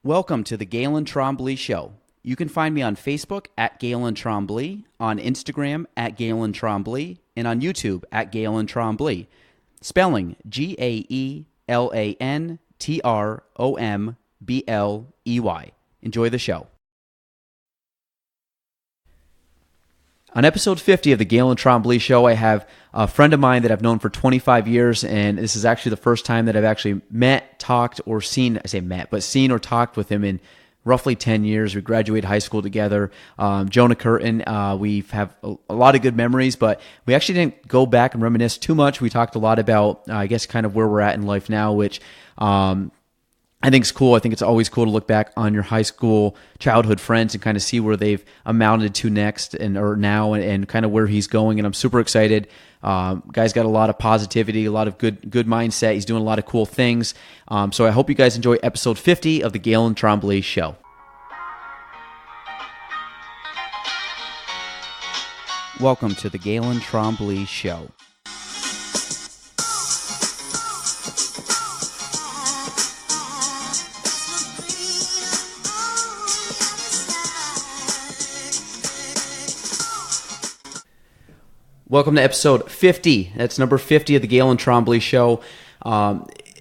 Welcome to the Gaelan Trombley Show. You can find me on Facebook at Gaelan Trombley, on Instagram at Gaelan Trombley, and on YouTube at Gaelan Trombley. Spelling Gaelantrombley. Enjoy the show. On episode 50 of the Gaelan Trombley Show, I have a friend of mine that I've known for 25 years, and this is actually the first time that I've actually met, talked, or seen, I say met, but seen or talked with him in roughly 10 years. We graduated high school together. Jonah Curtin, we have a lot of good memories, but we actually didn't go back and reminisce too much. We talked a lot about, I guess, kind of where we're at in life now, which I think it's cool. I think it's always cool to look back on your high school childhood friends and kind of see where they've amounted to next or now and kind of where he's going. And I'm super excited. Guy's got a lot of positivity, a lot of good mindset. He's doing a lot of cool things. So I hope you guys enjoy episode 50 of the Gaelan Trombley Show. Welcome to the Gaelan Trombley Show. Welcome to episode 50. That's number 50 of the Gaelan Trombley Show.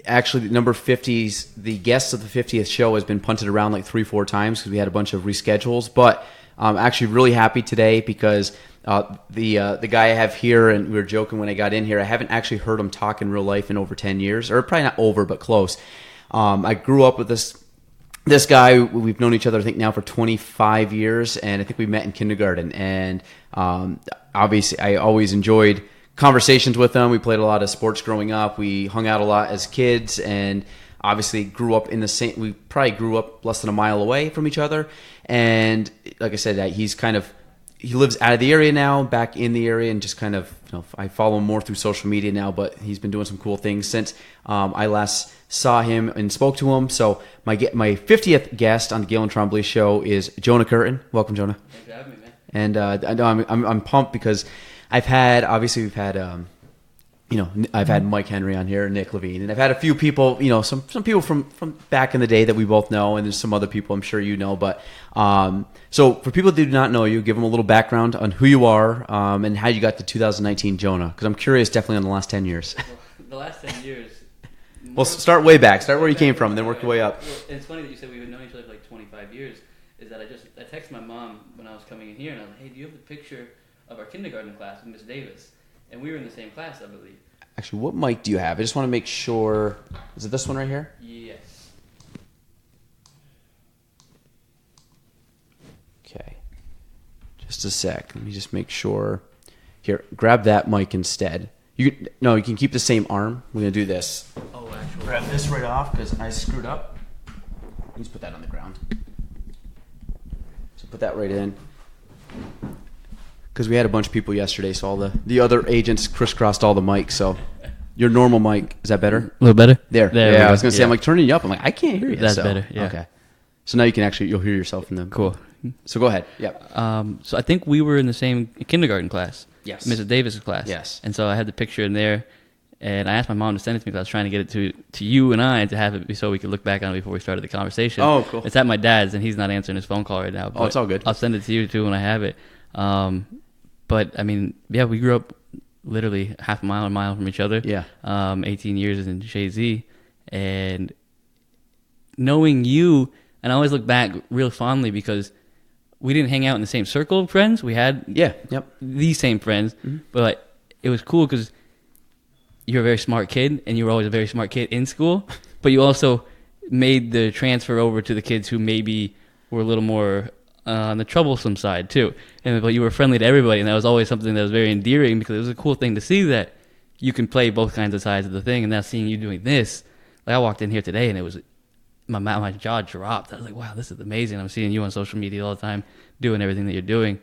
Actually, number 50's, the guest of the 50th show has been punted around like 3-4 times because we had a bunch of reschedules. But I'm actually really happy today because the guy I have here, and we were joking when I got in here, I haven't actually heard him talk in real life in over 10 years, or probably not over, but close. I grew up with this guy. We've known each other, I think, now for 25 years, and I think we met in kindergarten. And obviously, I always enjoyed conversations with him. We played a lot of sports growing up. We hung out a lot as kids, and obviously grew up in the same. We probably grew up less than a mile away from each other. And like I said, he lives out of the area now, back in the area, and just kind of, I follow him more through social media now. But he's been doing some cool things since I last saw him and spoke to him. So my 50th guest on the Gaelan Trombley Show is Jonah Curtin. Welcome, Jonah. Thanks for having me, man. And I know I'm pumped because we've had I've had Mike Henry on here, Nick Levine, and I've had a few people, some people from back in the day that we both know, and there's some other people I'm sure you know. But so for people that do not know you, give them a little background on who you are and how you got to 2019 Jonah, because I'm curious definitely on the last 10 years. Well, the last 10 years. Well, start way back. Start where you came from, and then work your way up. Well, it's funny that you said we've known each other for like 25 years. Is that I texted my mom when I was coming in here, and I was like, hey, do you have the picture of our kindergarten class with Miss Davis? And we were in the same class, I believe. Actually, what mic do you have? I just want to make sure. Is it this one right here? Yes. Okay. Just a sec. Let me just make sure. Here, grab that mic instead. You can keep the same arm. We're going to do this. Oh, actually. Grab this right off because I screwed up. Let's put that on the ground. So put that right in. Because we had a bunch of people yesterday, so all the other agents crisscrossed all the mics. So your normal mic, is that better? A little better? There. Yeah, I was going to say, I'm like turning you up. I'm like, I can't hear you. That's better, yeah. Okay. So now you'll hear yourself in the... Cool. So go ahead. Yep. So I think we were in the same kindergarten class. Yes. Mrs. Davis's class. Yes. And so I had the picture in there, and I asked my mom to send it to me because I was trying to get it to you and I to have it so we could look back on it before we started the conversation. Oh, cool. It's at my dad's, and he's not answering his phone call right now. Oh, it's all good. I'll send it to you, too, when I have it. But, I mean, yeah, we grew up literally half a mile from each other. Yeah. 18 years in Shazy. And knowing you, and I always look back real fondly because we didn't hang out in the same circle of friends. We had the same friends. Mm-hmm. But it was cool because you're a very smart kid, and you were always a very smart kid in school. But you also made the transfer over to the kids who maybe were a little more... on the troublesome side too, but you were friendly to everybody, and that was always something that was very endearing because it was a cool thing to see that you can play both kinds of sides of the thing. And now seeing you doing this, like I walked in here today and it was my jaw dropped. I was like, wow, this is amazing. I'm seeing you on social media all the time doing everything that you're doing,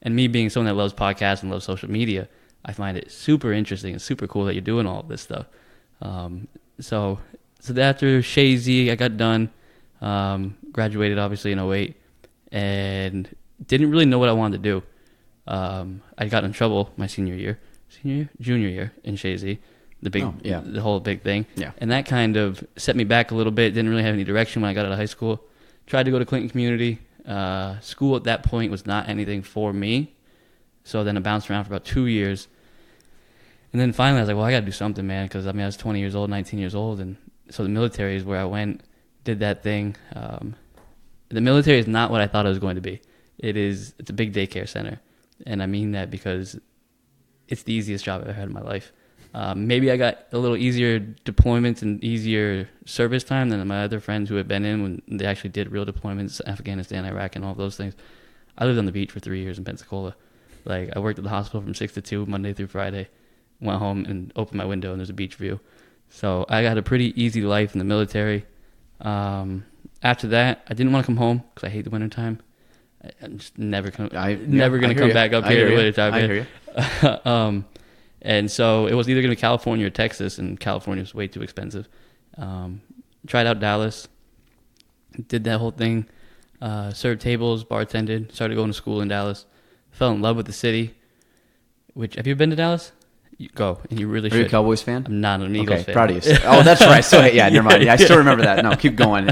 and me being someone that loves podcasts and loves social media, I find it super interesting and super cool that you're doing all of this stuff. So after Shazy, I got done, graduated obviously in 2008. And didn't really know what I wanted to do. I got in trouble my junior year in Shazy, the whole big thing. Yeah. And that kind of set me back a little bit. Didn't really have any direction when I got out of high school. tried to go to Clinton Community. School at that point was not anything for me. So then I bounced around for about 2 years. And then finally I was like, well, I got to do something, man. Because, I was 20 years old, 19 years old. And so the military is where I went, did that thing. The military is not what I thought it was going to be. It's a big daycare center. And I mean that because it's the easiest job I've ever had in my life. Maybe I got a little easier deployments and easier service time than my other friends who had been in when they actually did real deployments, Afghanistan, Iraq, and all of those things. I lived on the beach for 3 years in Pensacola. Like, I worked at the hospital from 6 to 2, Monday through Friday. Went home and opened my window and there's a beach view. So I got a pretty easy life in the military. After that, I didn't want to come home because I hate the wintertime. I'm just never going to come back up here in the wintertime. I hear you. And so it was either going to be California or Texas, and California was way too expensive. Tried out Dallas, did that whole thing, served tables, bartended, started going to school in Dallas, fell in love with the city. Have you been to Dallas? You go, and you really should. Are you a Cowboys fan? I'm not an Eagles fan. Proud of you. Oh, that's right. So yeah, never mind. I still remember that. No, keep going.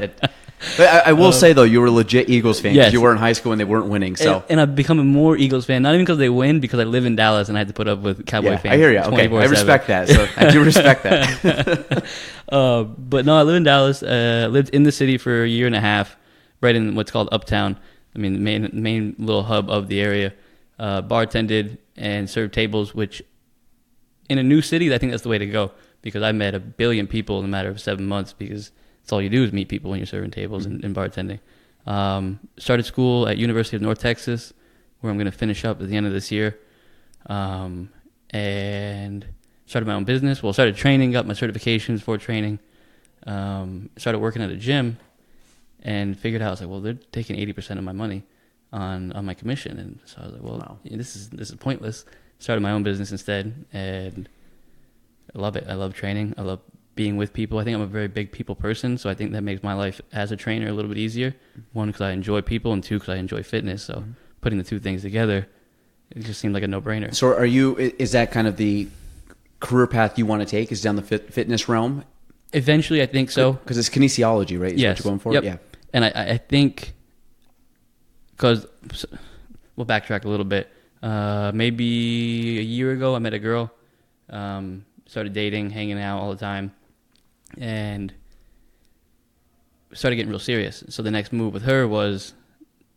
But I will say though, you were a legit Eagles fan because you were in high school and they weren't winning. So and I've become a more Eagles fan, not even because they win, because I live in Dallas and I had to put up with Cowboy fans. I hear you. Okay, I respect that. So I do respect that. But no, I live in Dallas. Lived in the city for a year and a half, right in what's called Uptown. I mean, the main little hub of the area. Bartended and served tables, which in a new city, I think that's the way to go, because I met 1 billion people in a matter of 7 months, because that's all you do is meet people when you're serving tables and bartending. Started school at University of North Texas, where I'm going to finish up at the end of this year. And started my own business. Well, started training, got my certifications for training. Started working at a gym and figured out, I was like, well, they're taking 80% of my money on my commission. And so I was like, well, wow, this is pointless. Started my own business instead, and I love it. I love training. I love being with people. I think I'm a very big people person, so I think that makes my life as a trainer a little bit easier. One, because I enjoy people, and two, because I enjoy fitness. So putting the two things together, it just seemed like a no-brainer. So is that kind of the career path you want to take, is down the fitness realm? Eventually, I think so. Because it's kinesiology, right? Is yes. what you're going for? Yep. Yeah. And I think, because we'll backtrack a little bit. Maybe a year ago, I met a girl, started dating, hanging out all the time, and started getting real serious. So the next move with her was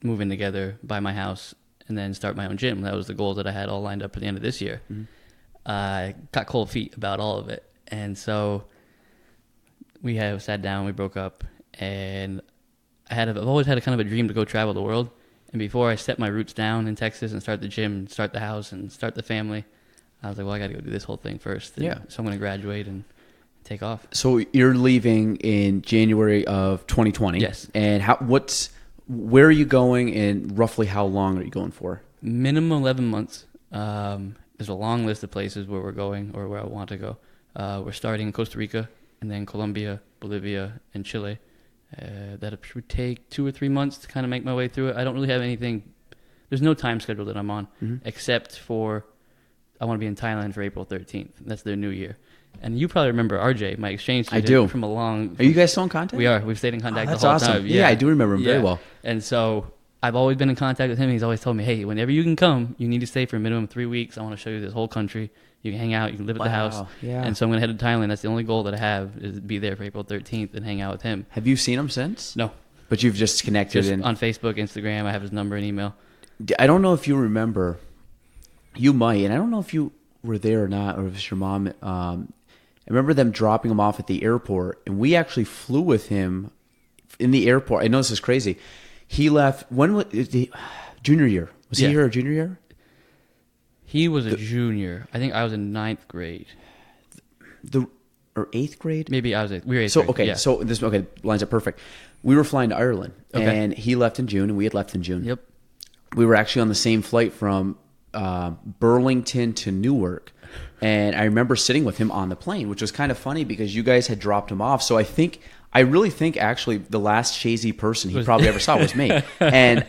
move in together, buy my house, and then start my own gym. That was the goals that I had all lined up for the end of this year. Mm-hmm. I got cold feet about all of it. And so we sat down, we broke up, and I've always had a kind of a dream to go travel the world. And before I set my roots down in Texas and start the gym, start the house, and start the family, I was like, well, I got to go do this whole thing first. And so I'm going to graduate and take off. So you're leaving in January of 2020. Yes. And where are you going, and roughly how long are you going for? Minimum 11 months. There's a long list of places where we're going, or where I want to go. We're starting in Costa Rica, and then Colombia, Bolivia, and Chile. That should take 2 or 3 months to kind of make my way through it. I don't really have anything. There's no time schedule that I'm on, except for I want to be in Thailand for April 13th. That's their new year. And you probably remember RJ, my exchange student. I do. From a long... Are you guys still in contact? We are. We've stayed in contact the that's whole awesome. time. Yeah, I do remember him very well. And so I've always been in contact with him. He's always told me, hey, whenever you can come, you need to stay for a minimum of 3 weeks. I want to show you this whole country. You can hang out. You can live at the house. Yeah. And so I'm going to head to Thailand. That's the only goal that I have, is to be there for April 13th and hang out with him. Have you seen him since? No. But you've just connected on Facebook, Instagram. I have his number and email. I don't know if you remember. You might, and I don't know if you were there or not, or if it's your mom. I remember them dropping him off at the airport, and we actually flew with him in the airport. I know this is crazy. He left, when was the junior year? Was he here a junior year? He was a junior. I think I was in 9th grade. Or 8th grade? Maybe I was we were 8th grade. Okay, so this lines up perfect. We were flying to Ireland, and he left in June, and we had left in June. Yep. We were actually on the same flight from Burlington to Newark, and I remember sitting with him on the plane, which was kind of funny because you guys had dropped him off. So I really think actually the last Shazy person he probably ever saw was me. And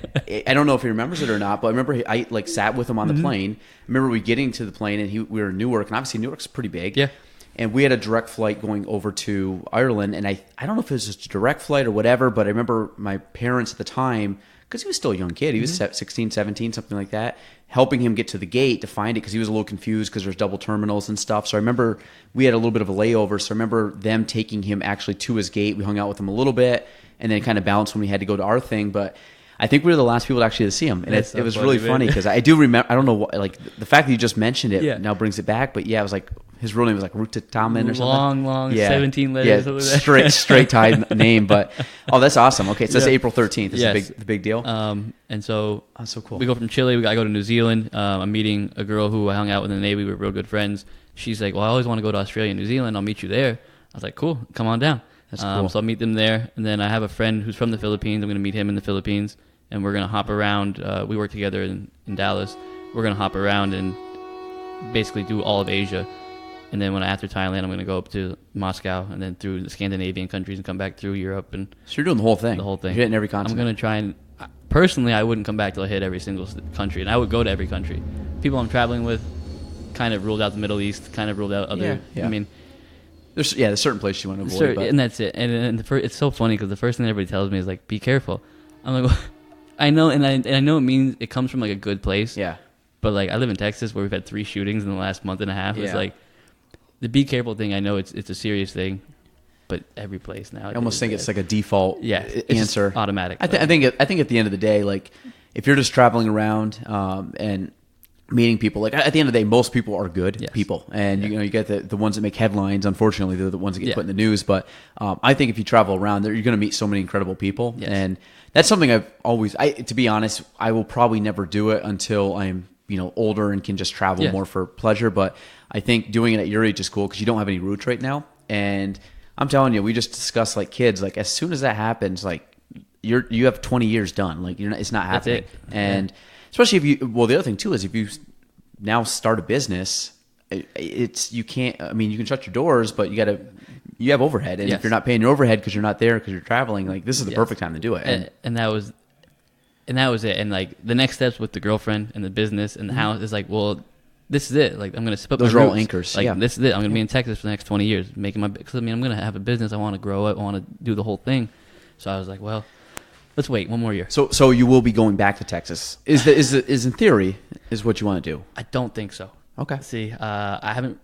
I don't know if he remembers it or not, but I remember I sat with him on the plane. I remember we getting to the plane, and we were in Newark, and obviously Newark's pretty big. Yeah. And we had a direct flight going over to Ireland, and I don't know if it was just a direct flight or whatever, but I remember my parents at the time, because he was still a young kid, he was 16, 17, something like that, helping him get to the gate to find it because he was a little confused because there's double terminals and stuff. So I remember we had a little bit of a layover, so I remember them taking him actually to his gate. We hung out with him a little bit, and then kind of bounced when we had to go to our thing, but I think we were the last people actually to see him, and it was really funny because I do remember. I don't know what, like the fact that you just mentioned it now brings it back, but yeah, it was like his real name was like Rutataman or something. Long 17 letters. Yeah, straight tied name, but that's awesome. Okay, so that's April 13th. This is the big deal. And so that's so cool. We go from Chile. I go to New Zealand. I'm meeting a girl who I hung out with in the Navy. We were real good friends. She's like, "Well, I always want to go to Australia and New Zealand. I'll meet you there." I was like, "Cool, come on down." That's cool. So I'll meet them there, and then I have a friend who's from the Philippines. I'm going to meet him in the Philippines. And we're going to hop around. We work together in Dallas. We're going to hop around and basically do all of Asia. And then after Thailand, I'm going to go up to Moscow and then through the Scandinavian countries and come back through Europe. And so you're doing the whole thing? The whole thing. You're hitting every continent? I'm going to try and... Personally, I wouldn't come back till I hit every single country. And I would go to every country. People I'm traveling with kind of ruled out the Middle East, kind of ruled out other... Yeah. I mean... There's certain places you want to avoid. And that's it. And it's so funny because the first thing everybody tells me is like, be careful. I'm like... I know, and I know it means it comes from like a good place. Yeah. But like I live in Texas where we've had 3 shootings in the last month and a half. Yeah. It's like the be careful thing. I know it's a serious thing, but every place now. I almost think it's like a default answer. Automatic. I think at the end of the day, like if you're just traveling around and meeting people, like at the end of the day, most people are good people, and you get the ones that make headlines. Unfortunately, they're the ones that get put in the news. But I think if you travel around, you're going to meet so many incredible people, and that's something I've always. To be honest, I will probably never do it until I'm older and can just travel more for pleasure. But I think doing it at your age is cool because you don't have any roots right now. And I'm telling you, we just discussed like kids. Like as soon as that happens, like you have 20 years done. Like it's not happening. And especially if you. Well, the other thing too is if you now start a business, you can't. I mean, you can shut your doors, but you have overhead, and if you're not paying your overhead because you're not there because you're traveling, like this is the perfect time to do it. And that was it. And like the next steps with the girlfriend and the business and the house is like, well, this is it. Like I'm gonna put those my are roots. All anchors. Like this is it. I'm gonna be in Texas for the next 20 years, making my. Because I mean, I'm gonna have a business. I want to grow it. I want to do the whole thing. So I was like, well, let's wait one more year. So you will be going back to Texas? Is in theory is what you want to do? I don't think so. Okay. See, I haven't.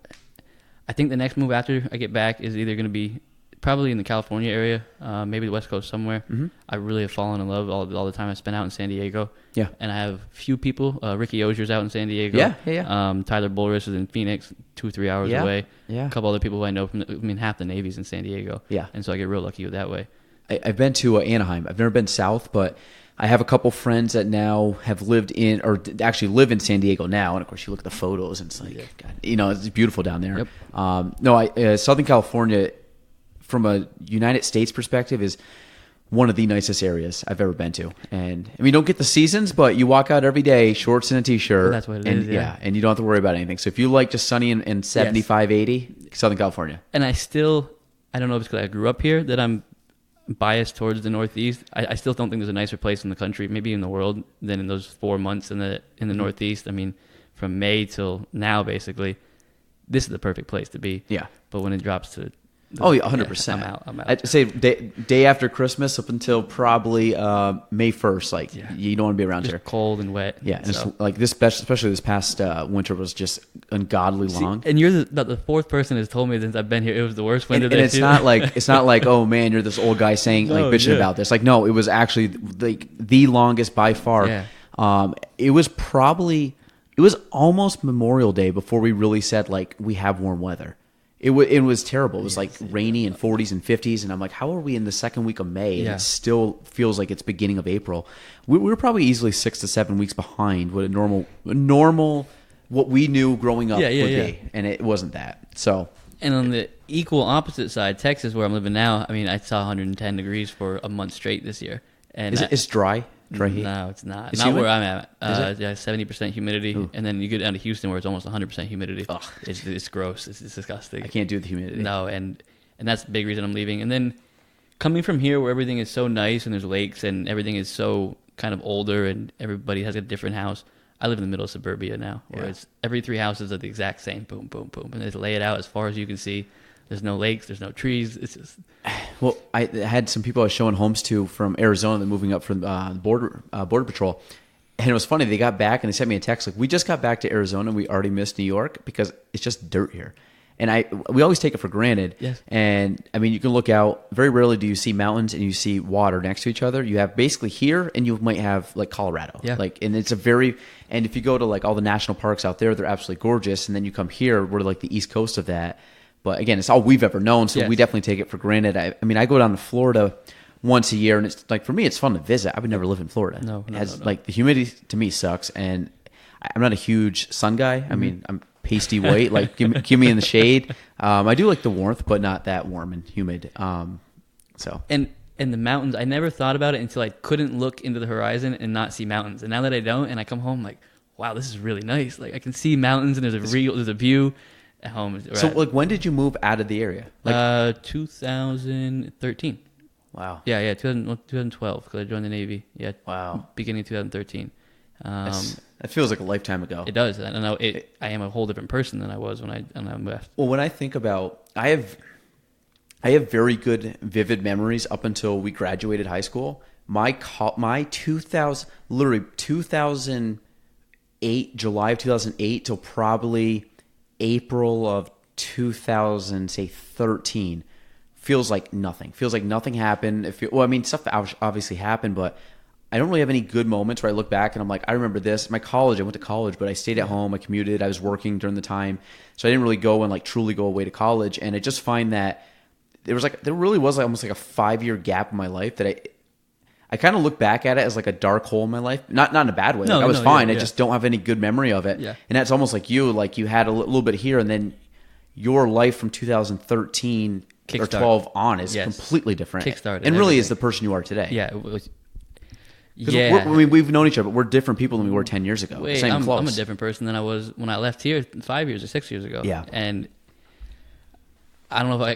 I think the next move after I get back is either going to be probably in the California area, maybe the West Coast somewhere. Mm-hmm. I really have fallen in love all the time I spent out in San Diego. Yeah. And I have few people. Ricky Ozier's out in San Diego. Yeah. Tyler Bulris is in Phoenix, 2-3 hours away. Yeah. A couple other people who I know half the Navy's in San Diego. Yeah. And so I get real lucky with that way. I've been to Anaheim. I've never been south, but I have a couple friends that now have lived in, or actually live in San Diego now. And of course, you look at the photos, and it's like, God, it's beautiful down there. Yep. Southern California, from a United States perspective, is one of the nicest areas I've ever been to. And I mean, you don't get the seasons, but you walk out every day, shorts and a t-shirt. Well, that's what it is. Yeah, and you don't have to worry about anything. So if you like just sunny and 75, 80, Southern California. And I don't know if it's because I grew up here that I'm biased towards the Northeast. I still don't think there's a nicer place in the country, maybe in the world, than in those 4 months in the Northeast. I mean, from May till now, basically, this is the perfect place to be. Yeah. But when it drops to 100%. I'm out. I'd say day after Christmas up until probably May 1st. Like you don't want to be around just here. Cold and wet. Yeah, and it's like this, especially this past winter was just ungodly long. And you're the fourth person has told me since I've been here it was the worst winter. And it's not like oh man, you're this old guy saying bitching about this. Like no, it was actually like the longest by far. Yeah. It was almost Memorial Day before we really said like we have warm weather. It was terrible. It was like rainy and 40s and 50s, and I'm like, how are we in the second week of May? And it still feels like it's beginning of April. We were probably easily 6 to 7 weeks behind what a normal what we knew growing up would be, and it wasn't that. So, and on the equal opposite side, Texas, where I'm living now, I mean, I saw 110 degrees for a month straight this year. And it's dry. Dry heat? No, it's not. It's not humid? where I'm at. 70% humidity. Ooh. And then you get down to Houston where it's almost 100% humidity. Ugh. It's gross. It's disgusting. I can't do the humidity. No, and that's the big reason I'm leaving. And then coming from here where everything is so nice and there's lakes and everything is so kind of older and everybody has a different house, I live in the middle of suburbia now, where it's every 3 houses are the exact same. Boom, boom, boom. And they just lay it out as far as you can see. There's no lakes. There's no trees. It's just... Well, I had some people I was showing homes to from Arizona that moving up from border patrol. And it was funny. They got back and they sent me a text like, we just got back to Arizona and we already missed New York because it's just dirt here. And we always take it for granted. Yes. And I mean, you can look out. Very rarely do you see mountains and you see water next to each other. You have basically here, and you might have like Colorado. Yeah. Like, and it's and if you go to like all the national parks out there, they're absolutely gorgeous. And then you come here, we're like the east coast of that. But again, it's all we've ever known, so we definitely take it for granted. I mean, I go down to Florida once a year, and it's like for me, it's fun to visit. I would never live in Florida. No. Like the humidity to me sucks, and I'm not a huge sun guy. I mean, I'm pasty white. Like give me in the shade. I do like the warmth, but not that warm and humid. So and the mountains, I never thought about it until I couldn't look into the horizon and not see mountains. And now that I don't, and I come home like, wow, this is really nice. Like I can see mountains and there's a view at home. So like when did you move out of the area? Like 2013. Wow. Yeah, 2012 because I joined the Navy. Yeah. Wow. Beginning of 2013. That feels like a lifetime ago. It does. I know. I am a whole different person than I was when I left. Well, when I think about, I have very good, vivid memories up until we graduated high school. My 2008, July of 2008 till probably April of 2013 feels like nothing. Feels like nothing happened. Stuff obviously happened, but I don't really have any good moments where I look back and I'm like, I remember this. I went to college, but I stayed at home. I commuted. I was working during the time. So I didn't really go and like truly go away to college. And I just find that there really was like almost like a 5-year gap in my life that I kind of look back at it as like a dark hole in my life. Not in a bad way. I was fine. I just don't have any good memory of it. Yeah. And that's almost like you had a little bit here, and then your life from 2013 or 12 on is completely different. Kickstarted. And really is the person you are today. Yeah. We've known each other, but we're different people than we were 10 years ago. I'm a different person than I was when I left here 5 years or 6 years ago. Yeah. And I don't know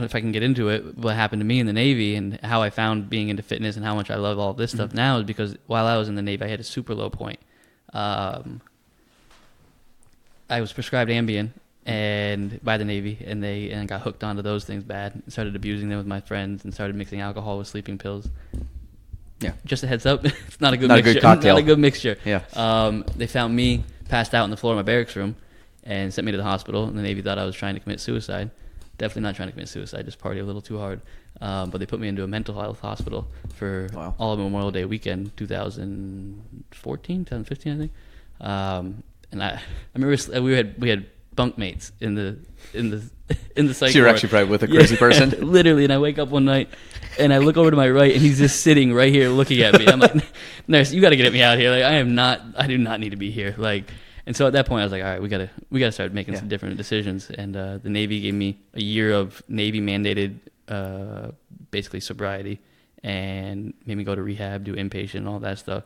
if I can get into it, what happened to me in the Navy and how I found being into fitness and how much I love all this stuff now is because while I was in the Navy, I had a super low point. I was prescribed Ambien and by the Navy, and I got hooked onto those things bad and started abusing them with my friends and started mixing alcohol with sleeping pills. Yeah. Just a heads up, it's not a good mixture. Good cocktail. Not a good mixture. Yeah. They found me passed out on the floor of my barracks room and sent me to the hospital, and the Navy thought I was trying to commit suicide. Definitely not trying to commit suicide, just party a little too hard. But they put me into a mental health hospital for all of Memorial Day weekend, 2015, I think. And I remember we had bunk mates in the psych. So you're actually probably with a crazy person? Literally, and I wake up one night and I look over to my right and he's just sitting right here looking at me. I'm like, nurse, you got to get me out of here. Like I do not need to be here. Like, and so at that point I was like, all right, we got to start making some different decisions. And the Navy gave me a year of Navy mandated basically sobriety and made me go to rehab, do inpatient and all that stuff.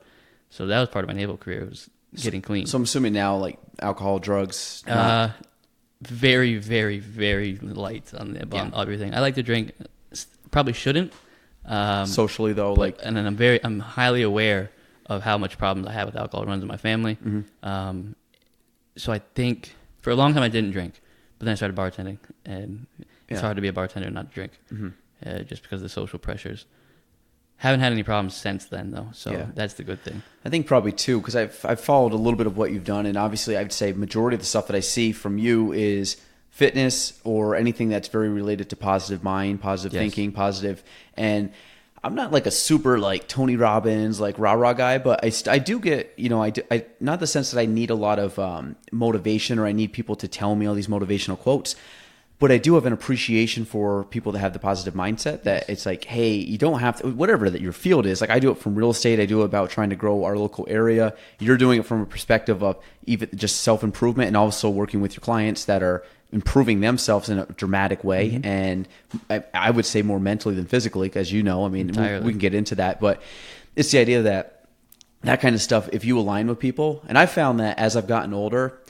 So that was part of my naval career, was getting clean. So I'm assuming now like alcohol, drugs. Very, very, very light on everything. I like to drink. Probably shouldn't. Socially though, and then I'm highly aware of how much problems I have with alcohol. It runs in my family. Mm-hmm. So I think for a long time I didn't drink, but then I started bartending, and it's hard to be a bartender and not drink, just because of the social pressures. Haven't had any problems since then, though, so that's the good thing. I think probably, too, because I've followed a little bit of what you've done, and obviously I'd say majority of the stuff that I see from you is fitness or anything that's very related to positive mind, positive thinking, positive. And I'm not like a super like Tony Robbins, like rah-rah guy, but I do get, I not the sense that I need a lot of motivation or I need people to tell me all these motivational quotes. But I do have an appreciation for people that have the positive mindset that it's like, hey, you don't have to, whatever that your field is. Like I do it from real estate. I do it about trying to grow our local area. You're doing it from a perspective of even just self-improvement and also working with your clients that are improving themselves in a dramatic way. Mm-hmm. And I would say more mentally than physically, because we can get into that. But it's the idea that kind of stuff, if you align with people, and I found that as I've gotten older,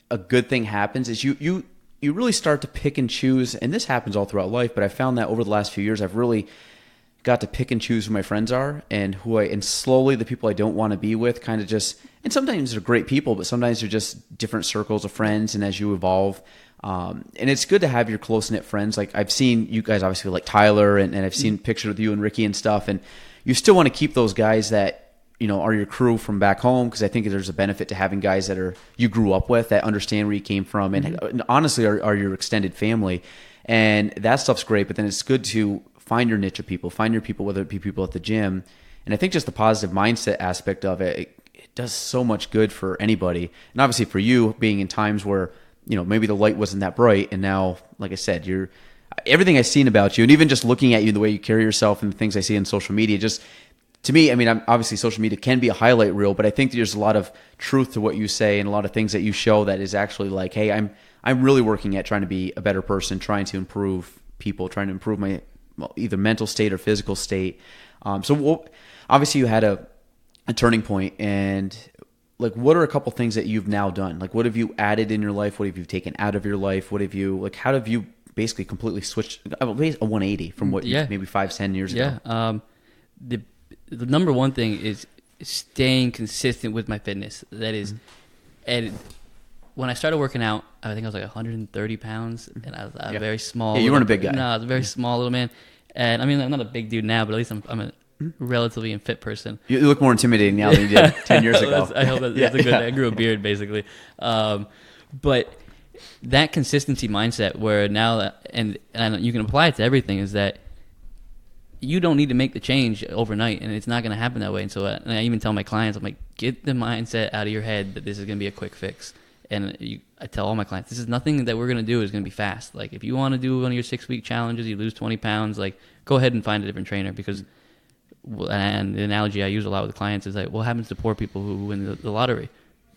a good thing happens is you really start to pick and choose, and this happens all throughout life, but I found that over the last few years, I've really got to pick and choose who my friends are and and slowly the people I don't want to be with kind of just, and sometimes they're great people, but sometimes they're just different circles of friends. And as you evolve, and it's good to have your close knit friends. Like I've seen you guys obviously like Tyler and I've seen pictures with you and Ricky and stuff. And you still want to keep those guys that, are your crew from back home. Cause I think there's a benefit to having guys that you grew up with, that understand where you came from and honestly are your extended family. And that stuff's great, but then it's good to find your niche of people, find your people, whether it be people at the gym. And I think just the positive mindset aspect of it does so much good for anybody. And obviously for you being in times where, maybe the light wasn't that bright. And now, like I said, everything I've seen about you and even just looking at you, the way you carry yourself and the things I see on social media, just to me, obviously social media can be a highlight reel, but I think there's a lot of truth to what you say and a lot of things that you show that is actually like, hey, I'm really working at trying to be a better person, trying to improve people, trying to improve my either mental state or physical state. So obviously you had a turning point, and like, what are a couple things that you've now done? Like, what have you added in your life? What have you taken out of your life? How have you basically completely switched a 180 from what maybe 5-10 years ago? The number one thing is staying consistent with my fitness. That is, and when I started working out, I think I was like 130 pounds, and I was very small. Yeah, you weren't a big guy. No, I was a very small little man. And I'm not a big dude now, but at least I'm a relatively fit person. You look more intimidating now than you did 10 years ago. I hope that's a good. I grew a beard basically, but that consistency mindset, where now and you can apply it to everything, is that you don't need to make the change overnight, and it's not going to happen that way. And so, and I even tell my clients, I'm like, get the mindset out of your head that this is going to be a quick fix. And I tell all my clients, this is nothing that we're going to do is going to be fast. Like, if you want to do one of your 6-week challenges, you lose 20 pounds, like, go ahead and find a different trainer. Because, and the analogy I use a lot with clients is like, what happens to poor people who win the lottery?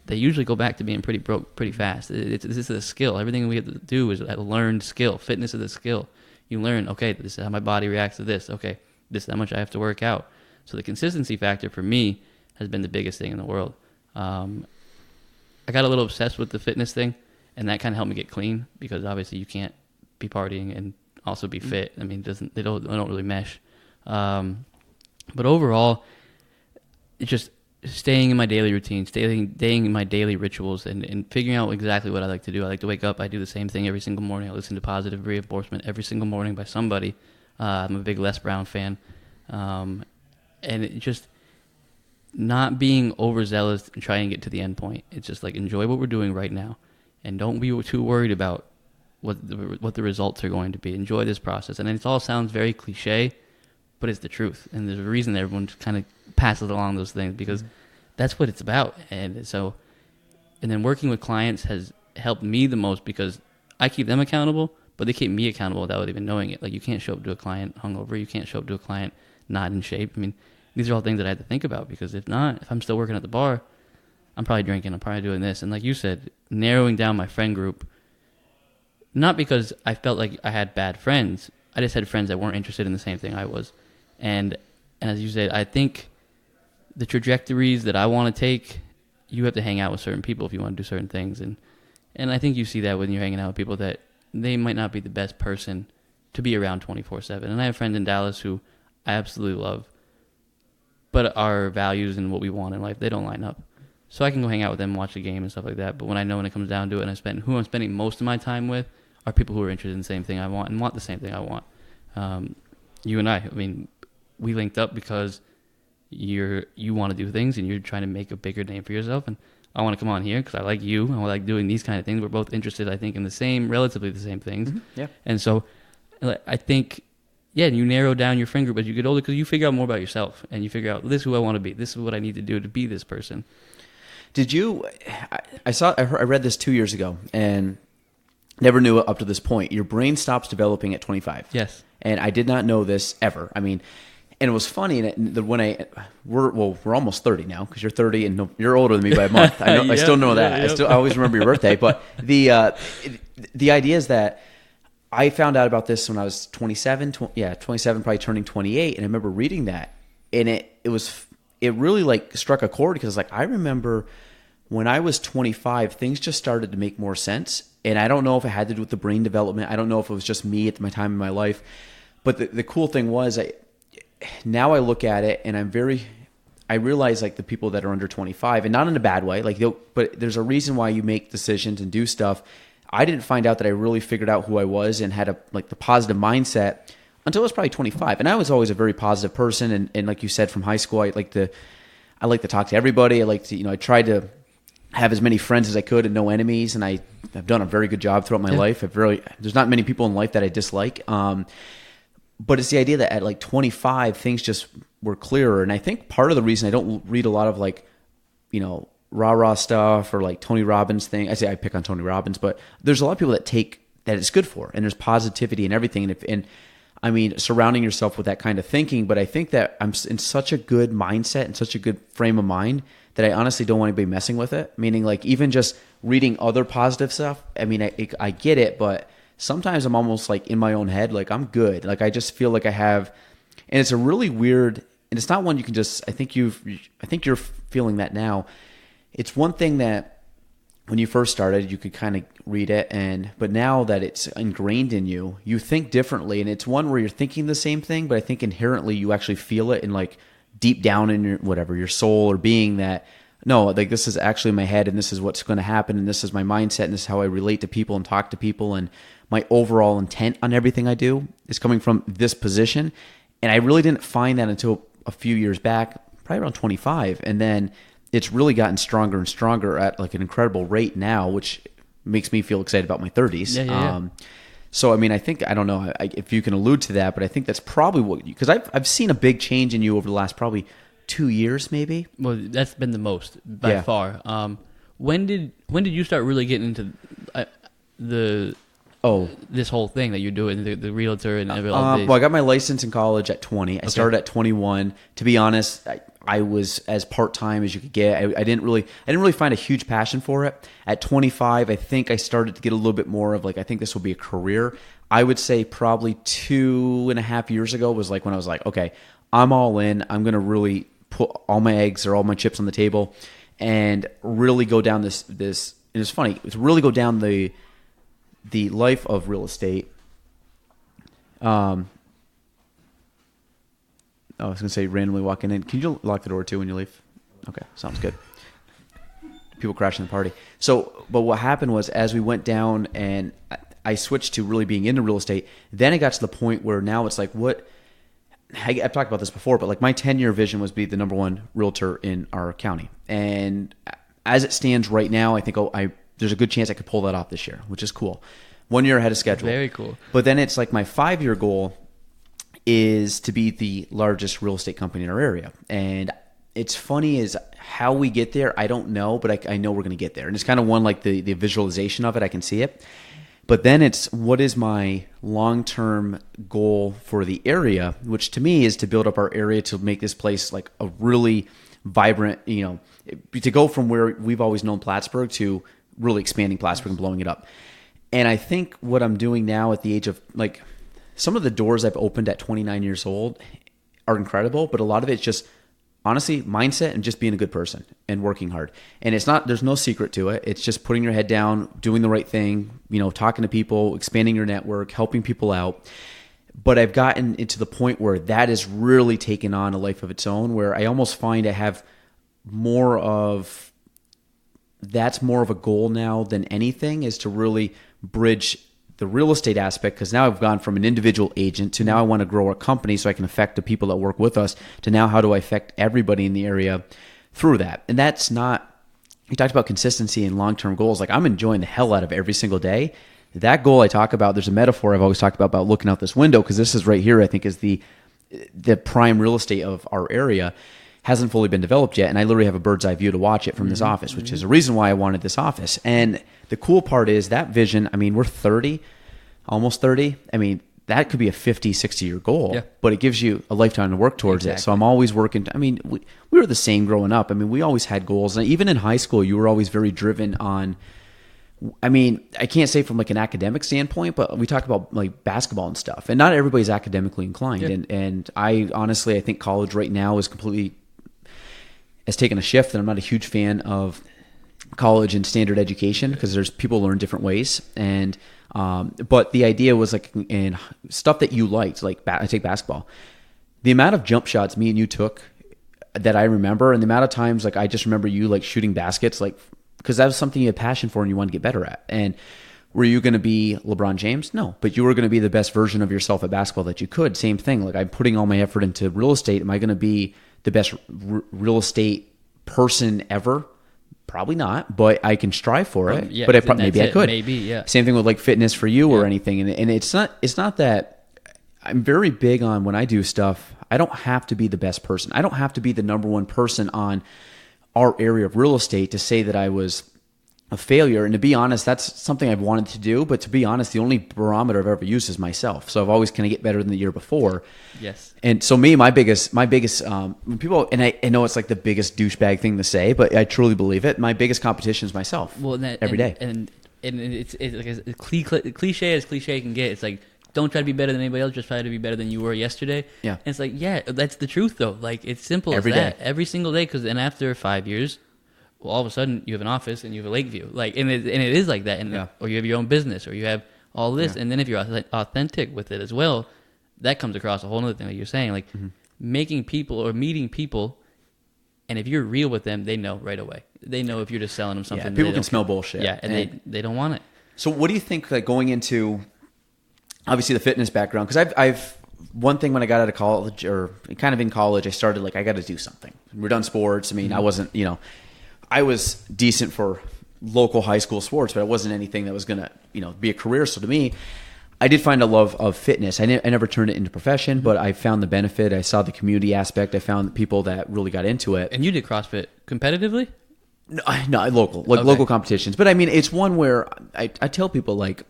They usually go back to being pretty broke pretty fast. This is a skill. Everything we have to do is a learned skill. Fitness is a skill. You learn, okay, this is how my body reacts to this. Okay, this is how much I have to work out. So the consistency factor for me has been the biggest thing in the world. I got a little obsessed with the fitness thing, and that kind of helped me get clean, because obviously you can't be partying and also be fit. I mean, they don't really mesh. But overall, it's just staying in my daily routine, staying in my daily rituals, and figuring out exactly what I like to do. I like to wake up. I do the same thing every single morning. I listen to positive reinforcement every single morning by somebody. I'm a big Les Brown fan. And it just not being overzealous and trying to get to the end point. It's just like, enjoy what we're doing right now, and don't be too worried about what the results are going to be. Enjoy this process. And it all sounds very cliche, but it's the truth. And there's a reason that everyone kind of passes along those things, because that's what it's about. And then working with clients has helped me the most, because I keep them accountable, but they keep me accountable without even knowing it. Like, you can't show up to a client hungover. You can't show up to a client not in shape. I mean, these are all things that I had to think about, because if I'm still working at the bar, I'm probably drinking, I'm probably doing this. And like you said, narrowing down my friend group, not because I felt like I had bad friends. I just had friends that weren't interested in the same thing I was. And as you said, I think the trajectories that I want to take, you have to hang out with certain people if you want to do certain things. And I think you see that when you're hanging out with people, that they might not be the best person to be around 24/7. And I have friends in Dallas who I absolutely love, but our values and what we want in life, they don't line up. So I can go hang out with them, watch the game and stuff like that. But when it comes down to it, and who I'm spending most of my time with are people who are interested in the same thing I want and want the same thing I want. You and I mean, we linked up because you want to do things and you're trying to make a bigger name for yourself. And I want to come on here because I like you. I like doing these kind of things. We're both interested, I think, in relatively the same things. Mm-hmm. Yeah. And so I think, you narrow down your friend group as you get older, because you figure out more about yourself and you figure out, this is who I want to be. This is what I need to do to be this person. Did you, I read this 2 years ago and never knew it up to this point. Your brain stops developing at 25. Yes. And I did not know this ever. I mean, and it was funny when we're almost 30 now, because you're 30 and you're older than me by a month. I know, I still know that. I always remember your birthday. But the idea is that I found out about this when I was 27, probably turning 28. And I remember reading that, and it really like struck a chord, because like I remember when I was 25, things just started to make more sense. And I don't know if it had to do with the brain development. I don't know if it was just me at my time in my life. But the cool thing was, now I look at it and I realize like the people that are under 25, and not in a bad way, like, but there's a reason why you make decisions and do stuff. I didn't find out that I really figured out who I was and had the positive mindset until I was probably 25. And I was always a very positive person. And like you said, from high school, I like to talk to everybody. I tried to have as many friends as I could and no enemies. And I've done a very good job throughout my life. There's not many people in life that I dislike. But it's the idea that at like 25, things just were clearer. And I think part of the reason I don't read a lot of rah-rah stuff or like Tony Robbins thing. I say I pick on Tony Robbins, but there's a lot of people that take that it's good for, and there's positivity and everything. And I mean, surrounding yourself with that kind of thinking. But I think that I'm in such a good mindset and such a good frame of mind that I honestly don't want anybody messing with it. Meaning like even just reading other positive stuff. I mean, I get it, but sometimes I'm almost like in my own head, like I'm good. Like I just feel like I have, and it's a really weird, and it's not one you can just, I think you're feeling that now. It's one thing that when you first started, you could kind of read it, but now that it's ingrained in you, you think differently. And it's one where you're thinking the same thing, but I think inherently you actually feel it in like deep down in your soul or being that, no, like this is actually my head and this is what's going to happen. And this is my mindset and this is how I relate to people and talk to people. And my overall intent on everything I do is coming from this position. And I really didn't find that until a few years back, probably around 25. And then it's really gotten stronger and stronger at like an incredible rate now, which makes me feel excited about my 30s. Yeah. So, I mean, I think, I don't know if you can allude to that, but I think that's probably because I've seen a big change in you over the last probably 2 years, maybe. Well, that's been the most by far. When did you start really getting into this whole thing that you're doing, the realtor and everything? Well, I got my license in college at 20. I started at 21. To be honest, I was as part-time as you could get. I didn't really find a huge passion for it. At 25, I think I started to get a little bit more of like, I think this will be a career. I would say probably 2.5 years ago was like when I was like, okay, I'm all in. I'm going to really put all my eggs or all my chips on the table and really go down this, and it's funny, to really go down the life of real estate. I was going to say randomly walking in. Can you lock the door too when you leave? Okay, sounds good. People crashing the party. But what happened was as we went down and I switched to really being into real estate, then it got to the point where now it's like I've talked about this before, but like my 10-year vision was to be the number one realtor in our county. And as it stands right now, I think there's a good chance I could pull that off this year, which is cool. 1 year ahead of schedule. Very cool. But then it's like my 5-year goal is to be the largest real estate company in our area. And it's funny is how we get there, I don't know, but I know we're going to get there. And it's kind of one like the visualization of it, I can see it. But then it's what is my long-term goal for the area, which to me is to build up our area to make this place like a really vibrant, to go from where we've always known Plattsburgh to really expanding Plattsburgh and blowing it up. And I think what I'm doing now at the age of like some of the doors I've opened at 29 years old are incredible, but a lot of it's just honestly mindset and just being a good person and working hard. And there's no secret to it. It's just putting your head down, doing the right thing, talking to people, expanding your network, helping people out. But I've gotten into the point where that has really taken on a life of its own, where I almost find I have that's more of a goal now than anything, is to really bridge the real estate aspect, because now I've gone from an individual agent to now I want to grow our company so I can affect the people that work with us, to now how do I affect everybody in the area through that. And that's not, you talked about consistency and long-term goals. Like I'm enjoying the hell out of every single day. That goal I talk about, there's a metaphor I've always talked about looking out this window, because this is right here, I think is the prime real estate of our area. Hasn't fully been developed yet, and I literally have a bird's eye view to watch it from this office, which is a reason why I wanted this office. And the cool part is that vision, I mean, we're 30, almost 30. I mean, that could be a 50, 60-year goal, but it gives you a lifetime to work towards it. So I'm always working. I mean, we were the same growing up. I mean, we always had goals. And even in high school, you were always very driven on, I mean, I can't say from like an academic standpoint, but we talk about like basketball and stuff. And not everybody's academically inclined. Yeah. And I honestly, I think college right now has taken a shift, and I'm not a huge fan of college and standard education because there's people learn different ways. And but the idea was like in stuff that you liked, like I take basketball. the amount of jump shots me and you took that I remember, and the amount of times like I just remember you like shooting baskets, like because that was something you had passion for and you wanted to get better at. And were you going to be LeBron James? No, but you were going to be the best version of yourself at basketball that you could. Same thing. Like I'm putting all my effort into real estate. Am I going to be the best real estate person ever? Probably not, but I can strive for it. Yeah, but maybe I could. Maybe, yeah. Same thing with like fitness for you or anything. And it's not that I'm very big on when I do stuff. I don't have to be the best person. I don't have to be the number one person on our area of real estate to say that I was a failure. And to be honest, that's something I've wanted to do. But to be honest, the only barometer I've ever used is myself. So I've always kind of get better than the year before. Yes. And so my biggest when people, and I know it's like the biggest douchebag thing to say, but I truly believe it. My biggest competition is myself. Well, every day. And it's like as cliche as cliche can get. It's like, don't try to be better than anybody else. Just try to be better than you were yesterday. Yeah. And it's like, yeah, that's the truth though. Like it's simple every as that. Day. Every single day. Because then after 5 years, well, all of a sudden you have an office and you have a Lakeview. Like, and it is like that. And or you have your own business, or you have all this. Yeah. And then if you're authentic with it as well, that comes across a whole other thing that you're saying. Like making people or meeting people, and if you're real with them, they know right away. They know if you're just selling them something. Yeah, people can smell bullshit. Yeah, and they don't want it. So what do you think, like going into obviously the fitness background? Because I've one thing when I got out of college, or kind of in college, I started like I got to do something. We're done sports. I mean, I wasn't, I was decent for local high school sports, but it wasn't anything that was gonna be a career. So to me, I did find a love of fitness. I never turned it into profession, but I found the benefit. I saw the community aspect. I found people that really got into it. And you did CrossFit competitively? No, local competitions. But I mean, it's one where I tell people, like,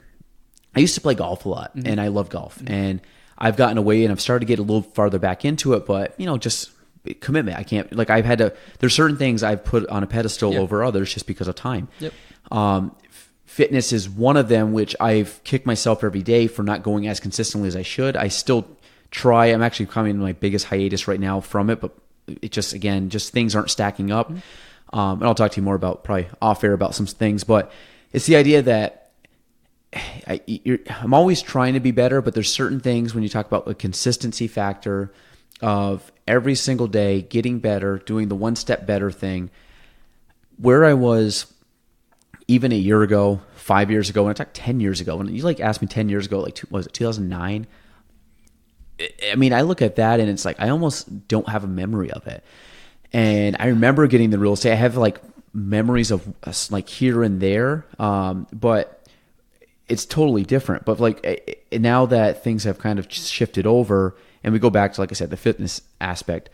I used to play golf a lot, and I love golf. And I've gotten away, and I've started to get a little farther back into it. But just commitment. I can't, like, I've had to. There's certain things I've put on a pedestal over others just because of time. Yep. Fitness is one of them, which I've kicked myself every day for not going as consistently as I should. I still try. I'm actually coming to my biggest hiatus right now from it, but it just things aren't stacking up. And I'll talk to you more about probably off air about some things, but it's the idea that I'm always trying to be better, but there's certain things when you talk about a consistency factor of every single day getting better, doing the one step better thing. Where I was even a year ago, 5 years ago, when I talked 10 years ago, when you like asked me 10 years ago, like was it 2009? I mean, I look at that and it's like I almost don't have a memory of it. And I remember getting the real estate. I have like memories of like here and there, but it's totally different. But like now that things have kind of shifted over, and we go back to, like I said, the fitness aspect,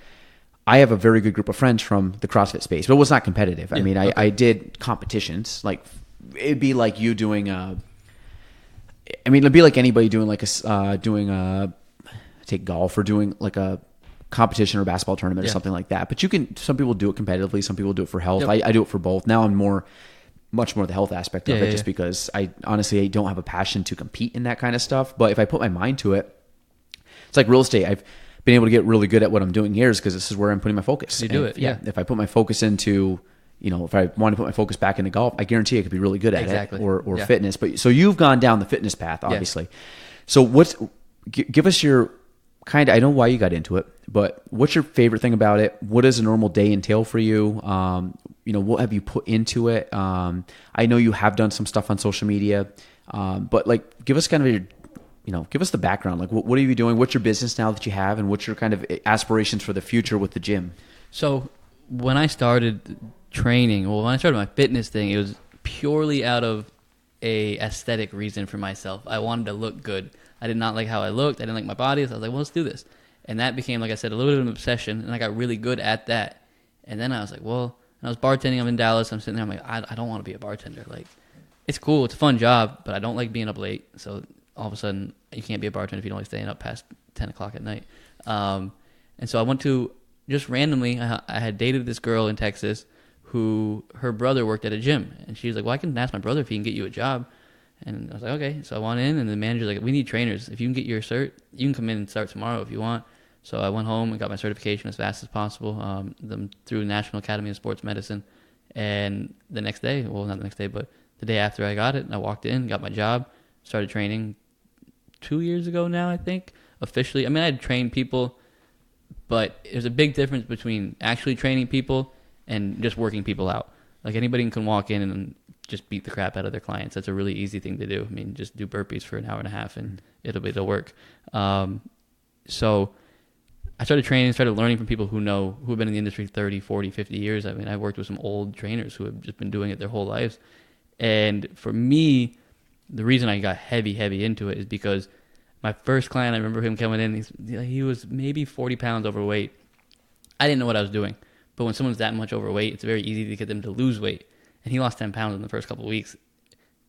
I have a very good group of friends from the CrossFit space, but it was not competitive. I mean, I did competitions. Like it'd be like you doing it'd be like anybody doing like take golf or doing like a competition or basketball tournament or something like that. But some people do it competitively, some people do it for health. I do it for both. Now I'm much more the health aspect of it, just because I honestly don't have a passion to compete in that kind of stuff. But if I put my mind to it, it's like real estate. I've been able to get really good at what I'm doing here is because this is where I'm putting my focus. You do it. If I put my focus into, if I want to put my focus back into golf, I guarantee I could be really good at it or fitness. But so you've gone down the fitness path, obviously. So give us your I know why you got into it, but what's your favorite thing about it? What does a normal day entail for you? What have you put into it? I know you have done some stuff on social media, but like, give us kind of give us the background. Like, what are you doing? What's your business now that you have, and what's your kind of aspirations for the future with the gym? So when I started training, when I started my fitness thing, it was purely out of a aesthetic reason for myself. I wanted to look good. I did not like how I looked. I didn't like my body. So I was like, well, let's do this. And that became, like I said, a little bit of an obsession. And I got really good at that. And then I was like, well, and I was bartending. I'm in Dallas. I'm sitting there. I'm like, I don't want to be a bartender. Like, it's cool. It's a fun job, but I don't like being up late. So all of a sudden, you can't be a bartender if you don't like staying up past 10 o'clock at night. And so I went to, just randomly, I had dated this girl in Texas who, her brother worked at a gym. And she was like, well, I can ask my brother if he can get you a job. And I was like, okay. So I went in, and the manager's like, we need trainers. If you can get your cert, you can come in and start tomorrow if you want. So I went home and got my certification as fast as possible through National Academy of Sports Medicine. And the next day, well, not the next day, but the day after I got it, I walked in, got my job, started training 2 years ago now, I think, officially. I mean, I had trained people But there's a big difference between actually training people and just working people out. Like anybody can walk in and just beat the crap out of their clients. That's a really easy thing to do. I mean, just do burpees for an hour and a half and it'll work. So I started training, started learning from people who have been in the industry 30, 40, 50 years. I mean, I've worked with some old trainers who have just been doing it their whole lives. And for me, the reason I got heavy into it is because my first client, I remember him coming in, he was maybe 40 pounds overweight. I didn't know what I was doing. But when someone's that much overweight, it's very easy to get them to lose weight. And he lost 10 pounds in the first couple of weeks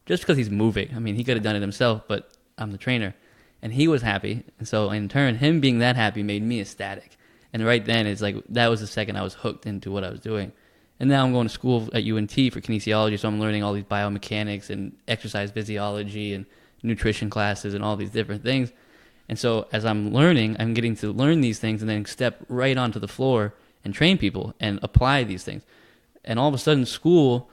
just because he's moving. I mean, he could have done it himself, but I'm the trainer. And he was happy. And so in turn, him being that happy made me ecstatic. And right then, it's like that was the second I was hooked into what I was doing. And now I'm going to school at UNT for kinesiology, so I'm learning all these biomechanics and exercise physiology and nutrition classes and all these different things. And so as I'm learning, I'm getting to learn these things and then step right onto the floor and train people and apply these things. And all of a sudden school,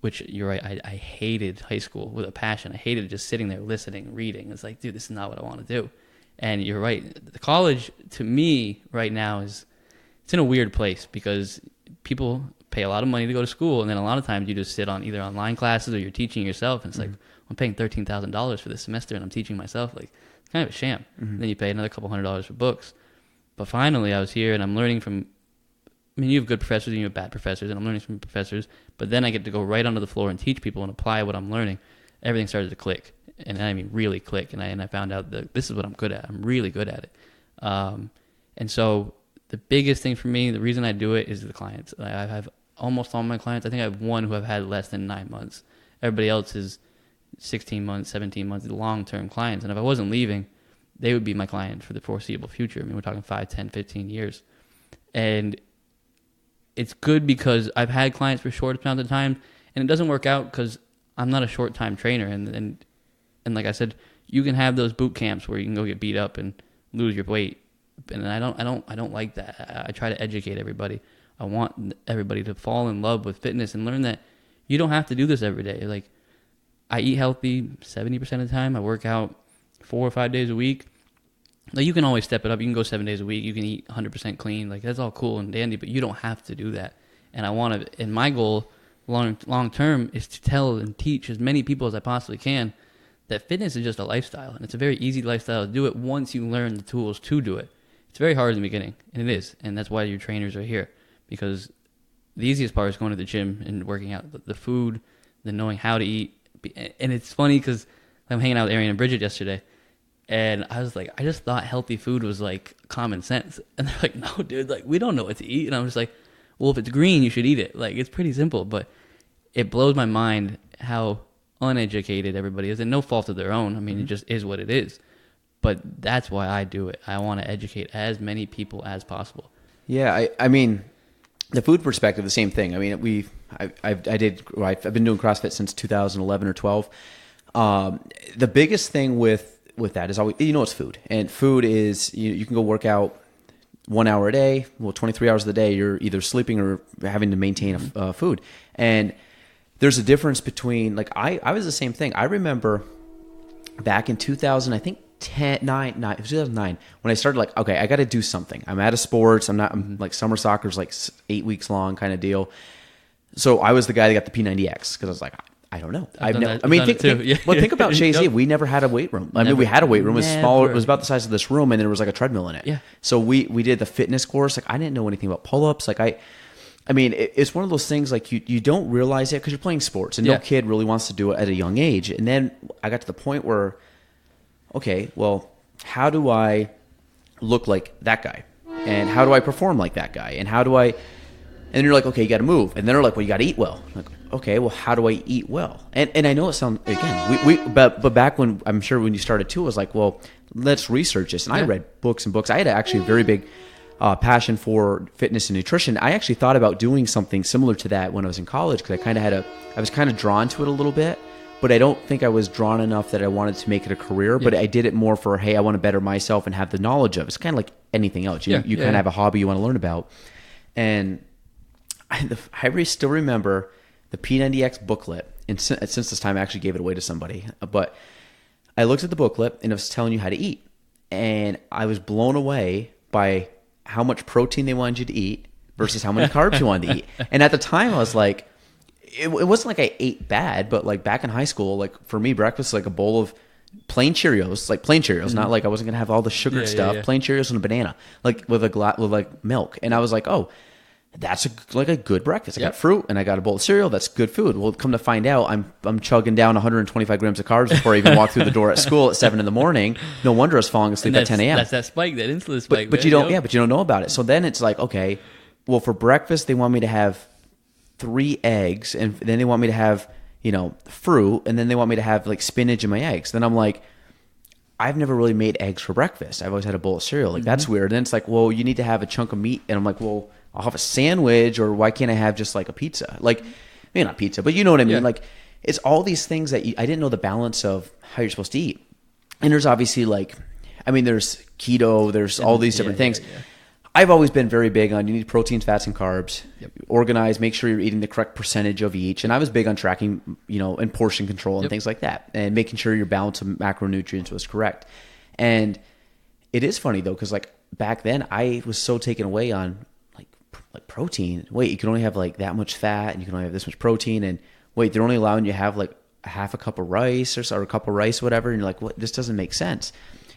which you're right, I hated high school with a passion. I hated just sitting there listening, reading. It's like, dude, this is not what I want to do. And you're right. The college, to me, right now, it's in a weird place because people pay a lot of money to go to school, and then a lot of times you just sit on either online classes or you're teaching yourself, and it's like, I'm paying $13,000 for this semester and I'm teaching myself. Like, it's kind of a sham. Then you pay another couple $100 for books. But finally, I was here and I'm learning from, I mean, you have good professors and you have bad professors, and I'm learning from professors, but then I get to go right onto the floor and teach people and apply what I'm learning. Everything started to click, and I mean really click, and I found out that this is what I'm good at. I'm really good at it. And so the biggest thing for me, the reason I do it is the clients. I have almost all my clients. I think I have one who have had less than 9 months. Everybody else is 16 months, 17 months, long-term clients. And if I wasn't leaving, they would be my client for the foreseeable future. I mean, we're talking 5, 10, 15 years. And it's good because I've had clients for short amounts of time, and it doesn't work out because I'm not a short-time trainer. And like I said, you can have those boot camps where you can go get beat up and lose your weight. And I don't like that. I try to educate everybody. I want everybody to fall in love with fitness and learn that you don't have to do this every day. Like, I eat healthy 70% of the time. I work out 4 or 5 days a week. Like, you can always step it up. You can go 7 days a week. You can eat 100% clean. Like, that's all cool and dandy, but you don't have to do that. And I want to, and my goal long term is to tell and teach as many people as I possibly can that fitness is just a lifestyle. And it's a very easy lifestyle to do it once you learn the tools to do it. It's very hard in the beginning, and it is. And that's why your trainers are here, because the easiest part is going to the gym and working out. The food, the knowing how to eat. And it's funny because I'm hanging out with Arian and Bridget yesterday, and I was like, I just thought healthy food was like common sense. And they're like, no, dude, like, we don't know what to eat. And I'm just like, well, if it's green, you should eat it. Like, it's pretty simple, but it blows my mind how uneducated everybody is, and no fault of their own. I mean, it just is what it is. But that's why I do it. I want to educate as many people as possible. Yeah, I mean, the food perspective, the same thing. I mean, I've been doing CrossFit since 2011 or 12. The biggest thing with that is always, it's food. And food is, you can go work out 1 hour a day. Well, 23 hours of the day, you're either sleeping or having to maintain food. And there's a difference between, like, I was the same thing. I remember back in 2000, I think, 2009 when I started, like, okay, I got to do something. I'm out of sports. I'm like, summer soccer's like 8 weeks long kind of deal. So I was the guy that got the P90X because I was like, I don't know. Think about Jay-Z. We never had a weight room. I mean, we had a weight room. It was smaller. It was about the size of this room, and there was like a treadmill in it. Yeah. So we did the fitness course. Like, I didn't know anything about pull-ups. Like, I mean, it's one of those things, like, you don't realize it because you're playing sports, and no kid really wants to do it at a young age. And then I got to the point where, okay, well, how do I look like that guy? And how do I perform like that guy? And then you're like, okay, you got to move. And then they're like, well, you got to eat well. I'm like, okay, well, how do I eat well? And I know it sounds, again, but back when, I'm sure when you started too, it was like, well, let's research this. And I read books and books. I had actually a very big passion for fitness and nutrition. I actually thought about doing something similar to that when I was in college, because I was kind of drawn to it a little bit. But I don't think I was drawn enough that I wanted to make it a career. But I did it more for, hey, I want to better myself and have the knowledge of it. It's kind of like anything else. You kind of have a hobby you want to learn about. And I still remember the P90X booklet. And since this time, I actually gave it away to somebody. But I looked at the booklet, and it was telling you how to eat. And I was blown away by how much protein they wanted you to eat versus how many carbs you wanted to eat. And at the time, I was like, it wasn't like I ate bad, but like back in high school, like for me, breakfast was like a bowl of plain Cheerios, like plain Cheerios, not like I wasn't gonna have all the sugared stuff. Plain Cheerios and a banana, like with like milk. And I was like, oh, that's like a good breakfast. I got fruit and I got a bowl of cereal. That's good food. Well, come to find out, I'm chugging down 125 grams of carbs before I even walk through the door at school at 7 a.m. No wonder I was falling asleep at 10 a.m. That's that spike, that insulin spike. But you don't, but you don't know about it. So then it's like, okay, well, for breakfast they want me to have 3 eggs, and then they want me to have, fruit, and then they want me to have like spinach in my eggs. Then I'm like, I've never really made eggs for breakfast. I've always had a bowl of cereal. Like, that's weird. And then it's like, well, you need to have a chunk of meat. And I'm like, well, I'll have a sandwich, or why can't I have just like a pizza? Like, maybe not pizza, but you know what I mean? Yeah. Like, it's all these things that I didn't know the balance of how you're supposed to eat. And there's obviously there's keto, there's all these different things. Yeah. I've always been very big on, you need proteins, fats, and carbs. Yep. Organize, make sure you're eating the correct percentage of each. And I was big on tracking, and portion control and things like that, and making sure your balance of macronutrients was correct. And it is funny though, because like back then I was so taken away on like protein. Wait, you can only have like that much fat, and you can only have this much protein, and wait, they're only allowing you to have like a half a cup of rice or a cup of rice, whatever. And you're like, what? This doesn't make sense.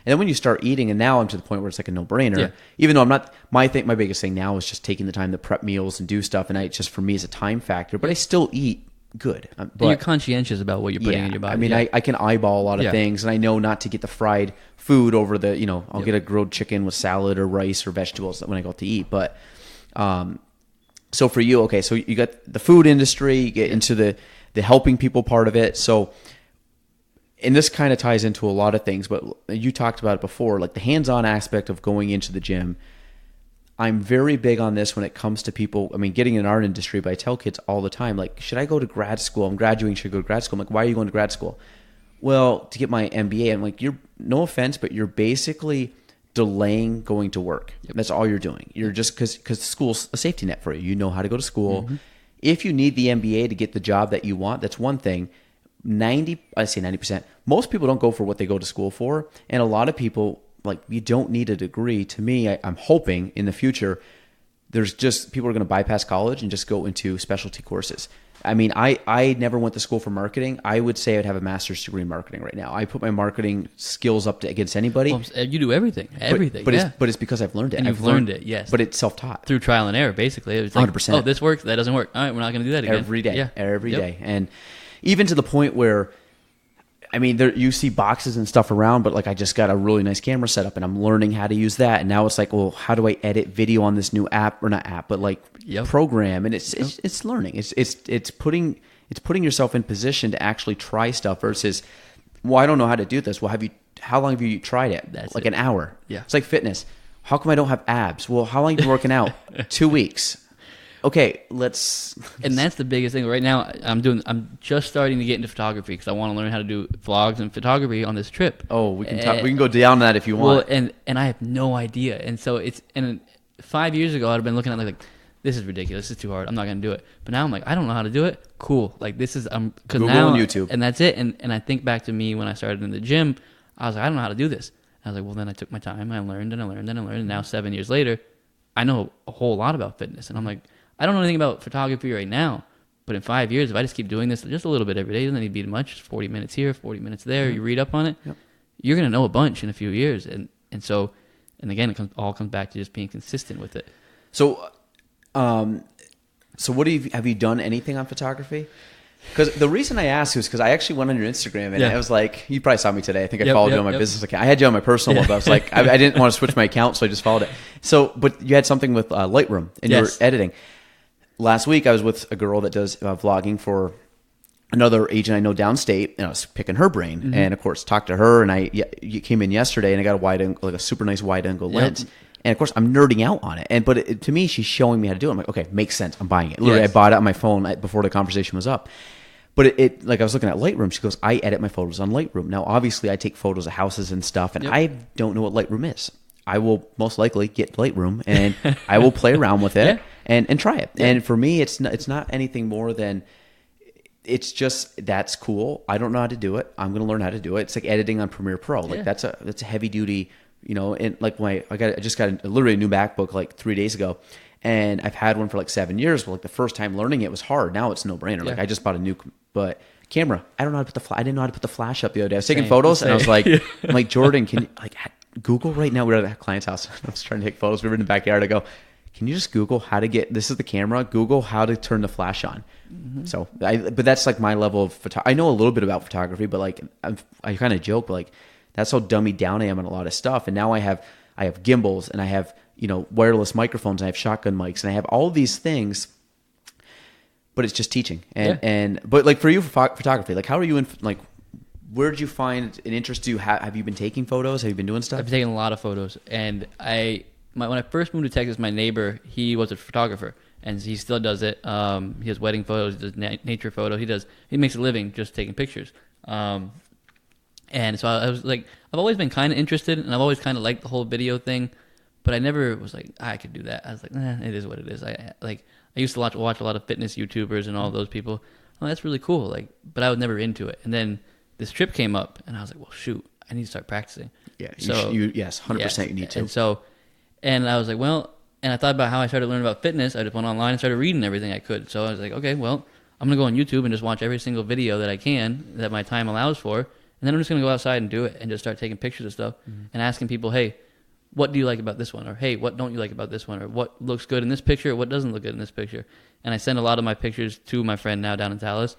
And then when you start eating, and now I'm to the point where it's like a no-brainer, even though I'm not, my biggest thing now is just taking the time to prep meals and do stuff. And it's just, for me, it's a time factor, but I still eat good. But you're conscientious about what you're putting in your body. I mean, I can eyeball a lot of things, and I know not to get the fried food over the, I'll get a grilled chicken with salad or rice or vegetables when I go out to eat. But, so for you, okay, so you got the food industry, you get into the helping people part of it. So, and this kind of ties into a lot of things, but you talked about it before, like the hands-on aspect of going into the gym. I'm very big on this when it comes to people. I mean, getting in our industry, but I tell kids all the time, like, should I go to grad school? I'm graduating, should I go to grad school? I'm like, why are you going to grad school? Well, to get my MBA. I'm like, no offense, but you're basically delaying going to work. Yep. That's all you're doing. You're just, because school's a safety net for you. You know how to go to school. Mm-hmm. If you need the MBA to get the job that you want, that's one thing. 90%. Most people don't go for what they go to school for. And a lot of people, like, you don't need a degree. To me, I'm hoping in the future, there's just, people are going to bypass college and just go into specialty courses. I mean, I never went to school for marketing. I would say I'd have a master's degree in marketing right now. I put my marketing skills up against anybody. Well, you do everything. But it's because I've learned it. And you've learned it, yes. But it's self-taught. Through trial and error, basically. It was like, 100%. Oh, this works, that doesn't work. All right, we're not going to do that again. Every day. Every day. And even to the point where, I mean, you see boxes and stuff around, but like I just got a really nice camera set up and I'm learning how to use that. And now it's like, well, how do I edit video on this new app, or not app, but like program? And it's learning. It's putting yourself in position to actually try stuff versus, well, I don't know how to do this. Well, how long have you tried it? That's like an hour. Yeah. It's like fitness. How come I don't have abs? Well, how long have you been working out? 2 weeks. Okay, and that's the biggest thing right now. I'm just starting to get into photography because I want to learn how to do vlogs and photography on this trip. Oh, we can go down that if you want. Well, and I have no idea. And so 5 years ago I'd have been looking at like this is ridiculous. This is too hard. I'm not going to do it. But now I'm like, I don't know how to do it. Cool. Like this is because Google now and YouTube, and that's it. And I think back to me when I started in the gym. I was like, I don't know how to do this. I was like, well, then I took my time. I learned and I learned and I learned. And now 7 years later, I know a whole lot about fitness. And I'm like, I don't know anything about photography right now, but in 5 years, if I just keep doing this just a little bit every day, doesn't need to be much, just 40 minutes here, 40 minutes there, you read up on it, you're going to know a bunch in a few years. And again, all comes back to just being consistent with it. So what have you done anything on photography? Because the reason I asked was because I actually went on your Instagram and I was like, you probably saw me today. I think I followed you on my business account. I had you on my personal one, but I was like, I didn't want to switch my account, so I just followed it. So, but you had something with Lightroom and you were editing. Last week, I was with a girl that does vlogging for another agent I know downstate, and I was picking her brain. Mm-hmm. And of course, talked to her, and you came in yesterday, and I got a wide angle, like a super nice wide angle lens. And of course, I'm nerding out on it. But to me, she's showing me how to do it. I'm like, okay, makes sense. I'm buying it. Literally, I bought it on my phone before the conversation was up. But like I was looking at Lightroom. She goes, I edit my photos on Lightroom. Now, obviously, I take photos of houses and stuff, and I don't know what Lightroom is. I will most likely get Lightroom, and I will play around with it and try it. And for me, it's not anything more than, it's just, that's cool. I don't know how to do it. I'm going to learn how to do it. It's like editing on Premiere Pro. Like that's a heavy duty you know, and like I just got literally a new MacBook like 3 days ago, and I've had one for like 7 years. But like the first time learning it was hard. Now it's no brainer. Like I just bought a new, but camera. I don't know how to put I didn't know how to put the flash up the other day. I was taking photos and I was like, I'm like, Jordan, can you like Google right now? We're at a client's house. I was trying to take photos. We were in the backyard. I go, can you just Google how to get, this is the camera, Google how to turn the flash on. So but that's like my level of I know a little bit about photography, but like I kind of joke, but like that's how dummy down I am on a lot of stuff. And now I have gimbals, and I have, you know, wireless microphones, and I have shotgun mics, and I have all these things, but it's just teaching. But like for you, for photography, like how are you in, like, where did you find an interest? Have you been taking photos? Have you been doing stuff? I've been taking a lot of photos, and when I first moved to Texas, my neighbor, he was a photographer, and he still does it. He has wedding photos, he does nature photos. He makes a living just taking pictures. And so I was like, I've always been kind of interested, and I've always kind of liked the whole video thing, but I never was like, I could do that. I was like, it is what it is. I used to watch a lot of fitness YouTubers and all those people. Oh, that's really cool. Like, but I was never into it. And then this trip came up, and I was like, well, shoot, I need to start practicing. Yeah. So yes, 100% you need to. And I was like, well, and I thought about how I started learning about fitness. I just went online and started reading everything I could. So I was like, okay, well, I'm going to go on YouTube and just watch every single video that I can, that my time allows for. And then I'm just going to go outside and do it and just start taking pictures of stuff and asking people, hey, what do you like about this one? Or, hey, what don't you like about this one? Or what looks good in this picture? Or what doesn't look good in this picture? And I send a lot of my pictures to my friend now down in Dallas.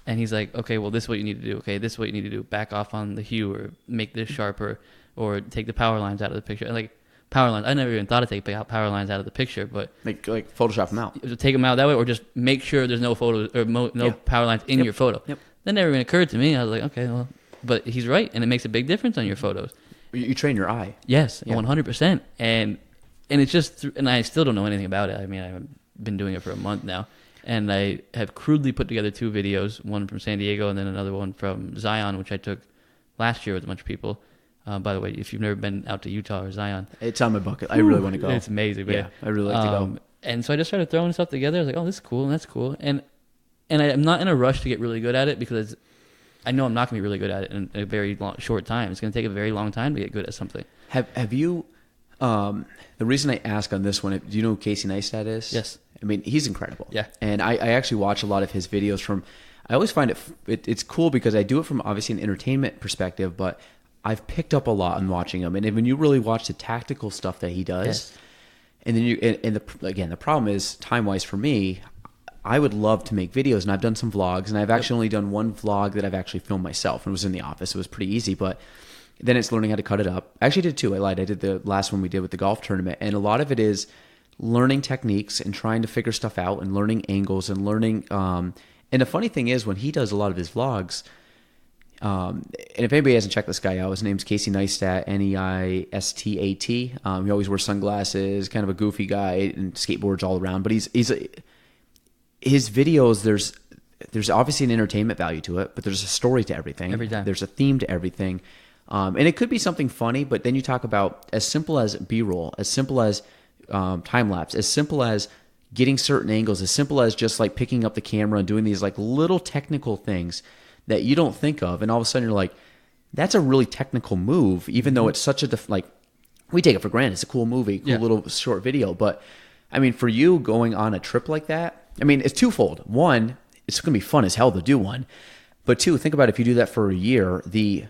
And he's like, okay, well, this is what you need to do. Okay, this is what you need to do. Back off on the hue, or make this sharper, or take the power lines out of the picture. And like, power lines, I never even thought to take power lines out of the picture, but like Photoshop them out. Take them out that way, or just make sure there's no photos or no power lines in your photo. That never even occurred to me. I was like, okay, well, but he's right, and it makes a big difference on your photos. You train your eye. Yes, 100%. And it's just, and I still don't know anything about it. I mean, I've been doing it for a month now, and I have crudely put together 2 videos, one from San Diego and then another one from Zion, which I took last year with a bunch of people. By the way, if you've never been out to Utah or Zion, it's on my bucket. I really want to go. It's amazing, man. Yeah, I really like to go. And so I just started throwing stuff together. I was like, oh, this is cool, and that's cool. And I'm not in a rush to get really good at it, because I know I'm not going to be really good at it in a very short time. It's going to take a very long time to get good at something. Have you, the reason I ask on this one, do you know who Casey Neistat is? Yes. I mean, he's incredible. Yeah. And I actually watch a lot of his videos I always find it's cool because I do it from obviously an entertainment perspective, but I've picked up a lot in watching him. And when you really watch the tactical stuff that he does, and then the problem is, time-wise for me, I would love to make videos, and I've done some vlogs, and I've actually only done one vlog that I've actually filmed myself, and it was in the office. It was pretty easy, but then it's learning how to cut it up. I actually did 2. I lied. I did the last one we did with the golf tournament, and a lot of it is learning techniques and trying to figure stuff out and learning angles and learning. And the funny thing is, when he does a lot of his vlogs, and if anybody hasn't checked this guy out, his name's Casey Neistat, Neistat. He always wears sunglasses, kind of a goofy guy, and skateboards all around, but his videos, there's obviously an entertainment value to it, but there's a story to everything. Every time. There's a theme to everything. And it could be something funny, but then you talk about as simple as B-roll, as simple as time-lapse, as simple as getting certain angles, as simple as just like picking up the camera and doing these like little technical things that you don't think of. And all of a sudden you're like, that's a really technical move, even though it's such a, we take it for granted. It's a cool movie, cool little short video. But I mean, for you going on a trip like that, I mean, it's twofold. One, it's going to be fun as hell to do one. But 2, think about if you do that for a year, the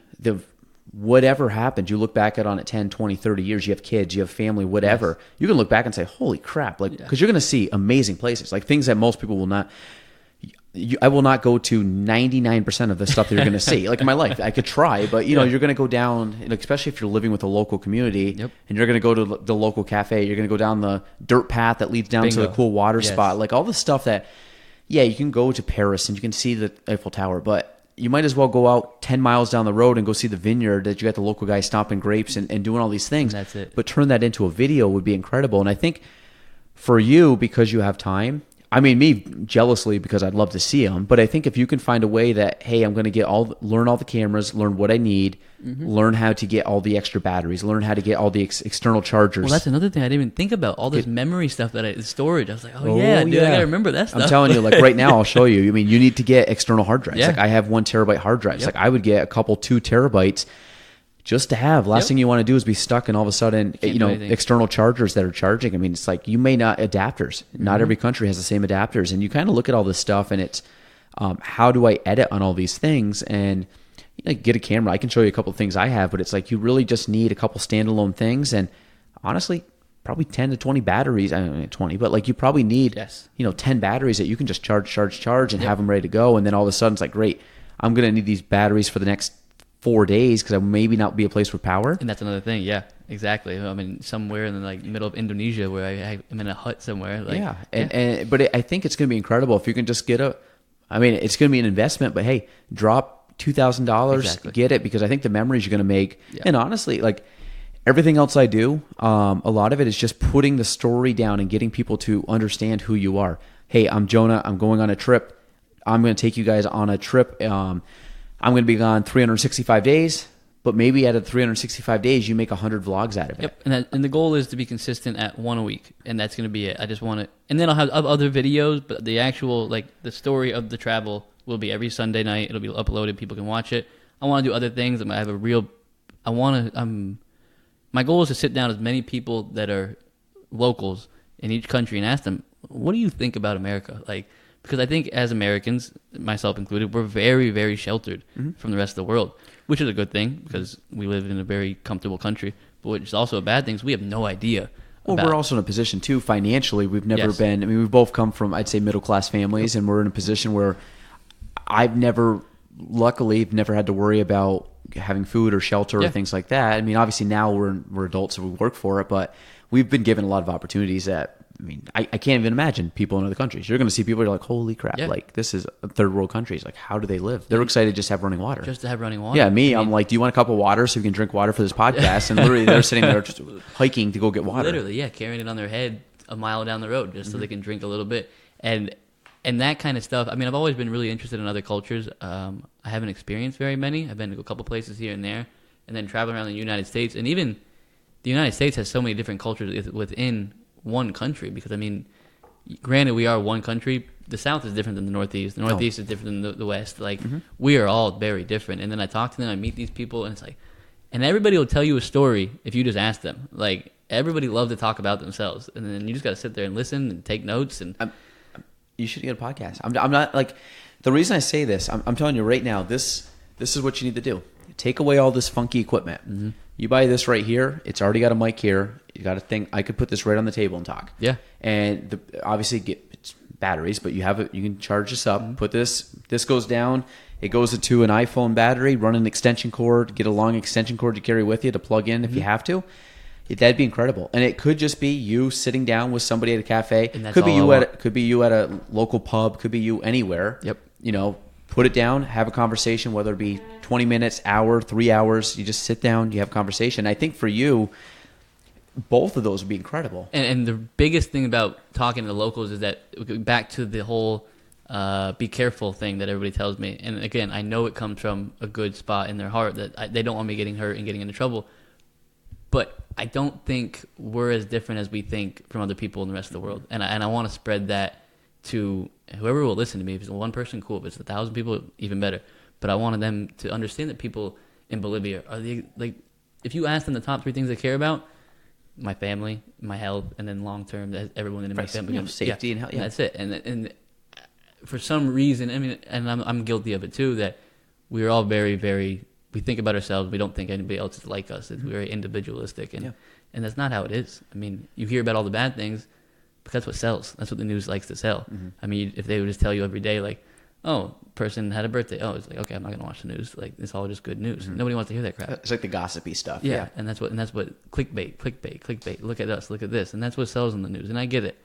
whatever happens, you look back at on it 10, 20, 30 years, you have kids, you have family, whatever. You can look back and say, holy crap. Like, because you're going to see amazing places, like things that most people will not. I will not go to 99% of the stuff that you're going to see. Like in my life, I could try, but you're going to go down, especially if you're living with a local community, and you're going to go to the local cafe. You're going to go down the dirt path that leads down to the cool water spot. Like all the stuff that, you can go to Paris and you can see the Eiffel Tower, but you might as well go out 10 miles down the road and go see the vineyard that you got the local guy stomping grapes and doing all these things. And that's it. But turn that into a video would be incredible. And I think for you, because you have time, I mean, me jealously because I'd love to see them, but I think if you can find a way that, hey, I'm going to learn all the cameras, learn what I need, learn how to get all the extra batteries, learn how to get all the external chargers. Well, that's another thing I didn't even think about. All this memory stuff storage. I was like, dude, I got to remember that stuff. I'm telling you, like right now, I'll show you. I mean, you need to get external hard drives. Like I have 1 terabyte hard drives. Like I would get a couple 2 terabytes. just to have. Last thing you want to do is be stuck and all of a sudden, external chargers that are charging. I mean, it's like you may not adapters. Not every country has the same adapters. And you kind of look at all this stuff and it's how do I edit on all these things? And get a camera. I can show you a couple of things I have, but it's like you really just need a couple standalone things. And honestly, probably 10 to 20 batteries. I don't know, 20, but like you probably need 10 batteries that you can just charge and have them ready to go. And then all of a sudden it's like, great, I'm going to need these batteries for the next 4 days because I maybe not be a place with power. And that's another thing. Yeah, exactly. I mean, somewhere in the middle of Indonesia where I'm in a hut somewhere. But I think it's going to be incredible if you can just get it's going to be an investment, but hey, drop $2,000, get it, because I think the memories you're going to make. Yeah. And honestly, like everything else I do, a lot of it is just putting the story down and getting people to understand who you are. Hey, I'm Jonah. I'm going on a trip. I'm going to take you guys on a trip. I'm going to be gone 365 days, but maybe out of 365 days, you make 100 vlogs out of it. Yep. And the goal is to be consistent at one a week, and that's going to be it. I just want to, and then I'll have other videos, but the actual, the story of the travel will be every Sunday night. It'll be uploaded. People can watch it. I want to do other things. I have my goal is to sit down as many people that are locals in each country and ask them, what do you think about America? Because I think as Americans, myself included, we're very, very sheltered from the rest of the world, which is a good thing because we live in a very comfortable country, but which is also a bad thing because we have no idea. Well, we're also in a position too, financially, we've never been, we've both come from, I'd say, middle-class families, and we're in a position where luckily, never had to worry about having food or shelter or things like that. I mean, obviously now we're adults, so we work for it, but we've been given a lot of opportunities that, I can't even imagine people in other countries. You're going to see people who are like, holy crap, this is third world countries. Like, how do they live? They're excited to just have running water. Just to have running water. Yeah, I'm like, do you want a cup of water so we can drink water for this podcast? And literally they're sitting there just hiking to go get water. Literally, carrying it on their head a mile down the road just so they can drink a little bit. And that kind of stuff. I mean, I've always been really interested in other cultures. I haven't experienced very many. I've been to a couple places here and there, and then traveling around the United States. And even the United States has so many different cultures within one country. Because, I mean, granted, we are one country. The South is different than the Northeast. The Northeast is different than the West. We are all very different. And then I talk to them, I meet these people, and it's like, and everybody will tell you a story if you just ask them. Like, everybody loves to talk about themselves. And then you just got to sit there and listen and take notes. And you should get a podcast. I'm not like, the reason I say this, I'm telling you right now, this is what you need to do. Take away all this funky equipment. You buy this right here. It's already got a mic here. You got to think, I could put this right on the table and talk. Yeah. And obviously it's batteries, but you have it. You can charge this up. Put this goes down. It goes into an iPhone battery. Run an extension cord. Get a long extension cord to carry with you to plug in if you have to. That'd be incredible. And it could just be you sitting down with somebody at a cafe. Could be you at a local pub. Could be you anywhere. Yep. Put it down, have a conversation, whether it be 20 minutes, hour, 3 hours. You just sit down, you have a conversation. I think for you, both of those would be incredible. And the biggest thing about talking to the locals is that, back to the whole be careful thing that everybody tells me. And again, I know it comes from a good spot in their heart that they don't want me getting hurt and getting into trouble. But I don't think we're as different as we think from other people in the rest of the world. And I want to spread that to whoever will listen to me. If it's one person, cool. If it's 1,000 people, even better. But I wanted them to understand that people in Bolivia are if you ask them the top 3 things they care about, my family, my health, and then long term, everyone in my family. Safety and health. Yeah. That's it. And for some reason, I mean, and I'm guilty of it too, that we're all very, very, we think about ourselves. We don't think anybody else is like us. It's very individualistic. And that's not how it is. I mean, you hear about all the bad things, but that's what sells. That's what the news likes to sell. I mean, if they would just tell you every day, like, oh, person had a birthday. Oh, it's like, okay, I'm not going to watch the news. Like, it's all just good news. Nobody wants to hear that crap. It's like the gossipy stuff. Yeah. And that's what clickbait. Look at us. Look at this. And that's what sells in the news. And I get it.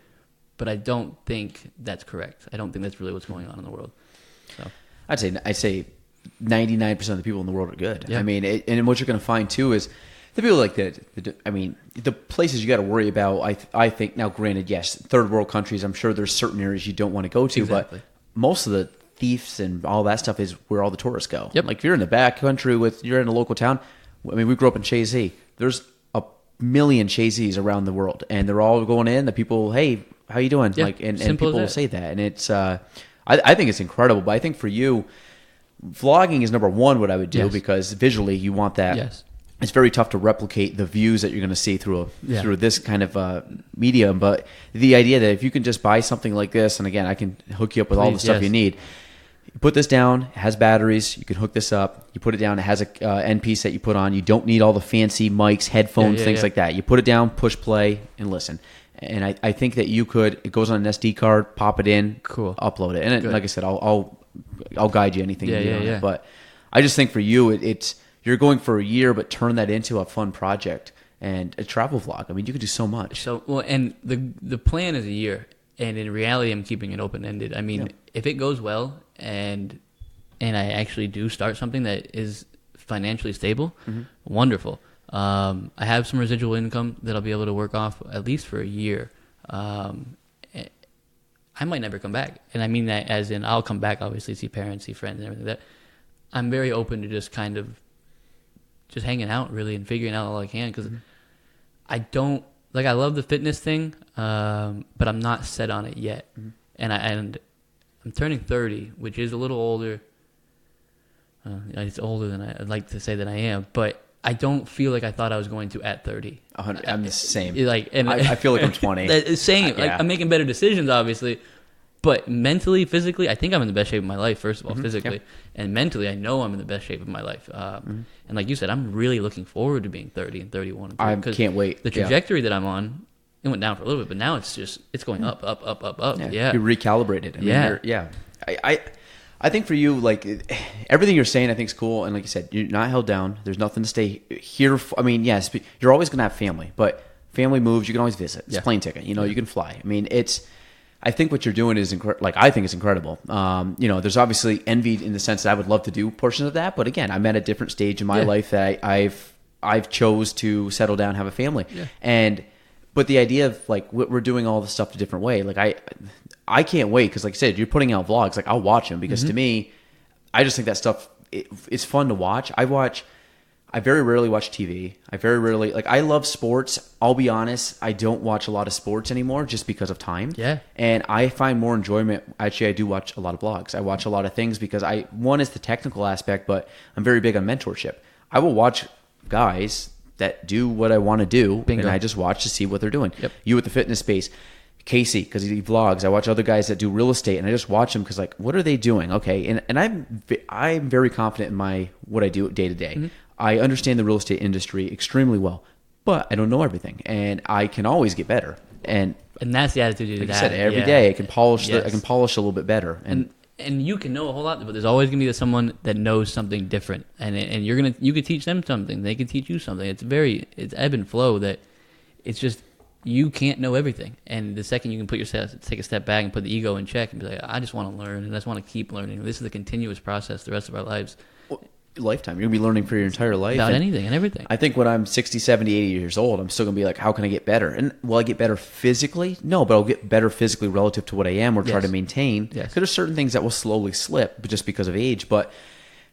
But I don't think that's correct. I don't think that's really what's going on in the world. So I'd say 99% of the people in the world are good. Yeah. I mean, and what you're going to find too is the people like the places you got to worry about. I think now, granted, yes, third world countries. I'm sure there's certain areas you don't want to go to, but most of the thieves and all that stuff is where all the tourists go. Yep. Like if you're in the back country you're in a local town. I mean, we grew up in Chazy. There's a million Chazys around the world, and they're all going in. The people, hey, how you doing? Yeah, and people will say that, and it's. I think it's incredible, but I think for you, vlogging is number one. What I would do because visually you want that it's very tough to replicate the views that you're going to see through this kind of medium. But the idea that if you can just buy something like this, and again, I can hook you up with all the stuff you need. You put this down, it has batteries, you can hook this up, you put it down, it has a end piece that you put on. You don't need all the fancy mics, headphones, things like that. You put it down, push play, and listen. And I think that you could, it goes on an SD card, pop it in, upload it. And like I said, I'll guide you anything you need on it. But I just think for you, it's you're going for a year, but turn that into a fun project and a travel vlog. I mean, you could do so much. So, well, and the plan is a year. And in reality, I'm keeping it open-ended. I mean, if it goes well and I actually do start something that is financially stable, wonderful. I have some residual income that I'll be able to work off at least for a year. I might never come back. And I mean that as in I'll come back, obviously, see parents, see friends, and everything like that. I'm very open to just kind of just hanging out, really, and figuring out all I can. Because I don't... Like, I love the fitness thing, but I'm not set on it yet. And I'm turning 30, which is a little older. It's older than I'd like to say that I am, but I don't feel like I thought I was going to at 30. I'm the same. Like, and I feel like I'm 20. Same. Like, I'm making better decisions, obviously. But mentally, physically, I think I'm in the best shape of my life, first of all, physically. And mentally, I know I'm in the best shape of my life. And like you said, I'm really looking forward to being 30 and 31. I can't wait. The trajectory that I'm on, it went down for a little bit, but now it's going up. Yeah. You recalibrated. I think for you, like, everything you're saying, I think is cool. And like you said, you're not held down. There's nothing to stay here for. I mean, yes, you're always going to have family, but family moves, you can always visit. It's a plane ticket. You can fly. I mean, I think what you're doing is I think it's incredible. There's obviously envy in the sense that I would love to do portions of that, but again, I'm at a different stage in my life that I've chose to settle down, have a family, but the idea of like we're doing all this stuff a different way. Like I can't wait because, like I said, you're putting out vlogs. Like I'll watch them because to me, I just think that stuff it's fun to watch. I very rarely watch TV. I love sports. I'll be honest, I don't watch a lot of sports anymore just because of time. Yeah. And I find more enjoyment. Actually, I do watch a lot of blogs. I watch a lot of things because one is the technical aspect, but I'm very big on mentorship. I will watch guys that do what I want to do, Bingo. And I just watch to see what they're doing. Yep. You with the fitness space. Casey, because he vlogs. I watch other guys that do real estate, and I just watch them because, like, what are they doing? Okay, and I'm very confident in what I do day to day. I understand the real estate industry extremely well, but I don't know everything, and I can always get better. And that's the attitude you like I said, every day I can polish. I can polish a little bit better, and you can know a whole lot, but there's always gonna be someone that knows something different, and you could teach them something. They can teach you something. It's ebb and flow. That it's just. You can't know everything, and the second you can take a step back and put the ego in check and be like, I just want to learn, and I just want to keep learning. This is a continuous process the rest of our lives. Lifetime. You're going to be learning for your entire life. About anything and everything. I think when I'm 60, 70, 80 years old, I'm still going to be like, how can I get better? And will I get better physically? No, but I'll get better physically relative to what I am or try to maintain. Because there's certain things that will slowly slip just because of age. But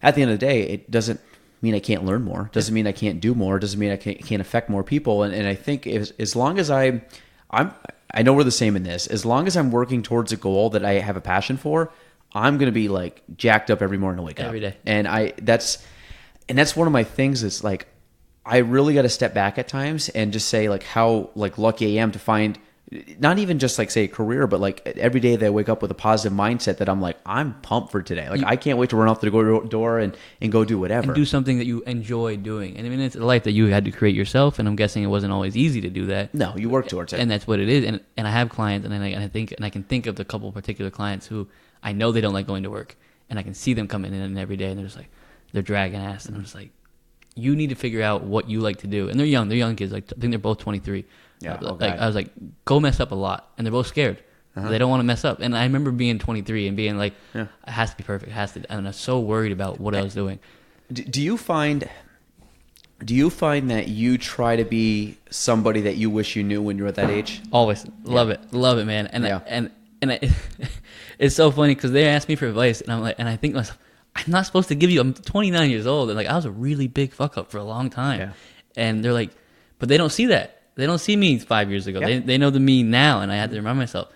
at the end of the day, it doesn't mean I can't learn more. Doesn't mean I can't do more. Doesn't mean I can't affect more people. And I think as long as I know we're the same in this. As long as I'm working towards a goal that I have a passion for, I'm going to be like jacked up every morning to wake up. Every day. And that's one of my things is like, I really got to step back at times and just say like how like lucky I am to find not even just like say a career, but like every day that I wake up with a positive mindset that I'm like, I'm pumped for today. Like I can't wait to run out the door and go do whatever. And do something that you enjoy doing. And I mean, it's a life that you had to create yourself. And I'm guessing it wasn't always easy to do that. No, you work towards it. And that's what it is. And I have clients and I can think of the couple particular clients who I know they don't like going to work. And I can see them coming in every day and they're just like, they're dragging ass. And I'm just like, you need to figure out what you like to do. And they're young kids. Like I think they're both 23. Yeah, I was like, go mess up a lot, and they're both scared. They don't want to mess up. And I remember being 23 and being like, it has to be perfect, and I was so worried about what I was doing. Do you find that you try to be somebody that you wish you knew when you were at that age? Always love it, man. And it's so funny because they asked me for advice, and I'm like, and I think to myself, I'm not supposed to give you. I'm 29 years old, and like I was a really big fuck up for a long time. And they're like, but they don't see that. They don't see me 5 years ago. They know the me now, and I had to remind myself,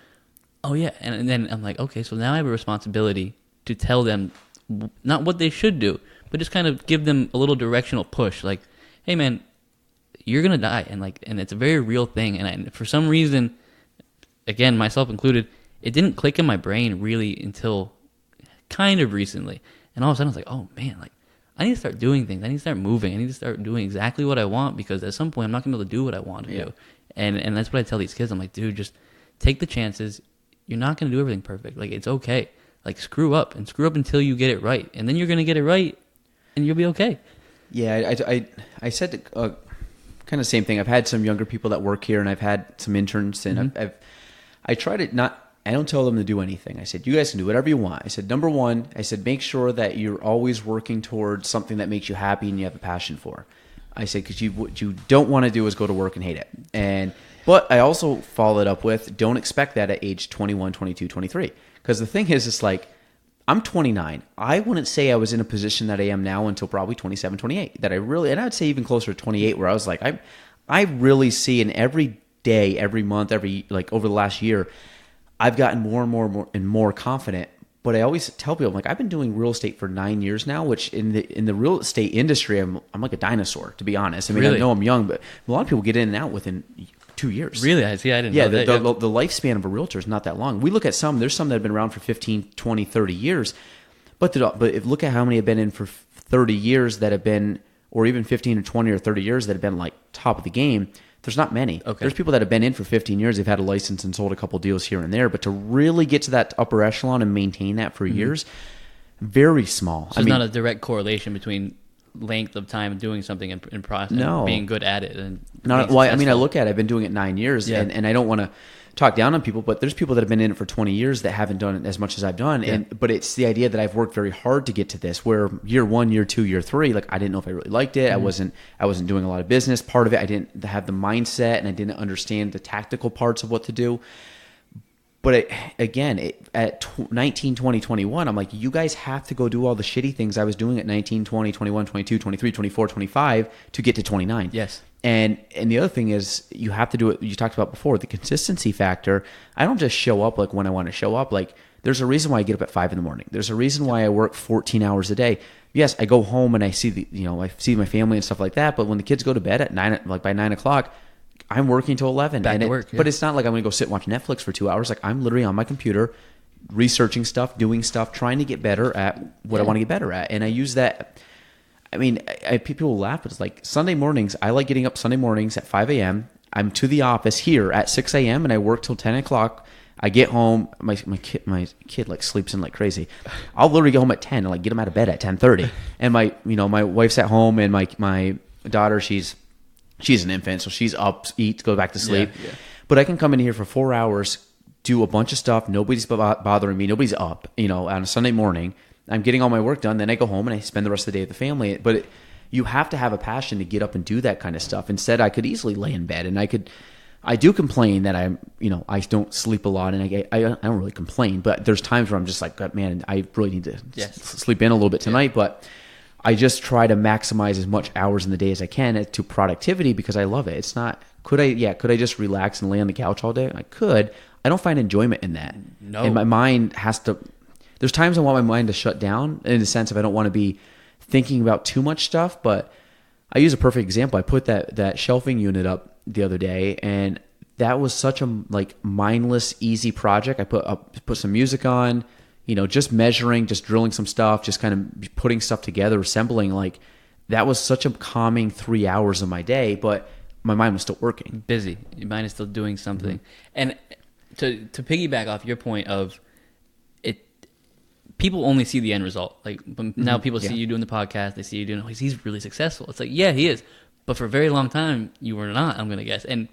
oh yeah. And then I'm like, okay, so now I have a responsibility to tell them not what they should do, but just kind of give them a little directional push. Like, hey man, you're gonna die, and it's a very real thing. And for some reason, again, myself included, it didn't click in my brain really until kind of recently. And all of a sudden I was like, oh man, like I need to start doing things. I need to start moving. I need to start doing exactly what I want, because at some point I'm not gonna be able to do what I want to do. And that's what I tell these kids. I'm like, dude, just take the chances. You're not gonna do everything perfect. Like, it's okay. Like, screw up until you get it right, and then you're gonna get it right, and you'll be okay. Yeah, I said kind of same thing. I've had some younger people that work here, and I've had some interns, and I try to not. I don't tell them to do anything. I said, you guys can do whatever you want. I said, number one, I said, make sure that you're always working towards something that makes you happy and you have a passion for. I said, because what you don't want to do is go to work and hate it. But I also follow it up with, don't expect that at age 21, 22, 23. Because the thing is, it's like, I'm 29. I wouldn't say I was in a position that I am now until probably 27, 28. That I really, and I'd say even closer to 28, where I was like, I really see in every day, every month, like over the last year, I've gotten more and more confident. But I always tell people, I'm like, I've been doing real estate for 9 years now, which in the real estate industry, I'm like a dinosaur, to be honest. I mean, really? I know I'm young, but a lot of people get in and out within 2 years. Really? I didn't know that. The lifespan of a realtor is not that long. We look at there's some that have been around for 15, 20, 30 years. But look at how many have been in for 30 years that have been, or even 15 or 20 or 30 years that have been like top of the game. There's not many. Okay. There's people that have been in for 15 years. They've had a license and sold a couple deals here and there. But to really get to that upper echelon and maintain that for years, very small. So there's not a direct correlation between length of time doing something in process, and being good at it. And I look at it. I've been doing it 9 years, and I don't want to talk down on people, but there's people that have been in it for 20 years that haven't done it as much as I've done. Yeah. But it's the idea that I've worked very hard to get to this, where year 1, year 2, year 3, like I didn't know if I really liked it. I wasn't doing a lot of business. Part of it, I didn't have the mindset, and I didn't understand the tactical parts of what to do. But at 19, 20, 21, I'm like, you guys have to go do all the shitty things I was doing at 19, 20, 21, 22, 23, 24, 25 to get to 29. Yes. And the other thing is, you have to do it. You talked about before, the consistency factor. I don't just show up like when I want to show up. Like, there's a reason why I get up at 5 a.m. There's a reason why I work 14 hours a day. Yes, I go home and I see I see my family and stuff like that. But when the kids go to bed at 9, like by 9 o'clock, I'm working till 11. Back to work. Yeah. But it's not like I'm going to go sit and watch Netflix for 2 hours. Like, I'm literally on my computer, researching stuff, doing stuff, trying to get better at what I want to get better at. And I use that. I mean, people will laugh, but it's like Sunday mornings. I like getting up Sunday mornings at 5 a.m. I'm to the office here at 6 a.m. and I work till 10 o'clock. I get home. My kid like sleeps in like crazy. I'll literally get home at 10 and like get him out of bed at 10:30. And my wife's at home, and my daughter, she's an infant, so she's up, eats, go back to sleep. Yeah. But I can come in here for 4 hours, do a bunch of stuff. Nobody's bothering me. Nobody's up. On a Sunday morning. I'm getting all my work done. Then I go home and I spend the rest of the day with the family. But you have to have a passion to get up and do that kind of stuff. Instead, I could easily lay in bed, and I do complain that I don't sleep a lot, and I don't really complain. But there's times where I'm just like, man, I really need to sleep in a little bit tonight. Yeah. But I just try to maximize as much hours in the day as I can to productivity, because I love it. It's not, could I just relax and lay on the couch all day? I could. I don't find enjoyment in that. No. And my mind has to, there's times I want my mind to shut down, in the sense of I don't want to be thinking about too much stuff. But I use a perfect example. I put that shelving unit up the other day, and that was such a mindless, easy project. I put some music on, just measuring, just drilling some stuff, just kind of putting stuff together, assembling. Like, that was such a calming 3 hours of my day, but my mind was still working. Busy. Your mind is still doing something. And to piggyback off your point of it, people only see the end result. Like, now people see you doing the podcast, they see you doing, he's really successful. It's like, yeah, he is. But for a very long time, you were not, I'm going to guess. And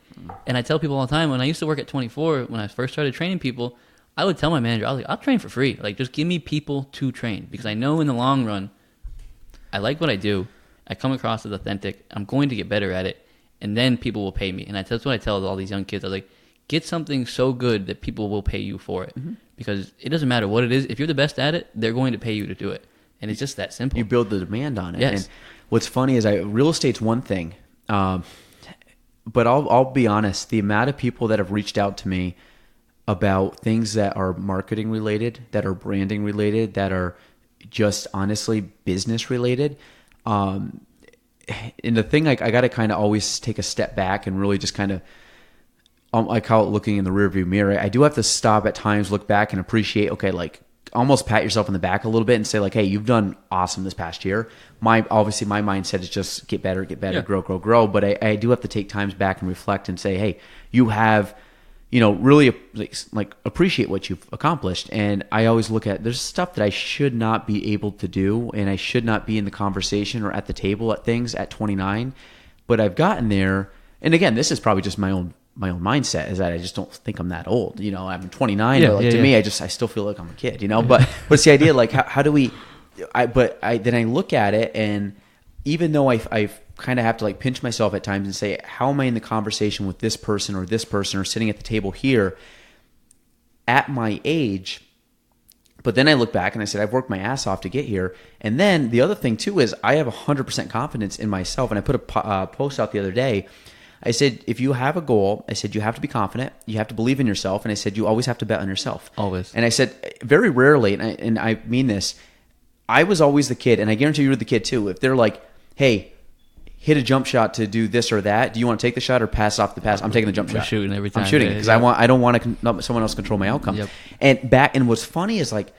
I tell people all the time, when I used to work at 24, when I first started training people, I would tell my manager, I was like, I'll train for free. Like, just give me people to train. Because I know in the long run, I like what I do. I come across as authentic. I'm going to get better at it. And then people will pay me. And that's what I tell all these young kids. I was like, get something so good that people will pay you for it. Mm-hmm. Because it doesn't matter what it is. If you're the best at it, they're going to pay you to do it. And it's just that simple. You build the demand on it. Yes. And what's funny is real estate's one thing. But I'll be honest, the amount of people that have reached out to me about things that are marketing related, that are branding related, that are just honestly business related, and the thing, like, I got to kind of always take a step back and really just kind of, I call it looking in the rearview mirror. I do have to stop at times, look back and appreciate, okay, like almost pat yourself on the back a little bit and say like, hey, you've done awesome this past year. Obviously my mindset is just get better, grow. But I do have to take times back and reflect and say, hey, you have, really like appreciate what you've accomplished. And I always look at, there's stuff that I should not be able to do, and I should not be in the conversation or at the table at things at 29, but I've gotten there. And again, this is probably just my own mindset, is that I just don't think I'm that old. I'm 29, but to me, I still feel like I'm a kid, but it's the idea, like, how do we, then I look at it, and even though I kind of have to like pinch myself at times and say, how am I in the conversation with this person or sitting at the table here at my age? But then I look back and I said, I've worked my ass off to get here. And then the other thing too is I have 100% confidence in myself. And I put a post out the other day. I said, if you have a goal, I said, you have to be confident. You have to believe in yourself. And I said, you always have to bet on yourself. Always. And I said, very rarely, and I mean this, I was always the kid, and I guarantee you were the kid too. If they're like, hey, hit a jump shot to do this or that, do you want to take the shot or pass off the pass? I'm taking the jump shot. I'm shooting every time. I'm shooting because I don't want to let someone else control my outcome. Yep. And what's funny is like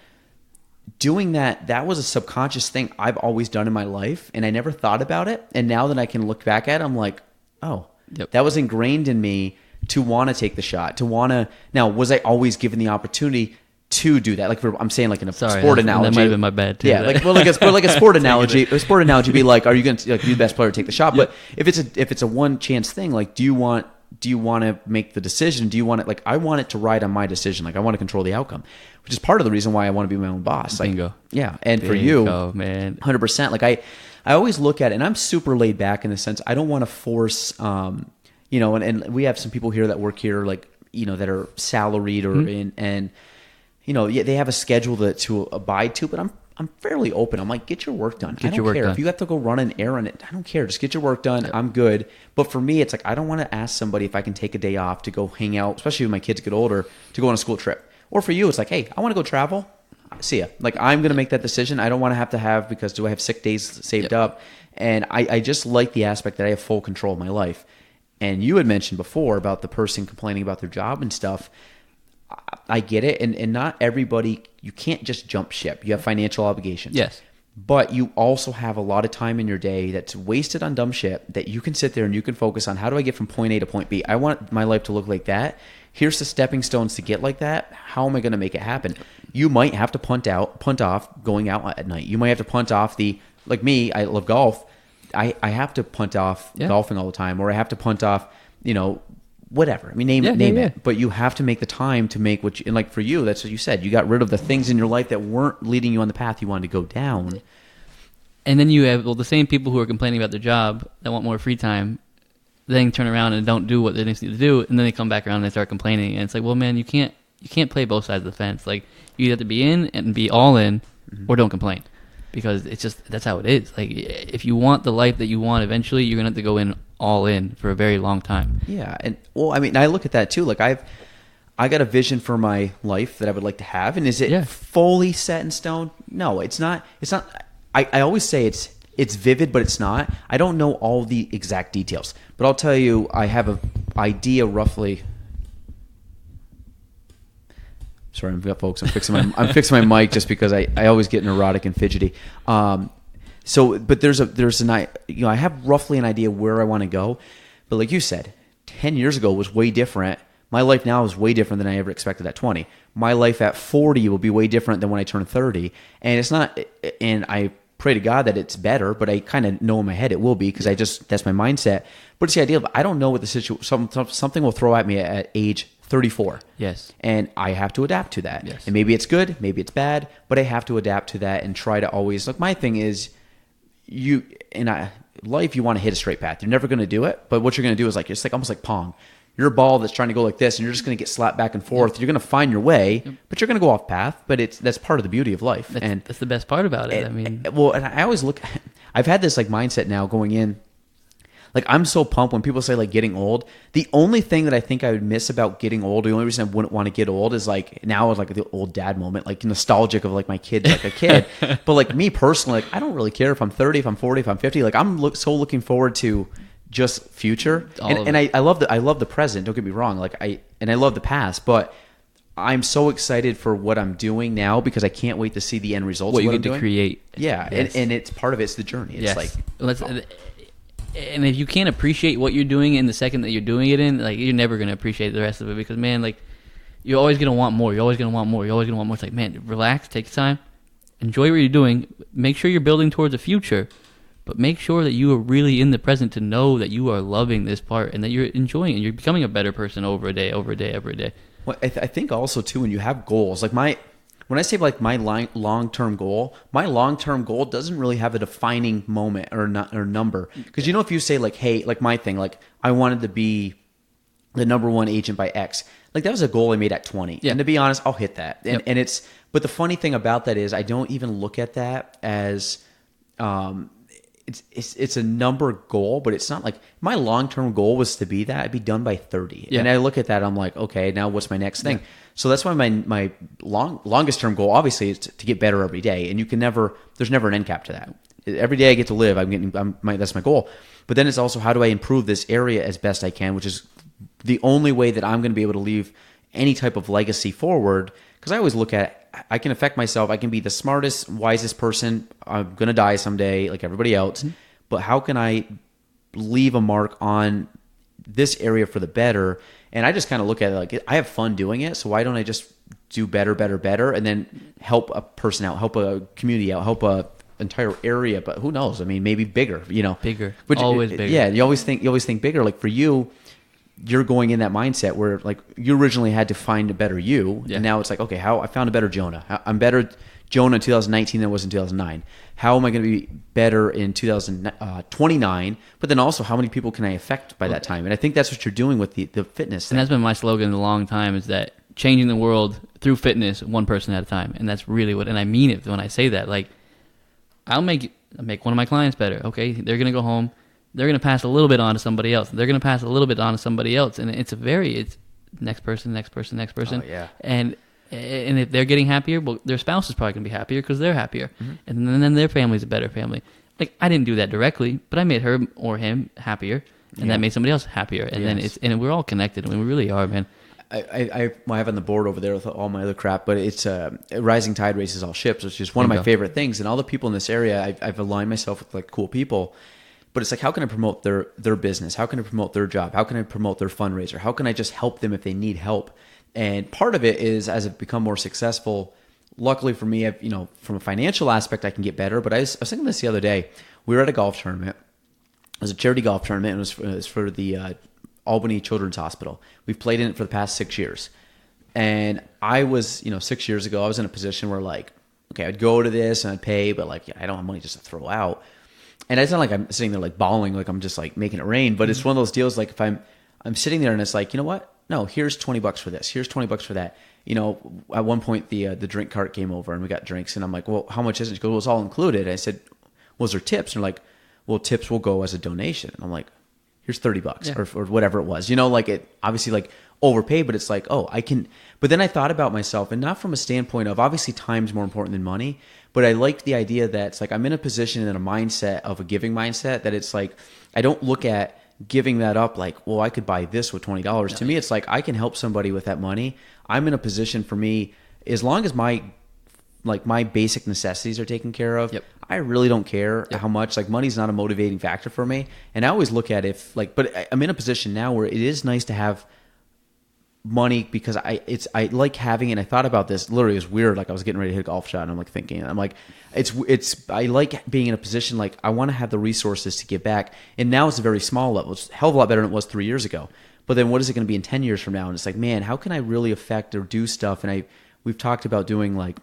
doing that was a subconscious thing I've always done in my life, and I never thought about it. And now that I can look back at it, I'm like, oh, that was ingrained in me to want to take the shot, now, was I always given the opportunity to do that? Like I'm saying, like in a sport analogy. That might have been my bad too. Yeah, like a sport analogy. A sport analogy would be like, are you going to be the best player to take the shot? Yep. But if it's a one chance thing, like do you want to make the decision? Do you want it, like I want it to ride on my decision. Like I want to control the outcome, which is part of the reason why I want to be my own boss. Like, bingo. Yeah, and for you, man, 100%. Like I always look at it, and I'm super laid back in the sense I don't want to force, and we have some people here that work here, like that are salaried or and they have a schedule to abide to, but I'm fairly open. I'm like, get your work done. I don't care if you have to go run an errand. I don't care. Just get your work done. Yep. I'm good. But for me, it's like I don't want to ask somebody if I can take a day off to go hang out, especially when my kids get older, to go on a school trip. Or for you, it's like, hey, I want to go travel. See ya. Like I'm going to make that decision. I don't want to have because do I have sick days saved up? And I just like the aspect that I have full control of my life. And you had mentioned before about the person complaining about their job and stuff. I get it, and not everybody, you can't just jump ship. You have financial obligations. Yes. But you also have a lot of time in your day that's wasted on dumb shit that you can sit there and you can focus on, how do I get from point A to point B? I want my life to look like that. Here's the stepping stones to get like that. How am I going to make it happen? You might have to punt off going out at night. You might have to punt off like me, I love golf. I have to punt off golfing all the time, or I have to punt off, whatever. I mean, name it. But you have to make the time to make and like for you, that's what you said. You got rid of the things in your life that weren't leading you on the path you wanted to go down. And then you have the same people who are complaining about their job that want more free time, then turn around and don't do what they need to do, and then they come back around and they start complaining. And it's like, well, man, you can't play both sides of the fence. Like you have to be in and be all in, or don't complain. Because it's just, that's how it is. Like, if you want the life that you want, eventually you're going to have to go in all in for a very long time. Yeah. And, well, I mean, I look at that too. Like, I got a vision for my life that I would like to have. And is it fully set in stone? No, it's not. It's not. I always say it's vivid, but it's not. I don't know all the exact details. But I'll tell you, I have an idea roughly. Sorry, folks. I'm fixing my mic just because I always get neurotic and fidgety. But I have roughly an idea where I want to go. But like you said, 10 years ago was way different. My life now is way different than I ever expected at 20. My life at 40 will be way different than when I turn 30. And it's not. And I pray to God that it's better, but I kind of know in my head it will be because that's my mindset. But it's the idea of I don't know what the situation. Something will throw at me at age 34. Yes. And I have to adapt to that. Yes. And maybe it's good, maybe it's bad, but I have to adapt to that and try to always, like my thing is life, you want to hit a straight path. You're never going to do it, but what you're going to do is like, it's like almost like Pong. You're a ball that's trying to go like this and you're just going to get slapped back and forth. Yep. You're going to find your way, but you're going to go off path, but that's part of the beauty of life. That's the best part about it. And I always I've had this like mindset now going in. Like, I'm so pumped when people say, like, getting old. The only thing that I think I would miss about getting old, the only reason I wouldn't want to get old is, like, now is, like, the old dad moment, like, nostalgic of, like, my kid's like a kid. But, like, me personally, like, I don't really care if I'm 30, if I'm 40, if I'm 50. Like, I'm so looking forward to just future. And I love the present, don't get me wrong. Like, I love the past, but I'm so excited for what I'm doing now because I can't wait to see the end results. What you get to create. Yeah, yes. and it's part of it's the journey. It's and if you can't appreciate what you're doing in the second that you're doing it in, like, you're never going to appreciate the rest of it because, man, like, you're always going to want more. You're always going to want more. You're always going to want more. It's like, man, relax, take your time, enjoy what you're doing, make sure you're building towards the future, but make sure that you are really in the present to know that you are loving this part and that you're enjoying it. You're becoming a better person over a day, every day. Well, I think also, too, when you have goals, like when I say like my long-term goal doesn't really have a defining moment or number. Because, if you say like, hey, like my thing, like I wanted to be the number one agent by X, like that was a goal I made at 20. Yeah. And to be honest, I'll hit that. And but the funny thing about that is I don't even look at that as, it's a number goal, but it's not like my long-term goal was to be that. I'd be done by 30. Yeah. And I look at that, I'm like, okay, now what's my next thing? Yeah. So that's why my longest term goal obviously is to get better every day. And there's never an end cap to that. Every day I get to live, that's my goal. But then it's also, how do I improve this area as best I can, which is the only way that I'm going to be able to leave any type of legacy forward. Because I always look at, I can affect myself. I can be the smartest, wisest person. I'm going to die someday like everybody else. Mm-hmm. But how can I leave a mark on this area for the better? And I just kind of look at it like, I have fun doing it. So why don't I just do better, and then help a person out, help a community out, help a entire area? But who knows? I mean, maybe bigger, Bigger. Always bigger. Yeah. You always think bigger. Like for you, you're going in that mindset where like you originally had to find a better you. Yeah. And now it's like, okay, I found a better Jonah. I'm better Jonah in 2019 than I was in 2009. How am I going to be better in 2029? But then also, how many people can I affect by that time? And I think that's what you're doing with the fitness thing. And that's been my slogan a long time, is that changing the world through fitness, one person at a time. And that's really and I mean it when I say that. Like, I'll make one of my clients better. Okay, they're going to go home. They're going to pass a little bit on to somebody else. They're going to pass a little bit on to somebody else. And it's next person. Oh, yeah. And if they're getting happier, well, their spouse is probably going to be happier because they're happier. Mm-hmm. And then their family's a better family. Like, I didn't do that directly, but I made her or him happier. And that made somebody else happier. And then and we're all connected. I mean, we really are, man. I have on the board over there with all my other crap, but it's rising tide raises all ships, which is one of my favorite things. And all the people in this area, I've aligned myself with like cool people. But it's like, how can I promote their business? How can I promote their job? How can I promote their fundraiser? How can I just help them if they need help? And part of it is, as I've become more successful, luckily for me, from a financial aspect, I can get better. But I was thinking this the other day. We were at a golf tournament. It was a charity golf tournament. And it was for the Albany Children's Hospital. We've played in it for the past 6 years. And I was, 6 years ago, I was in a position where like, okay, I'd go to this and I'd pay, but like, I don't have money just to throw out. And it's not like I'm sitting there like bawling, like I'm just like making it rain. But it's one of those deals like if I'm sitting there and it's like, you know what? No, here's $20 for this. Here's $20 for that. At one point the drink cart came over and we got drinks and I'm like, well, how much is it? She goes, well, it's all included. I said, was there tips? And they're like, well, tips will go as a donation. And I'm like, here's $30 or whatever it was. Like it obviously like overpaid, but it's like, oh, I can. But then I thought about myself, and not from a standpoint of obviously time's more important than money, but I liked the idea that it's like I'm in a position and a mindset of a giving mindset that it's like I don't look at giving that up like, well, I could buy this with $20. No. To me, it's like I can help somebody with that money. I'm in a position for me, as long as my basic necessities are taken care of. Yep. I really don't care how much. Like, money's not a motivating factor for me. And I always look at but I'm in a position now where it is nice to have money because I like having it. And I thought about this. Literally, it was weird. Like, I was getting ready to hit a golf shot and I'm like thinking, I like being in a position like I want to have the resources to give back. And now it's a very small level. It's a hell of a lot better than it was 3 years ago. But then what is it going to be in 10 years from now? And it's like, man, how can I really affect or do stuff? And we've talked about doing like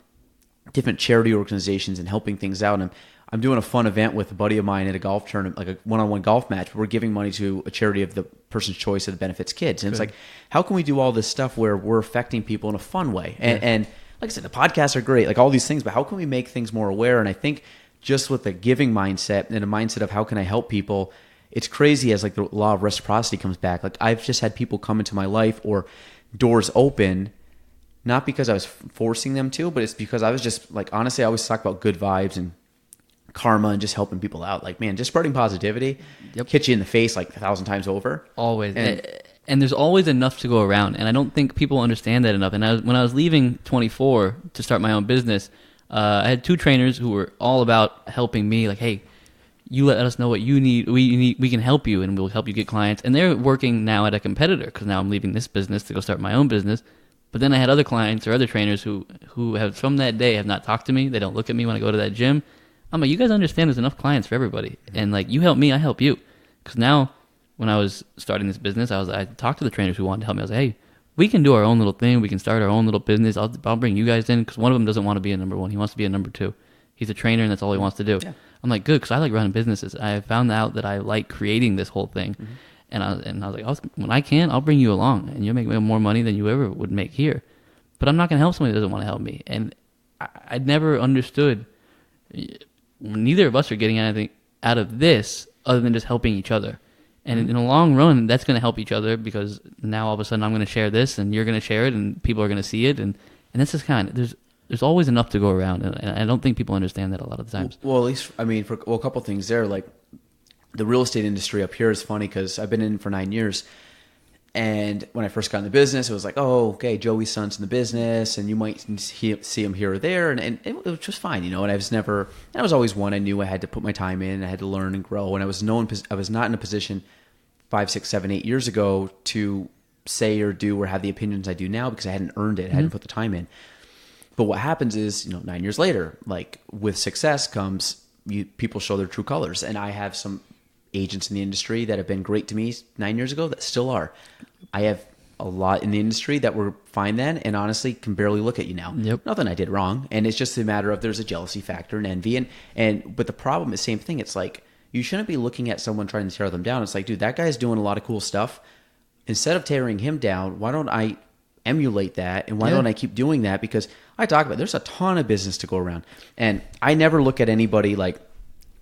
different charity organizations and helping things out. And I'm doing a fun event with a buddy of mine at a golf tournament, like a one-on-one golf match. We're giving money to a charity of the person's choice that benefits kids. And It's like, how can we do all this stuff where we're affecting people in a fun way? And like I said, the podcasts are great, like all these things, but how can we make things more aware? And I think just with a giving mindset and a mindset of how can I help people, it's crazy as like the law of reciprocity comes back. Like I've just had people come into my life or doors open, not because I was forcing them to, but it's because I was just like, honestly, I always talk about good vibes and karma and just helping people out. Like, man, just spreading positivity hits you in the face like 1,000 times over. Always. And there's always enough to go around. And I don't think people understand that enough. And when I was leaving 24 to start my own business, I had 2 trainers who were all about helping me. Like, hey, you let us know what you need. We can help you, and we'll help you get clients. And they're working now at a competitor because now I'm leaving this business to go start my own business. But then I had other clients or other trainers who have from that day have not talked to me. They don't look at me when I go to that gym. I'm like, you guys understand there's enough clients for everybody. And like, you help me, I help you. Because now when I was starting this business, I talked to the trainers who wanted to help me. I was like, hey, we can do our own little thing. We can start our own little business. I'll bring you guys in because one of them doesn't want to be a number 1. He wants to be a number 2. He's a trainer and that's all he wants to do. Yeah. I'm like, good, because I like running businesses. I found out that I like creating this whole thing. Mm-hmm. And I was like, when I can, I'll bring you along. And you'll make more money than you ever would make here. But I'm not going to help somebody that doesn't want to help me. And I never understood. Neither of us are getting anything out of this other than just helping each other. And in the long run, that's going to help each other because now all of a sudden I'm going to share this and you're going to share it and people are going to see it. And that's just kind of, there's always enough to go around. And I don't think people understand that a lot of the times. Well, at least, I mean, a couple of things there. Like the real estate industry up here is funny because I've been in for 9 years. And when I first got in the business, it was like, oh, okay, Joey's son's in the business, and you might see him here or there, and it was just fine, And I was always one. I knew I had to put my time in, I had to learn and grow, and I was not in a position 5, 6, 7, 8 years ago to say or do or have the opinions I do now because I hadn't earned it, I hadn't put the time in. But what happens is, 9 years later, like with success comes people show their true colors, and I have some agents in the industry that have been great to me 9 years ago that still are. I have a lot in the industry that were fine then and honestly can barely look at you now. Yep. Nothing I did wrong. And it's just a matter of there's a jealousy factor and envy. But the problem is same thing. It's like you shouldn't be looking at someone trying to tear them down. It's like, dude, that guy's doing a lot of cool stuff. Instead of tearing him down, why don't I emulate that? And why don't I keep doing that? Because I talk about there's a ton of business to go around. And I never look at anybody like,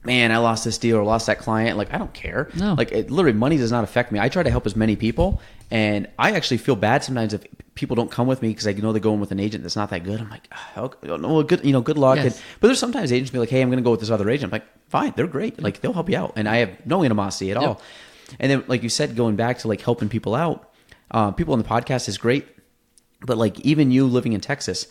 man, I lost this deal or lost that client. Like, I don't care. No. Like, literally, money does not affect me. I try to help as many people, and I actually feel bad sometimes if people don't come with me because I know they're going with an agent that's not that good. I'm like, oh, no, good luck. Yes. But there's sometimes agents be like, hey, I'm going to go with this other agent. I'm like, fine, they're great. Like, they'll help you out, and I have no animosity at all. And then, like you said, going back to like helping people out, people on the podcast is great, but like even you living in Texas,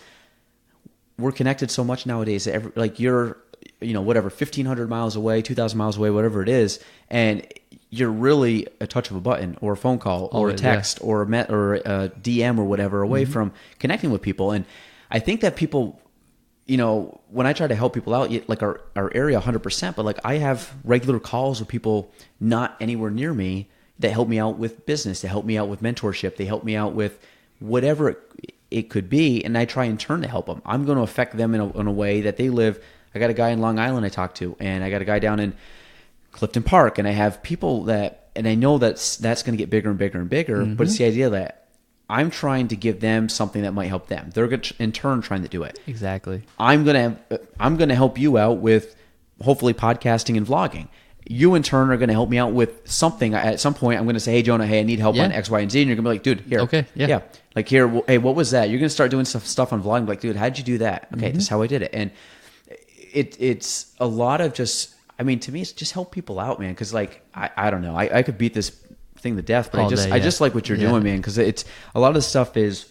we're connected so much nowadays. Like you're 1,500 miles away, 2,000 miles away, whatever it is, and you're really a touch of a button or a phone call or a text or a DM or whatever away from connecting with people. And I think that people, when I try to help people out, like our area 100%, but like I have regular calls with people not anywhere near me that help me out with business, they help me out with mentorship, they help me out with whatever it could be, and I try in turn to help them. I'm going to affect them in a way that they live. I got a guy in Long Island I talk to, and I got a guy down in Clifton Park, and I have people that, and I know that's going to get bigger and bigger and bigger, but it's the idea that I'm trying to give them something that might help them. They're in turn trying to do it. Exactly. I'm gonna help you out with hopefully podcasting and vlogging. You in turn are going to help me out with something. At some point, I'm going to say, hey, Jonah, I need help on X, Y, and Z. And you're going to be like, dude, here. Okay, yeah. Like here, hey, what was that? You're going to start doing stuff on vlogging. Like, dude, how'd you do that? Okay, this is how I did it. And it's a lot of just, I mean, to me, it's just help people out, man. Because like, I don't know. I could beat this thing to death, but I just like what you're doing, man. Because it's a lot of the stuff is,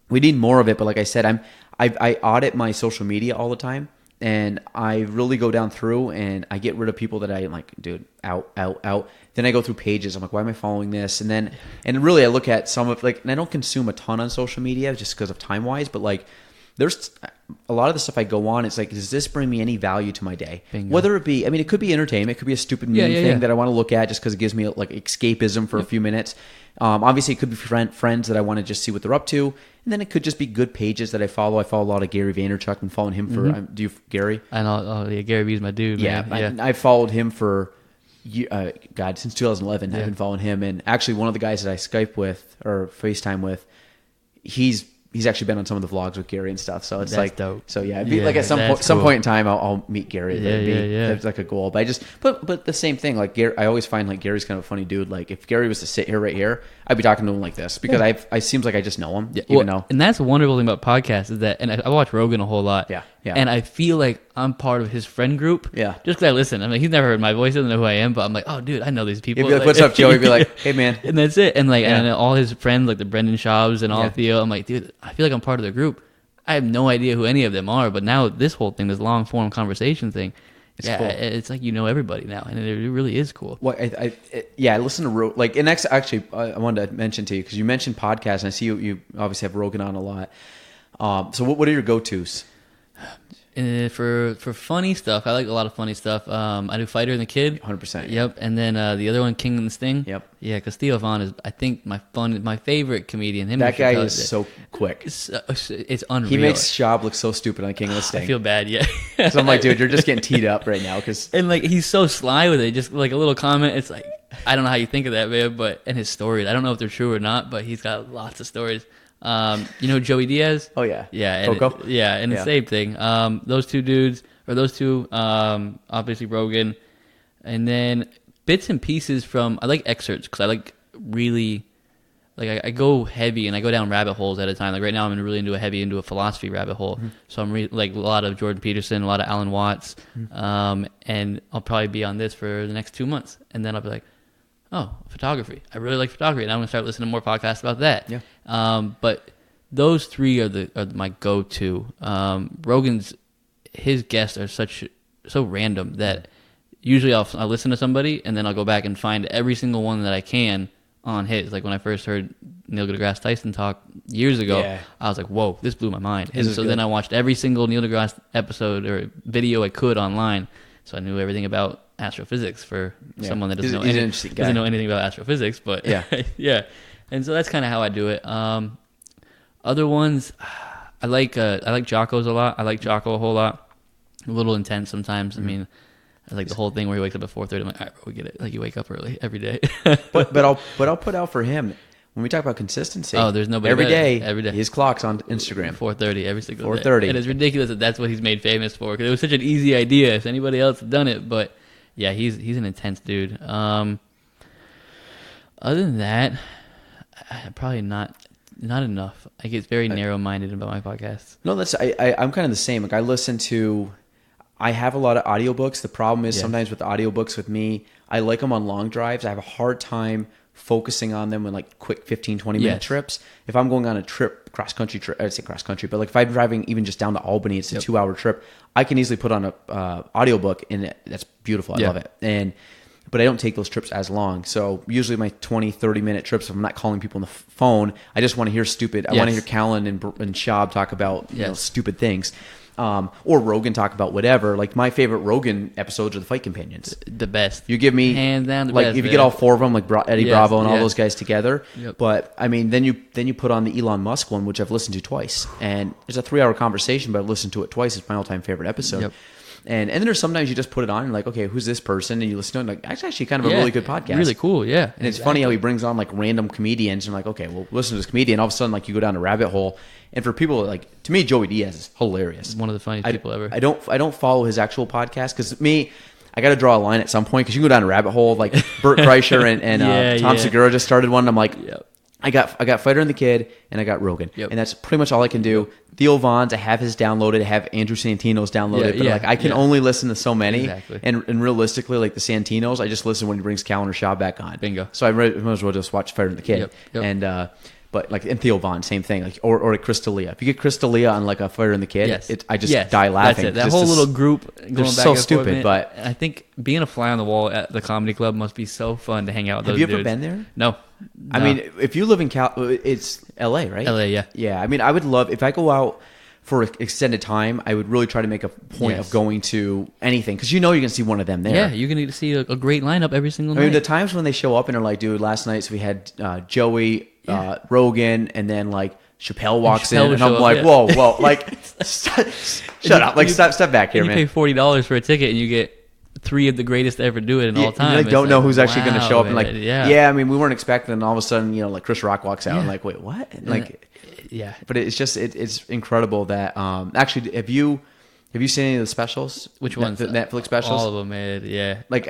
we need more of it. But like I said, I audit my social media all the time. And I really go down through and I get rid of people that I am like, dude, out. Then I go through pages. I'm like, why am I following this? And really I look at some of like, and I don't consume a ton on social media just because of time wise, but like there's a lot of the stuff I go on. It's like, does this bring me any value to my day? Bingo. Whether it be, I mean, it could be entertainment. It could be a stupid meme thing that I want to look at just because it gives me like escapism for a few minutes. Obviously, it could be friends that I want to just see what they're up to. And then it could just be good pages that I follow. I follow a lot of Gary Vaynerchuk and following him for, do you, Gary? I know, Gary V's my dude, man. I followed him for, since 2011. I've been following him. And actually, one of the guys that I Skype with or FaceTime with, he's he's actually been on some of the vlogs with Gary and stuff. So it's That's like dope. So yeah, it'd be like at some point in time, I'll meet Gary. That's like a goal. But but the same thing. Like Gary, I always find like Gary's kind of a funny dude. Like if Gary was to sit here right here, I'd be talking to him like this because I seems like I just know him. Even though, and that's the wonderful thing about podcasts is that, and I watch Rogan a whole lot. Yeah. And I feel like I'm part of his friend group. Yeah. Just because I listen. I mean, he's never heard my voice, doesn't know who I am, but I'm like, oh, dude, I know these people. He'd be like, what's up, Joe? He'd be like, hey, man. And that's it. And like, and all his friends, like the Brendan Schaubs and all Theo, I'm like, dude, I feel like I'm part of the group. I have no idea who any of them are, but now this whole thing, this long form conversation thing, it's cool. It's like you know everybody now, and it really is cool. Well, I listen to like, and actually, I wanted to mention to you because you mentioned podcasts, and I see you obviously have Rogan on a lot. So what are your go-tos? For funny stuff, I like a lot of funny stuff. I do Fighter and the Kid. 100%. Yep. And then the other one, King and the Sting. Yep. Yeah, because Theo Von is, I think, my favorite comedian. That guy is so quick. It's unreal. He makes Schaub look so stupid on King and the Sting. I feel bad, yeah. So I'm like, dude, you're just getting teed up right now. And like, he's so sly with it. Just like a little comment, it's like, I don't know how you think of that, man, and his stories. I don't know if they're true or not, but he's got lots of stories. You know Joey Diaz? Oh yeah, yeah, Coco. And the same thing. Those two dudes, or those two, obviously Rogan, and then bits and pieces from. I like excerpts because I like really, like I go heavy and I go down rabbit holes at a time. Like right now, I'm really into a philosophy rabbit hole. Mm-hmm. So I'm like a lot of Jordan Peterson, a lot of Alan Watts, and I'll probably be on this for the next 2 months, and then I'll be like, oh, photography. I really like photography, and I'm going to start listening to more podcasts about that. Yeah. But those three are my go-to. Rogan's, his guests are so random that usually I'll listen to somebody, and then I'll go back and find every single one that I can on his. Like when I first heard Neil deGrasse Tyson talk years ago, I was like, whoa, this blew my mind. And so then I watched every single Neil deGrasse episode or video I could online, so I knew everything about astrophysics for someone that doesn't know anything about astrophysics, but yeah. And so that's kind of how I do it. Other ones, I like Jocko's a lot. I like Jocko a whole lot. A little intense sometimes. I mean, I like the whole thing where he wakes up at 4:30. I'm like, all right, bro, we get it. Like you wake up early every day. but I'll put out for him when we talk about consistency. Oh, there's nobody every day. Every day, his clock's on Instagram. 4:30 every single 4:30. day. And it's ridiculous that's what he's made famous for because it was such an easy idea if anybody else had done it, but. Yeah, he's an intense dude. Other than that, probably not enough. I get very narrow-minded about my podcasts. No, I'm kind of the same. Like I have a lot of audiobooks. The problem is sometimes with audiobooks with me, I like them on long drives. I have a hard time focusing on them in like quick 15, 20-minute trips. If I'm going on a trip, cross-country trip, I'd say cross-country, but like if I'm driving even just down to Albany, it's a 2-hour trip, I can easily put on a audiobook, and that's beautiful. I love it. But I don't take those trips as long. So usually my 20, 30-minute trips, if I'm not calling people on the phone, I just want to hear I want to hear Gaelan and Schaub talk about stupid things. Or Rogan talk about whatever. Like my favorite Rogan episodes are the Fight Companions. The best. You give me hands down the best. Like if you get all four of them, like Eddie Bravo and all those guys together. Yep. But I mean, then you put on the Elon Musk one, which I've listened to twice, and it's a 3-hour conversation, but I've listened to it twice. It's my all-time favorite episode. Yep. And then there's sometimes you just put it on and like, okay, who's this person? And you listen to it and like, that's actually kind of a really good podcast. Really cool, yeah. And it's funny how he brings on like random comedians and like, okay, well, listen to this comedian. All of a sudden, like you go down a rabbit hole. And for people like, to me, Joey Diaz is hilarious. One of the funniest people ever. I don't follow his actual podcast because I got to draw a line at some point because you can go down a rabbit hole like Bert Kreischer and Tom Segura just started one. And I'm like, I got Fighter and the Kid and I got Rogan. And that's pretty much all I can do. Theo Von's, I have his downloaded. I have Andrew Santino's downloaded. But like I can only listen to so many. Exactly. And realistically, like the Santinos, I just listen when he brings Gaelan or Schaub back on. Bingo. So I might as well just watch Fighter and the Kid. And but like in Theo Von, same thing. Like or Chris D'Elia. If you get Chris D'Elia on like a Fighter and the Kid, I just die laughing. That's it. That whole little group going back so and stupid. Forth, but I think being a fly on the wall at the comedy club must be so fun to hang out with those dudes. Have you ever been there? No. I mean, if you live in it's LA, right? LA, yeah. Yeah. I mean, I would love if I go out for extended time, I would really try to make a point of going to anything because you're going to see one of them there. Yeah, you're going to see a great lineup every single night. I mean, the times when they show up and are like, dude, last night we had Joey, Rogan, and then like Chappelle walks in, and I'm like, whoa, like, shut up, like, step back here, man. You pay $40 for a ticket, and you get 3 of the greatest to ever do it in all time. You like, don't know who's actually going to show up, and like, I mean, we weren't expecting, and all of a sudden, like Chris Rock walks out, and like, wait, what? And like. Yeah. But it's just it's incredible that actually have you seen any of the specials? Which ones? The Netflix specials? All of them, man. Yeah. Like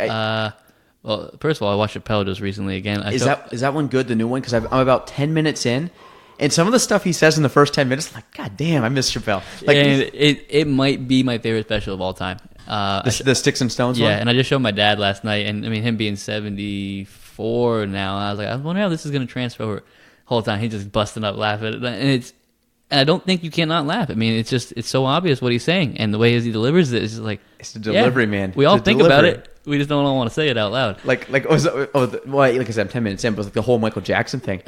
well, first of all, I watched Chappelle just recently again. Is that one good, the new one? Because I'm about 10 minutes in, and some of the stuff he says in the first 10 minutes, I'm like, God damn, I miss Chappelle. Like, and it might be my favorite special of all time. The Sticks and Stones one? Yeah, and I just showed my dad last night, and I mean, him being 74 now, I was like, I wonder how this is going to transfer over. Whole time, he's just busting up laughing. And I don't think you cannot laugh. I mean, it's so obvious what he's saying, and the way he delivers it is just like... It's the delivery, man. We all think about it. We just don't all want to say it out loud. Like like I said, I'm 10 minutes in, but like the whole Michael Jackson thing.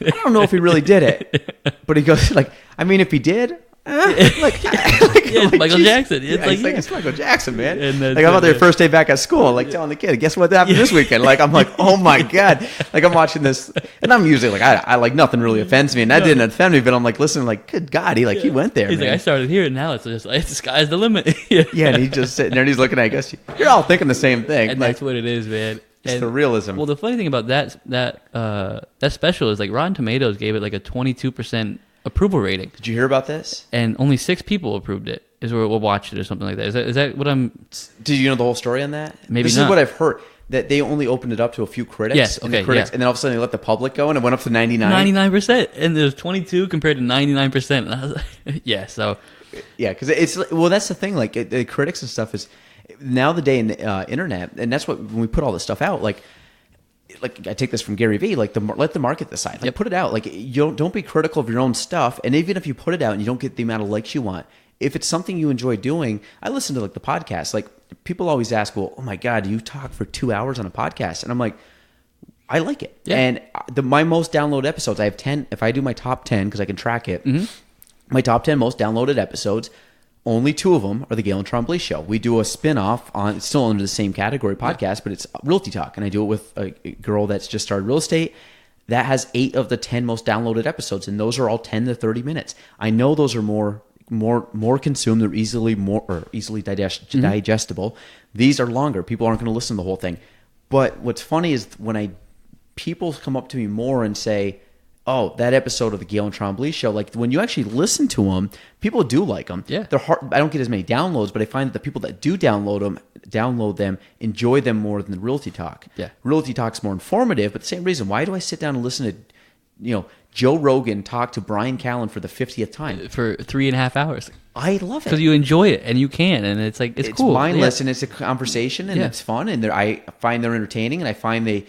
I don't know if he really did it, but he goes like, I mean, if he did, it's Michael Jackson. It's Michael Jackson, man. And like I'm out there first day back at school, like telling the kid, guess what happened this weekend? Like I'm like, oh my God. Like I'm watching this, and I'm usually like, I like nothing really offends me, and that didn't offend me, but I'm like listening, like, good God, he went there. He's man. like, I started here, and now it's just like the sky's the limit. And he's just sitting there, and he's looking at, I guess you're all thinking the same thing, and like, that's what it is, man. It's the realism. Well, the funny thing about that special is like Rotten Tomatoes gave it like a 22% approval rating. Did you hear about this? And only 6 people approved it. Or watched it or something like that. Is that what I'm? Did you know the whole story on that? Maybe this not. is what I've heard. That they only opened it up to a few critics. Yes, and then all of a sudden they let the public go, and it went up to 99. 99%, and there's 22 compared to 99%. And I was like, yeah, so yeah, because it's that's the thing. Like the critics and stuff is now the day in the internet, and that's what when we put all this stuff out, like I take this from Gary Vee, like let the market decide. Like put it out. Like you don't be critical of your own stuff, and even if you put it out and you don't get the amount of likes you want, if it's something you enjoy doing, I listen to like the podcast. Like people always ask, well, oh my God, do you talk for 2 hours on a podcast? And I'm like, I like it. Yeah. And my most downloaded episodes, I have 10. If I do my top 10, because I can track it, my top 10 most downloaded episodes, only 2 of them are the Gaelan Trombley Show. We do a spin-off on, it's still under the same category podcast, but it's Realty Talk. And I do it with a girl that's just started real estate. That has 8 of the 10 most downloaded episodes, and those are all 10 to 30 minutes. I know those are more consumed. They're easily digestible. These are longer. People aren't going to listen to the whole thing. But what's funny is when people come up to me more and say, oh, that episode of the Gaelan Trombley Show, like when you actually listen to them, people do like them. Yeah. They're hard. I don't get as many downloads, but I find that the people that do download them, enjoy them more than the Realty Talk. Yeah. Realty Talk's more informative, but the same reason. Why do I sit down and listen to, Joe Rogan talk to Brian Callen for the 50th time? For 3.5 hours. I love it. Because you enjoy it, and you can, and it's like, it's cool. It's mindless, and it's a conversation, and it's fun, and I find they're entertaining, and I find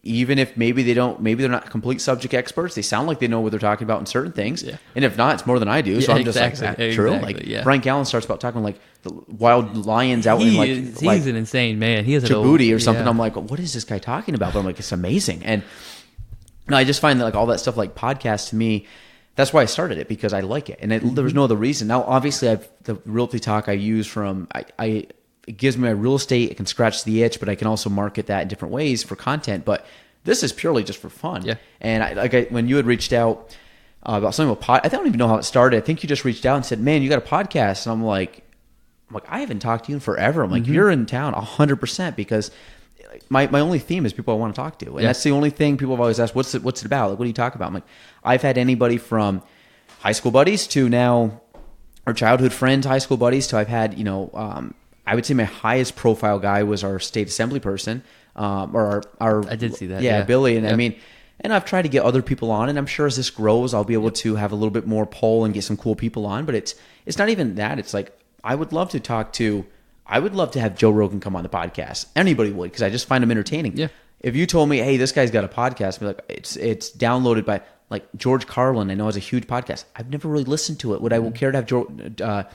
even if maybe they're not complete subject experts, they sound like they know what they're talking about in certain things. Yeah. And if not, it's more than I do. So I'm just like, true. Like Brian Callen starts about talking like the wild lions out in he's an insane man. He has Djibouti or something. I'm like, what is this guy talking about? But I'm like, it's amazing. And I just find that like all that stuff like podcasts to me, that's why I started it, because I like it. And there was no other reason. Now, obviously, the Realty Talk I use from it gives me my real estate. It can scratch the itch, but I can also market that in different ways for content. But this is purely just for fun. Yeah. And when you had reached out about something with I don't even know how it started. I think you just reached out and said, "Man, you got a podcast." And I'm like, I haven't talked to you in forever. I'm like, you're in town 100%, because my only theme is people I want to talk to, and that's the only thing people have always asked. What's it about? Like, what do you talk about? I'm like, I've had anybody from high school buddies to now our childhood friends, high school buddies, to I've had I would say my highest profile guy was our state assembly person, or our I did see that. Yeah, Billy. And I mean, and I've tried to get other people on, and I'm sure as this grows, I'll be able to have a little bit more pull and get some cool people on. But it's not even that. It's like I would love to have Joe Rogan come on the podcast. Anybody would, because I just find him entertaining. Yeah. If you told me, hey, this guy's got a podcast, I'd be like, it's downloaded by like George Carlin. I know has a huge podcast. I've never really listened to it. Would I care to have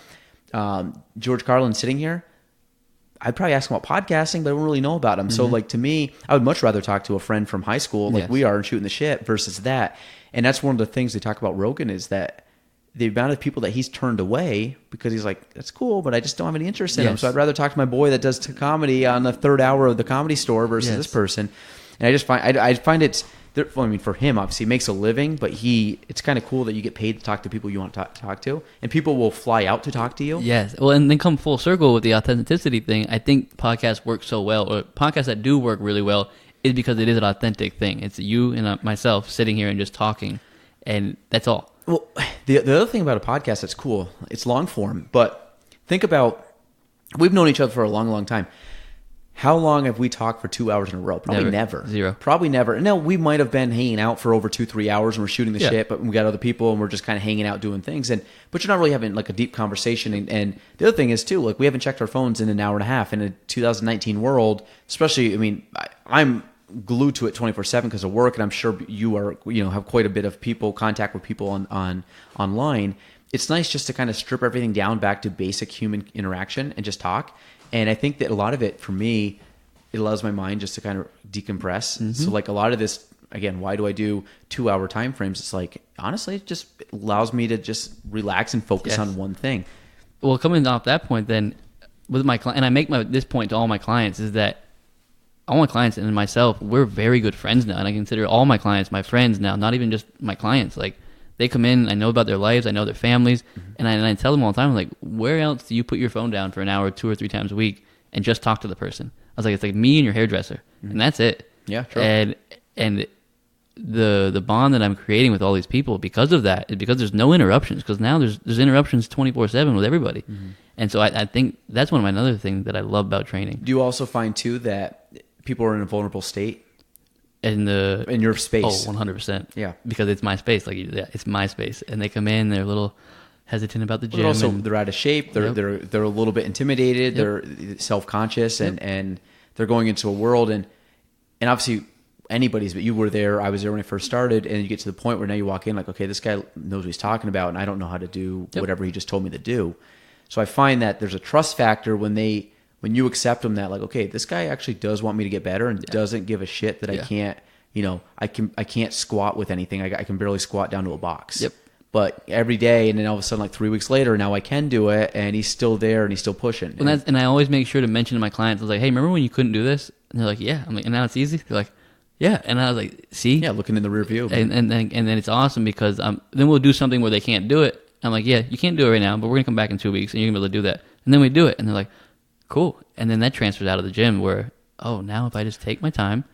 George Carlin sitting here? I'd probably ask him about podcasting, but I don't really know about him. So like to me, I would much rather talk to a friend from high school like we are and shooting the shit versus that. And that's one of the things they talk about Rogan is that the amount of people that he's turned away because he's like, that's cool, but I just don't have any interest in him. So I'd rather talk to my boy that does comedy on the third hour of the Comedy Store versus this person. And I just find, I find it's, well, I mean, for him, obviously, he makes a living, but it's kind of cool that you get paid to talk to people you want to talk to, and people will fly out to talk to you. Yes. Well, and then come full circle with the authenticity thing. I think podcasts work so well, or podcasts that do work really well, is because it is an authentic thing. It's you and myself sitting here and just talking, and that's all. Well, the other thing about a podcast that's cool, it's long form, but think about, we've known each other for a long, long time. How long have we talked for 2 hours in a row? Probably never. Zero. Probably never. No, we might have been hanging out for over 2-3 hours and we're shooting the shit, but we got other people and we're just kind of hanging out doing things. But you're not really having like a deep conversation. And the other thing is too, like we haven't checked our phones in an hour and a half in a 2019 world, especially, I mean, I'm glued to it 24/7 because of work, and I'm sure you are, have quite a bit of contact with people on online. It's nice just to kind of strip everything down back to basic human interaction and just talk. And I think that a lot of it, for me, it allows my mind just to kind of decompress. Mm-hmm. So like a lot of this, again, why do I do 2-hour time frames? It's like, honestly, it just allows me to just relax and focus on one thing. Well, coming off that point then, with my client, and I make this point to all my clients, is that all my clients and myself, we're very good friends now. And I consider all my clients my friends now, not even just my clients. Like, they come in, I know about their lives, I know their families, and I tell them all the time, like, where else do you put your phone down for an hour 2 or 3 times a week and just talk to the person? I was like, it's like me and your hairdresser, and that's it. Yeah, true. And the bond that I'm creating with all these people because of that is because there's no interruptions, because now there's interruptions 24/7 with everybody. Mm-hmm. And so I think that's one of my another things that I love about training. Do you also find too that people are in a vulnerable state? In your space? Oh, 100%. Yeah. Because it's my space. Like, yeah, it's my space. And they come in, they're a little hesitant about the gym. But also, they're out of shape. They're a little bit intimidated. Yep. They're self-conscious, and they're going into a world. And obviously, anybody's, but you were there. I was there when I first started. And you get to the point where now you walk in like, okay, this guy knows what he's talking about, and I don't know how to do whatever he just told me to do. So I find that there's a trust factor when you accept them, that like, okay, this guy actually does want me to get better and doesn't give a shit that I can't, I can't squat with anything. I can barely squat down to a box. Yep. But every day, and then all of a sudden, like 3 weeks later, now I can do it, and he's still there, and he's still pushing. And I always make sure to mention to my clients, I was like, hey, remember when you couldn't do this? And they're like, yeah. I'm like, and now it's easy? They're like, yeah. And I was like, see? Yeah, looking in the rear view. And then it's awesome because then we'll do something where they can't do it. I'm like, yeah, you can't do it right now, but we're going to come back in 2 weeks, and you're going to be able to do that. And then we do it, and they're like, cool. And then that transfers out of the gym where, oh, now if I just take my time,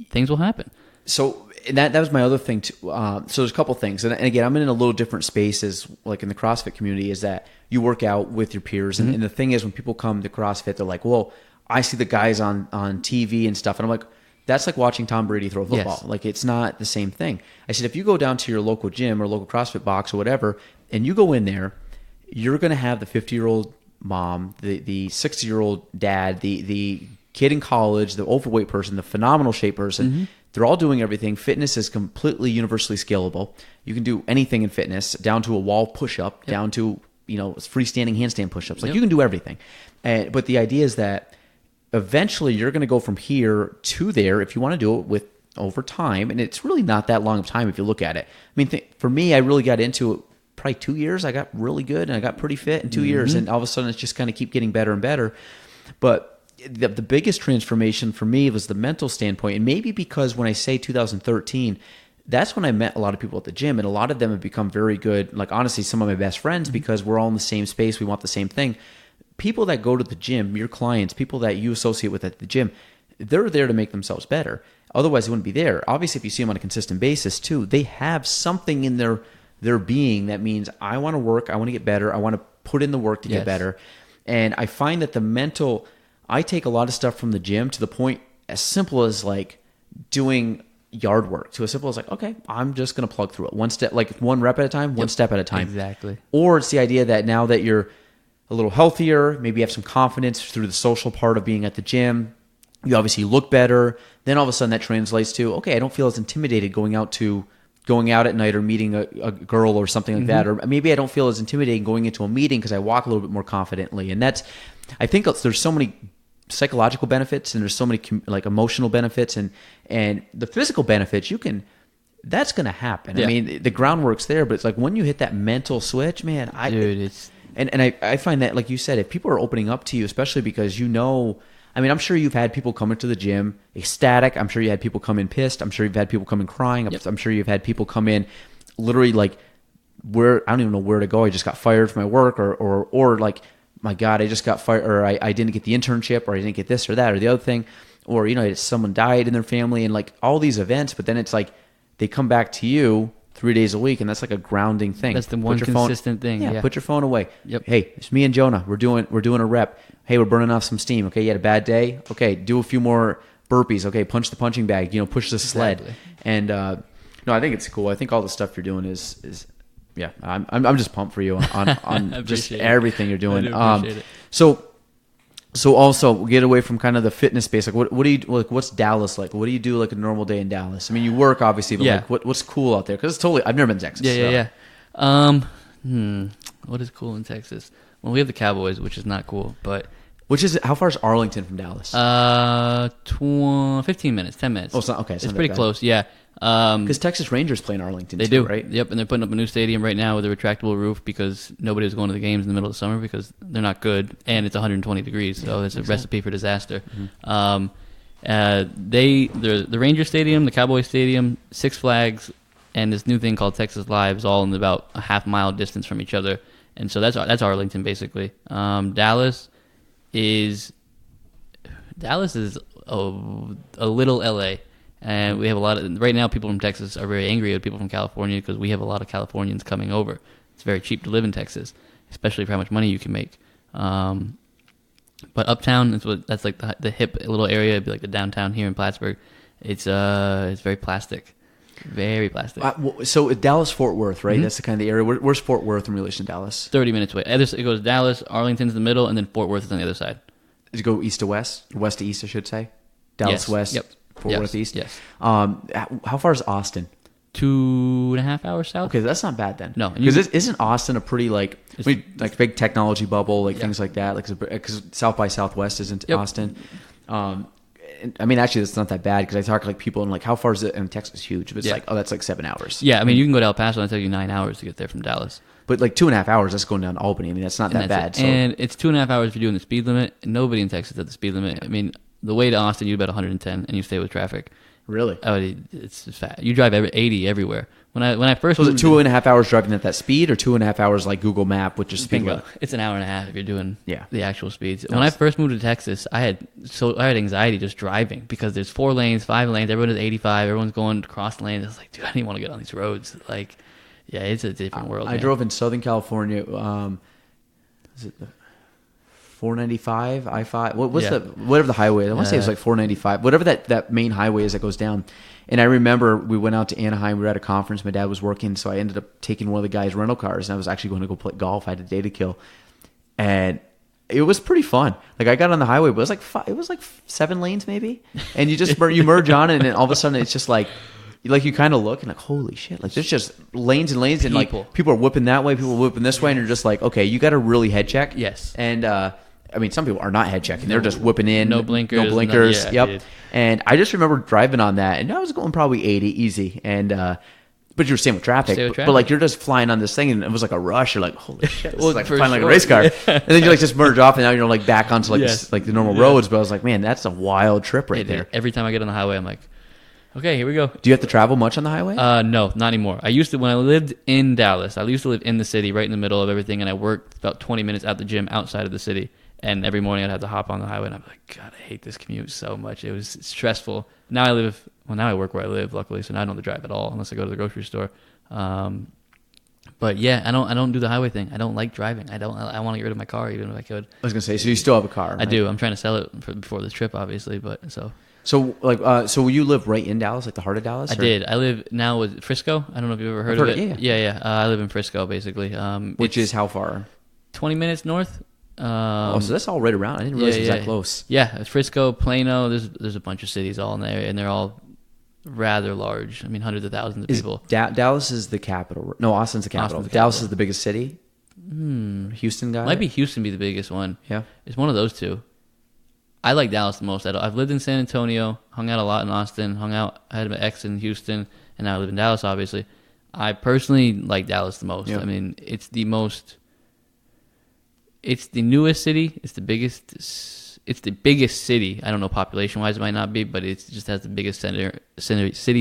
things will happen. So that was my other thing too. So there's a couple things, and again, I'm in a little different space as like in the CrossFit community, is that you work out with your peers, and the thing is, when people come to CrossFit, they're like, well, I see the guys on TV and stuff, and I'm like, that's like watching Tom Brady throw a football. Yes. Like, it's not the same thing. I said, if you go down to your local gym or local CrossFit box or whatever, and you go in there, you're going to have the 50-year-old mom, the 60-year-old dad, the kid in college, the overweight person, the phenomenal shape person. Mm-hmm. They're all doing everything. Fitness is completely universally scalable. You can do anything in fitness, down to a wall push-up, down to freestanding handstand push-ups. Like, you can do everything. But the idea is that eventually you're going to go from here to there if you want to do it over time. And it's really not that long of time if you look at it. I mean, for me, I really got into it probably 2 years. I got really good and I got pretty fit in 2 years. And all of a sudden it's just kind of keep getting better and better. But the biggest transformation for me was the mental standpoint. And maybe because when I say 2013, that's when I met a lot of people at the gym. And a lot of them have become very good. Like, honestly, some of my best friends, because we're all in the same space. We want the same thing. People that go to the gym, your clients, people that you associate with at the gym, they're there to make themselves better. Otherwise, they wouldn't be there. Obviously, if you see them on a consistent basis too, they have something in their being that means, I want to work, I want to get better, I want to put in the work to get better. And I find that I take a lot of stuff from the gym to the point as simple as like doing yard work, to as simple as like, okay, I'm just going to plug through it one step, like one rep at a time, one step at a time. Exactly. Or it's the idea that now that you're a little healthier, maybe you have some confidence through the social part of being at the gym, you obviously look better, then all of a sudden that translates to, okay, I don't feel as intimidated going out at night or meeting a girl or something like that. Or maybe I don't feel as intimidating going into a meeting because I walk a little bit more confidently. And I think there's so many psychological benefits, and there's so many like emotional benefits, and the physical benefits, that's going to happen. Yeah. I mean, the groundwork's there, but it's like when you hit that mental switch, man, I find that, like you said, if people are opening up to you, especially because I mean, I'm sure you've had people come into the gym ecstatic. I'm sure you had people come in pissed. I'm sure you've had people come in crying. Yep. I'm sure you've had people come in literally like, I don't even know where to go. I just got fired from my work, or like, my God, I just got fired, or I didn't get the internship, or I didn't get this or that or the other thing, or someone died in their family, and like all these events. But then it's like they come back to you 3 days a week, and that's like a grounding thing. That's the one consistent thing. Yeah, put your phone away. Yep. Hey, it's me and Jonah. We're doing a rep. Hey, we're burning off some steam. Okay, you had a bad day. Okay, do a few more burpees. Okay, punch the punching bag. Push the sled. Exactly. And no, I think it's cool. I think all the stuff you're doing is yeah. I'm just pumped for you on just everything you're doing. I do appreciate it. So also get away from kind of the fitness space. Like what do you like? What's Dallas like? What do you do like a normal day in Dallas? I mean, you work obviously, but like what's cool out there? Because it's totally. I've never been to Texas. Yeah. What is cool in Texas? Well, we have the Cowboys, which is not cool, but how far is Arlington from Dallas? 15 minutes, 10 minutes. Oh, it's not okay. It's pretty close. Yeah. Because Texas Rangers play in Arlington. They do, right? Yep, and they're putting up a new stadium right now with a retractable roof because nobody was going to the games in the middle of the summer because they're not good, and it's 120 degrees, so it's a recipe for disaster. Mm-hmm. The Ranger Stadium, the Cowboy Stadium, Six Flags, and this new thing called Texas Live is all in about a half-mile distance from each other, and so that's Arlington basically. Dallas is a little LA. And we have a lot of, right now people from Texas are very angry at people from California because we have a lot of Californians coming over. It's very cheap to live in Texas, especially for how much money you can make. But uptown, that's like the hip little area. It'd be like the downtown here in Plattsburgh. It's very plastic. Very plastic. So Dallas, Fort Worth, right? Mm-hmm. That's the kind of the area. Where's Fort Worth in relation to Dallas? 30 minutes away. It goes Dallas, Arlington's the middle, and then Fort Worth is on the other side. Does it go east to west? West to east, I should say? Dallas west? Yep. Fort Worth east? Yes. How far is Austin? 2.5 hours south. Okay, that's not bad then. No. Because isn't Austin a pretty like big technology bubble, things like that? Because South by Southwest isn't Austin. I mean, actually, that's not that bad because I talk to people and how far is it? And Texas is huge, but it's that's like 7 hours. Yeah, I mean, you can go to El Paso and it'll take you 9 hours to get there from Dallas. But 2.5 hours, that's going down to Albany. I mean, that's not that bad. So. And it's 2.5 hours if you're doing the speed limit. Nobody in Texas does the speed limit. I mean, the way to Austin, you do about 110, and you stay with traffic. Really? Oh, it's fat. You drive 80 everywhere. When I first was it 2.5 hours driving at that speed, or 2.5 hours like Google Map, which is speed limit? It's an hour and a half if you're doing the actual speeds. When I first moved to Texas, I had anxiety just driving because there's 4 lanes, 5 lanes. Everyone is 85. Everyone's going across the lanes. I was like, dude, I didn't want to get on these roads. It's a different world. I drove in Southern California. Is it the 495, I-5? Whatever the highway? I want to say it was like 495. Whatever that main highway is that goes down. And I remember we went out to Anaheim. We were at a conference. My dad was working, so I ended up taking one of the guys' rental cars, and I was actually going to go play golf. I had a day to kill, and it was pretty fun. I got on the highway, but it was like 7 lanes maybe, and you just you merge on it, and then all of a sudden it's just you kind of look and holy shit, there's just lanes and lanes, and people are whipping that way, people are whipping this way, and you're just okay, you got to really head check. Yes. And I mean, some people are not head checking; they're just whipping in, no blinkers. Yep. Dude. And I just remember driving on that, and I was going probably 80 easy, and but you're staying with traffic. But you're just flying on this thing, and it was like a rush. You're like, holy shit, this is flying like a race car. And then you just merge off, and now you're back onto the normal roads. But I was like, man, that's a wild trip right there. Every time I get on the highway, I'm like, okay, here we go. Do you have to travel much on the highway? No, not anymore. I used to, when I lived in Dallas, I used to live in the city, right in the middle of everything, and I worked about 20 minutes out the gym outside of the city. And every morning I'd have to hop on the highway, and I'm like, God, I hate this commute so much. It was stressful. Now I work where I live, luckily, so now I don't have to drive at all unless I go to the grocery store. But yeah, I don't do the highway thing. I don't like driving. I want to get rid of my car, even if I could. I was gonna say, so you still have a car? Right? I do. I'm trying to sell it before this trip, obviously, but so. So you live right in Dallas, the heart of Dallas? I did. I live now with Frisco. I don't know if you've ever heard of it. Yeah. I live in Frisco, basically. Which is how far? 20 minutes north. So that's all right around. I didn't realize it was that close. Yeah, Frisco, Plano. There's a bunch of cities all in there, and they're all rather large. I mean, hundreds of thousands of people. Dallas is the capital. No, Austin's the capital. Dallas is the biggest city. Houston got Might be Houston be the biggest one. Yeah, it's one of those two. I like Dallas the most. I've lived in San Antonio, hung out a lot in Austin, I had an ex in Houston, and now I live in Dallas, obviously. I personally like Dallas the most. Yeah. I mean, it's the newest city. It's the biggest city. I don't know population-wise, it might not be, but it just has the biggest city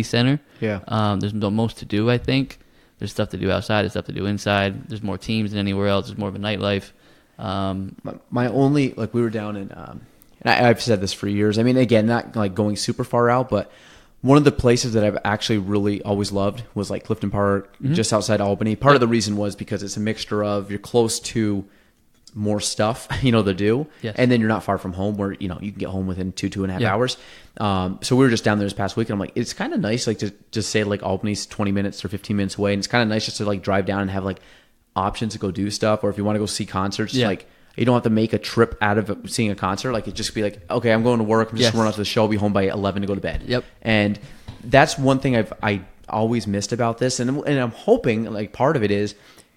center. Yeah. There's the most to do, I think. There's stuff to do outside. There's stuff to do inside. There's more teams than anywhere else. There's more of a nightlife. My only, we were down in, and I've said this for years. I mean, again, not going super far out, but One of the places that I've actually really always loved was like Clifton Park, just outside Albany. Part of the reason was because it's a mixture of you're close to more stuff, to do. Yes. And then you're not far from home where, you can get home within 2.5 hours. So we were just down there this past week and I'm like, it's kind of nice, like to just say like Albany's 20 minutes or 15 minutes away. And it's kind of nice just to like drive down and have like options to go do stuff. Or if you want to go see concerts, like you don't have to make a trip out of seeing a concert. Like it just be like, okay, I'm going to work. I'm just going out to the show. I'll be home by 11 to go to bed. Yep. And that's one thing I always missed about this. And I'm hoping like part of it is,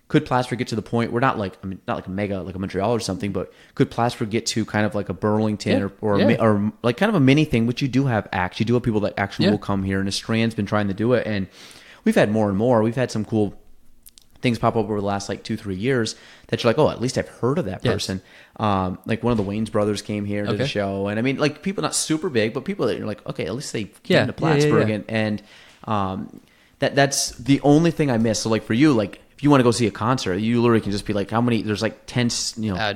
could Plattsburgh get to the point where not like a mega like a Montreal or something, but could Plattsburgh get to kind of like a Burlington or like kind of a mini thing, which you do have acts. You do have people that actually will come here, and Estrand's been trying to do it, and we've had more and more. We've had some cool things pop up over the last like 2-3 years that you're like, oh, at least I've heard of that person. Like one of the Wayans brothers came here to the show, and I mean like people not super big, but people that you're like, okay, at least they came to Plattsburgh, and that's the only thing I miss. So like for you, like if you want to go see a concert, you literally can just be like, how many? There's like 10,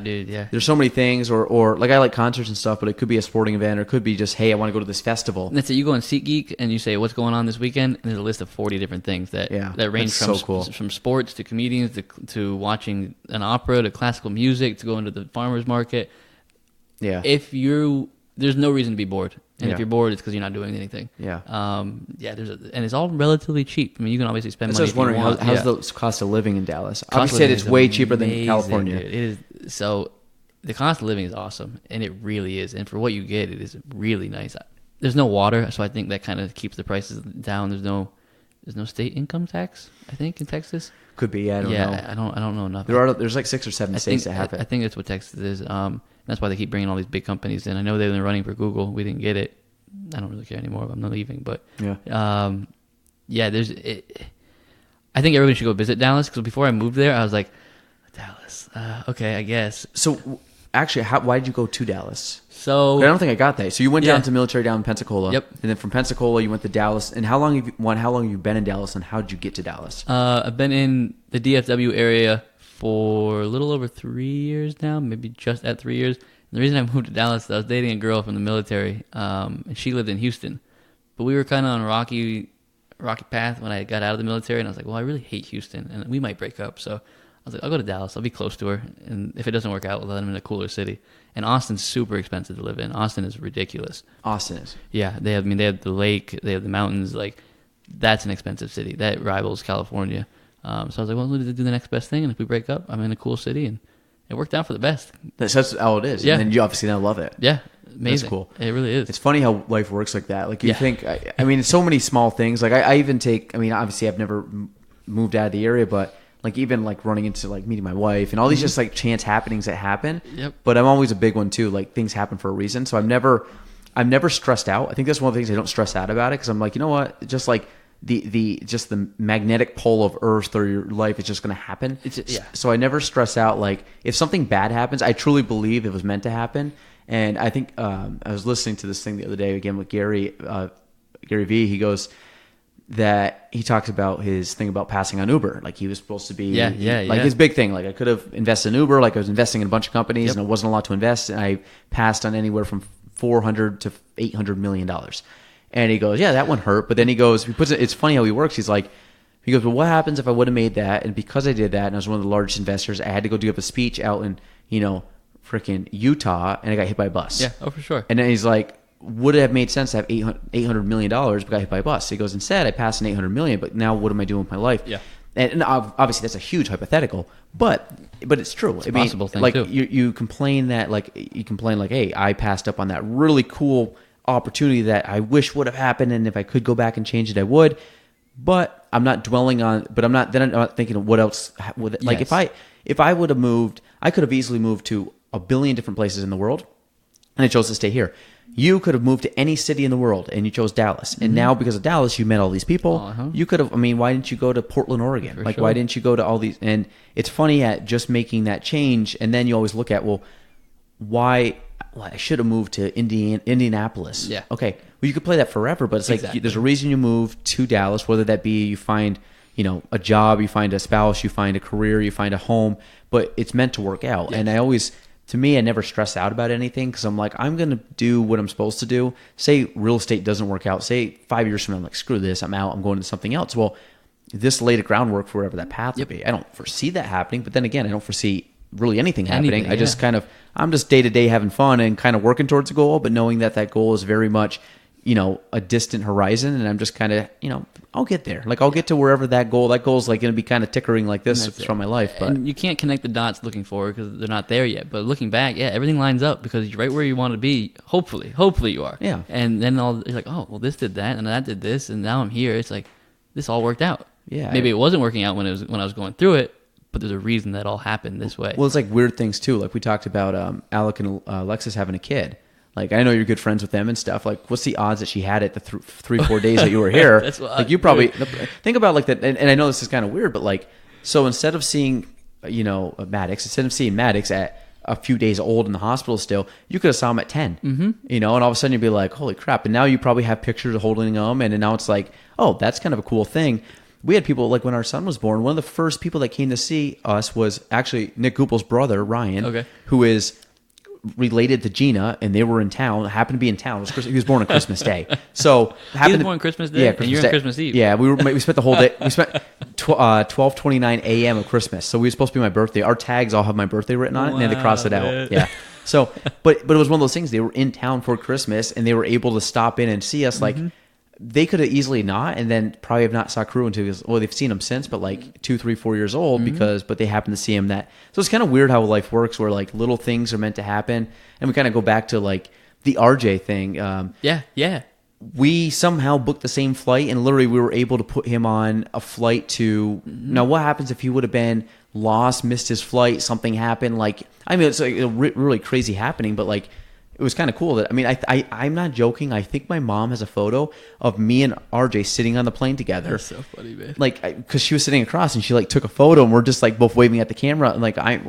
dude, there's so many things, or like I like concerts and stuff, but it could be a sporting event, or it could be just, hey, I want to go to this festival. And that's it. You go on SeatGeek and you say, what's going on this weekend? And there's a list of 40 different things that range from sports to comedians to watching an opera to classical music to going to the farmer's market. Yeah. There's no reason to be bored. And if you're bored, it's because you're not doing anything. Yeah. And it's all relatively cheap. I mean, you can obviously spend money. I was wondering, how's the cost of living in Dallas? Obviously, it's way cheaper than California. Dude. It is. So the cost of living is awesome, and it really is. And for what you get, it is really nice. There's no water, so I think that kind of keeps the prices down. There's no state income tax, I think, in Texas. Could be. I don't know. I don't know nothing. There's like 6 or 7 states that have it. I think that's what Texas is. That's why they keep bringing all these big companies in. I know they've been running for Google. We didn't get it. I don't really care anymore. I'm not leaving, but I think everybody should go visit Dallas, because before I moved there, I was like, Dallas, okay, I guess. So actually, why did you go to Dallas? So I don't think I got that. So you went down to military down in Pensacola. Yep. And then from Pensacola, you went to Dallas. And how long have you been in Dallas, and how did you get to Dallas? I've been in the DFW area for a little over 3 years now, maybe just at 3 years. And the reason I moved to Dallas is I was dating a girl from the military, and she lived in Houston. But we were kind of on a rocky path when I got out of the military, and I was like, well, I really hate Houston, and we might break up. So I was like, I'll go to Dallas. I'll be close to her, and if it doesn't work out, we'll let him in a cooler city. And Austin's super expensive to live in. Austin is ridiculous. Austin is. Yeah, they have the lake, they have the mountains. Like, that's an expensive city. That rivals California. So I was like, well, let's do the next best thing, and if we break up, I'm in a cool city, and it worked out for the best. That's how it is. Yeah. And then you obviously now love it. Yeah. Amazing. That's cool. It really is. It's funny how life works like that. Like you think, I mean, it's so many small things. Like I even take, I mean, obviously I've never moved out of the area, but like even like running into like meeting my wife and all these just like chance happenings that happen. Yep. But I'm always a big one too. Like things happen for a reason. So I'm never stressed out. I think that's one of the things I don't stress out about it. Cause I'm like, you know what? Just like just the magnetic pole of Earth or your life is just going to happen. So I never stress out. Like if something bad happens, I truly believe it was meant to happen. And I think I was listening to this thing the other day again with Gary V. He goes that he talks about his thing about passing on Uber. Like he was supposed to be his big thing. Like I could have invested in Uber. Like I was investing in a bunch of companies and I wasn't allowed to invest. And I passed on anywhere from $400 to $800 million. And he goes, yeah, that one hurt. But then he goes, it's funny how he works. He goes, well, what happens if I would have made that? And because I did that, and I was one of the largest investors, I had to go do up a speech out in, freaking Utah, and I got hit by a bus. Yeah, for sure. And then he's like, would it have made sense to have $800 million, but got hit by a bus? He goes, instead, I passed an $800 million, but now what am I doing with my life? Yeah. And obviously that's a huge hypothetical, but it's true. It's a possible thing like too. You complain hey, I passed up on that really cool opportunity that I wish would have happened, and if I could go back and change it, I would. But I'm not dwelling on. But I'm not thinking of what else. Like if I would have moved, I could have easily moved to a billion different places in the world, and I chose to stay here. You could have moved to any city in the world, and you chose Dallas. And now because of Dallas, you met all these people. You could have. I mean, why didn't you go to Portland, Oregon? Why didn't you go to all these? And it's funny at just making that change, and then you always look at why. Well, I should have moved to Indianapolis. Yeah. Okay. Well, you could play that forever, but it's like there's a reason you move to Dallas, whether that be you find, a job, you find a spouse, you find a career, you find a home, but it's meant to work out. Yes. And I always to me, I never stress out about anything because I'm like, I'm going to do what I'm supposed to do. Say real estate doesn't work out. Say 5 years from now, I'm like, screw this, I'm out, I'm going to something else. Well, this laid a groundwork for whatever that path would be. I don't foresee that happening, but then again, I don't foresee really anything happening. I just I'm just day to day having fun and kind of working towards a goal, but knowing that that goal is very much, a distant horizon, and I'm just kind of, I'll get there. Like I'll get to wherever that goal is like going to be kind of tickering like this throughout my life. But and you can't connect the dots looking forward because they're not there yet. But looking back, everything lines up because you're right where you want to be. Hopefully you are. Yeah. And then you're like, oh, well, this did that, and that did this, and now I'm here. It's like this all worked out. Yeah. Maybe it wasn't working out when I was going through it, but there's a reason that all happened this way. Well, it's like weird things too. Like we talked about Alec and Alexis having a kid. Like, I know you're good friends with them and stuff. Like, what's the odds that she had it the 3-4 days that you were here? That's what like, you probably think about like that. And I know this is kind of weird, but like, so instead of seeing, instead of seeing Maddox at a few days old in the hospital still, you could have saw him at 10, and all of a sudden you'd be like, holy crap. And now you probably have pictures of holding him. And now it's like, oh, that's kind of a cool thing. We had people, like when our son was born, one of the first people that came to see us was actually Nick Goupil's brother, Ryan, who is related to Gina, and they were in town, happened to be in town. He was born on Christmas Day. So he was born on Christmas Day, and you're on Christmas Eve. Yeah, we spent the whole day. We spent 12:29 a.m. of Christmas. So we were supposed to be my birthday. Our tags all have my birthday written on it, and they had to cross it out. Yeah. So, but it was one of those things. They were in town for Christmas, and they were able to stop in and see us. Like they could have easily not, and then probably have not saw Crew until they've seen him since, but like 2, 3, 4 years old but they happened to see him that. So it's kind of weird how life works, where like little things are meant to happen, and we kind of go back to like the RJ thing. We somehow booked the same flight, and literally we were able to put him on a flight to. Now, what happens if he would have been lost, missed his flight, something happened? Like, I mean, it's like a really crazy happening, but like. It was kind of cool that, I mean, I'm not joking. I think my mom has a photo of me and RJ sitting on the plane together. That's so funny, man. Like, because she was sitting across and she like took a photo, and we're just like both waving at the camera. And like I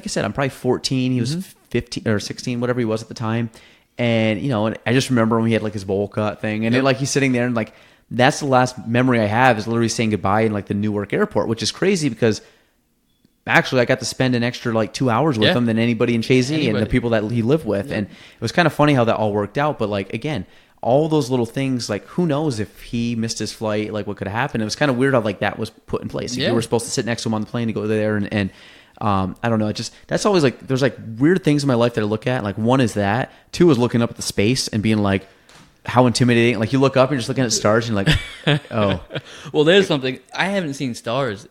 said, I'm probably 14. He was 15 or 16, whatever he was at the time. And, and I just remember when he had like his bowl cut thing, and like he's sitting there, and like, that's the last memory I have is literally saying goodbye in like the Newark airport, which is crazy because actually, I got to spend an extra like 2 hours with him than anybody in Chazy and the people that he lived with. And it was kind of funny how that all worked out. But like, again, all those little things, like who knows if he missed his flight, like what could have happened. It was kind of weird how like that was put in place. You were supposed to sit next to him on the plane to go there. And I don't know. That's always like, there's like weird things in my life that I look at. Like one is that. Two is looking up at the space and being like, how intimidating. Like you look up and you're just looking at stars and you're like, oh. Well, there's something. I haven't seen stars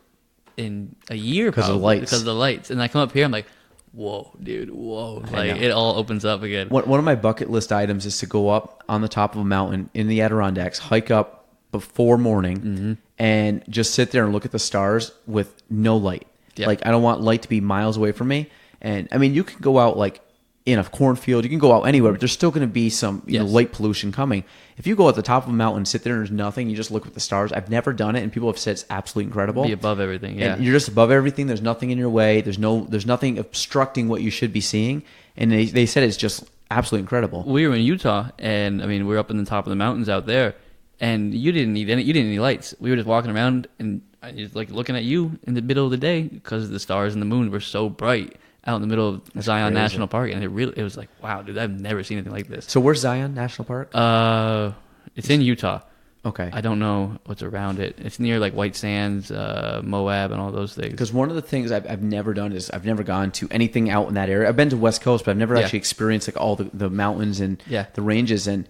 in a year because of the lights. And I come up here, I'm like, whoa, dude, whoa. Like it all opens up again. One of my bucket list items is to go up on the top of a mountain in the Adirondacks, hike up before morning, and just sit there and look at the stars with no light. Like I don't want light to be miles away from me. And I mean, you can go out like in a cornfield, you can go out anywhere, but there's still going to be some light pollution coming. If you go at the top of a mountain, sit there and there's nothing, you just look at the stars. I've never done it, and people have said it's absolutely incredible. Be above everything, And you're just above everything. There's nothing in your way. There's nothing obstructing what you should be seeing. And they said it's just absolutely incredible. We were in Utah, and I mean, we're up in the top of the mountains out there, and you didn't need any lights. We were just walking around and just like looking at you in the middle of the day because the stars and the moon were so bright out in the middle of Zion National Park, and it was like, wow, dude, I've never seen anything like this. So where's Zion National Park? It's in Utah. Okay. I don't know what's around it. It's near like White Sands, Moab, and all those things. Because one of the things I've never done is I've never gone to anything out in that area. I've been to West Coast, but I've never actually experienced like all the mountains and the ranges. And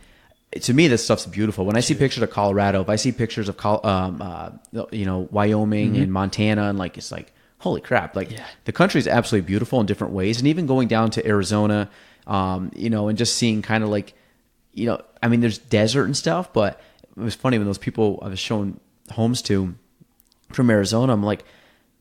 to me, this stuff's beautiful. When I see pictures of Colorado, if I see pictures of Wyoming and Montana, and like it's like, holy crap! Like the country is absolutely beautiful in different ways, and even going down to Arizona, and just seeing kind of like, I mean, there's desert and stuff, but it was funny when those people I was showing homes to from Arizona. I'm like,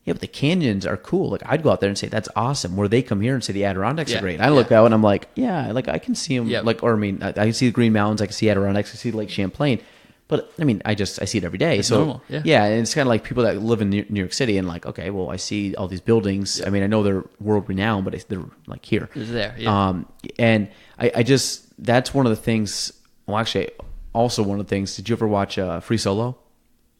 yeah, but the canyons are cool. Like I'd go out there and say that's awesome. Where they come here and say the Adirondacks are great. And I look out and I'm like, yeah, like I can see them. Like, or I mean, I can see the Green Mountains, I can see Adirondacks, I can see Lake Champlain. But I mean, I see it every day. It's so normal, and it's kind of like people that live in New York City and like, okay, well, I see all these buildings. I mean, I know they're world renowned, but they're like here. It's there, yeah. And I just that's one of the things. Well, actually, also one of the things. Did you ever watch Free Solo?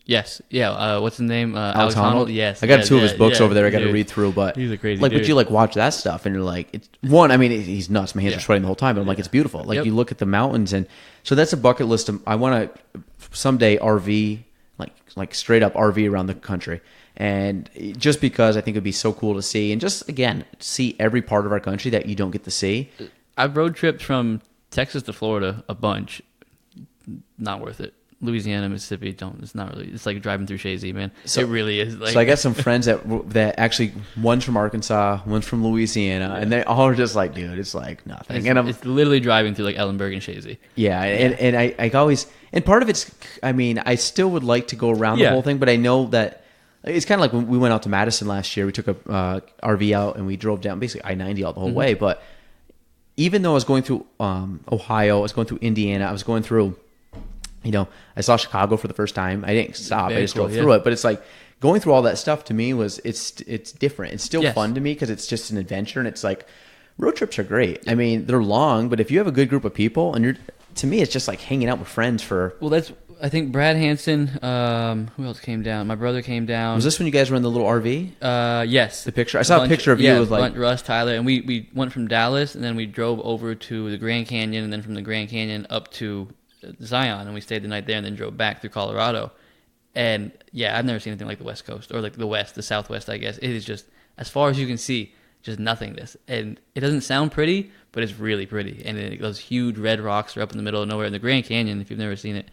Yes. Yeah. What's his name? Alex Honnold? Yes. I got two of his books over there I got to read through, but he's a crazy like, dude. but you like watch that stuff and you're like, it's one, I mean, he's nuts. My hands are sweating the whole time, but I'm like, it's beautiful. Like you look at the mountains, and so that's a bucket list. I want to someday RV, like straight up RV around the country. And just because I think it'd be so cool to see, and just again, see every part of our country that you don't get to see. I've road tripped from Texas to Florida a bunch. Not worth it. Louisiana, Mississippi, it's not really. It's like driving through Shazy, man. So, it really is. Like, so I got some friends that actually, one's from Arkansas, one's from Louisiana, and they all are just like, dude, it's like nothing. It's literally driving through like Ellenberg and Shazy. Yeah, and I always, and part of it's, I mean, I still would like to go around the whole thing, but I know that it's kind of like when we went out to Madison last year. We took a RV out and we drove down basically I-90 all the whole way. But even though I was going through Ohio, I was going through Indiana, I was going through. You know, I saw Chicago for the first time. I didn't stop. I just drove through it. But it's like going through all that stuff to me it's different. It's still fun to me because it's just an adventure. And it's like road trips are great. I mean, they're long, but if you have a good group of people and to me, it's just like hanging out with friends for. Well, I think Brad Hansen. Who else came down? My brother came down. Was this when you guys were in the little RV? Yes. The picture. I saw a picture of you with like Russ, Tyler, and we went from Dallas and then we drove over to the Grand Canyon and then from the Grand Canyon up to Zion, and we stayed the night there and then drove back through Colorado. And yeah, I've never seen anything like the West Coast or like the Southwest, I guess. It is just, as far as you can see, just nothingness. And it doesn't sound pretty, but it's really pretty. And those huge red rocks are up in the middle of nowhere. In the Grand Canyon, if you've never seen it,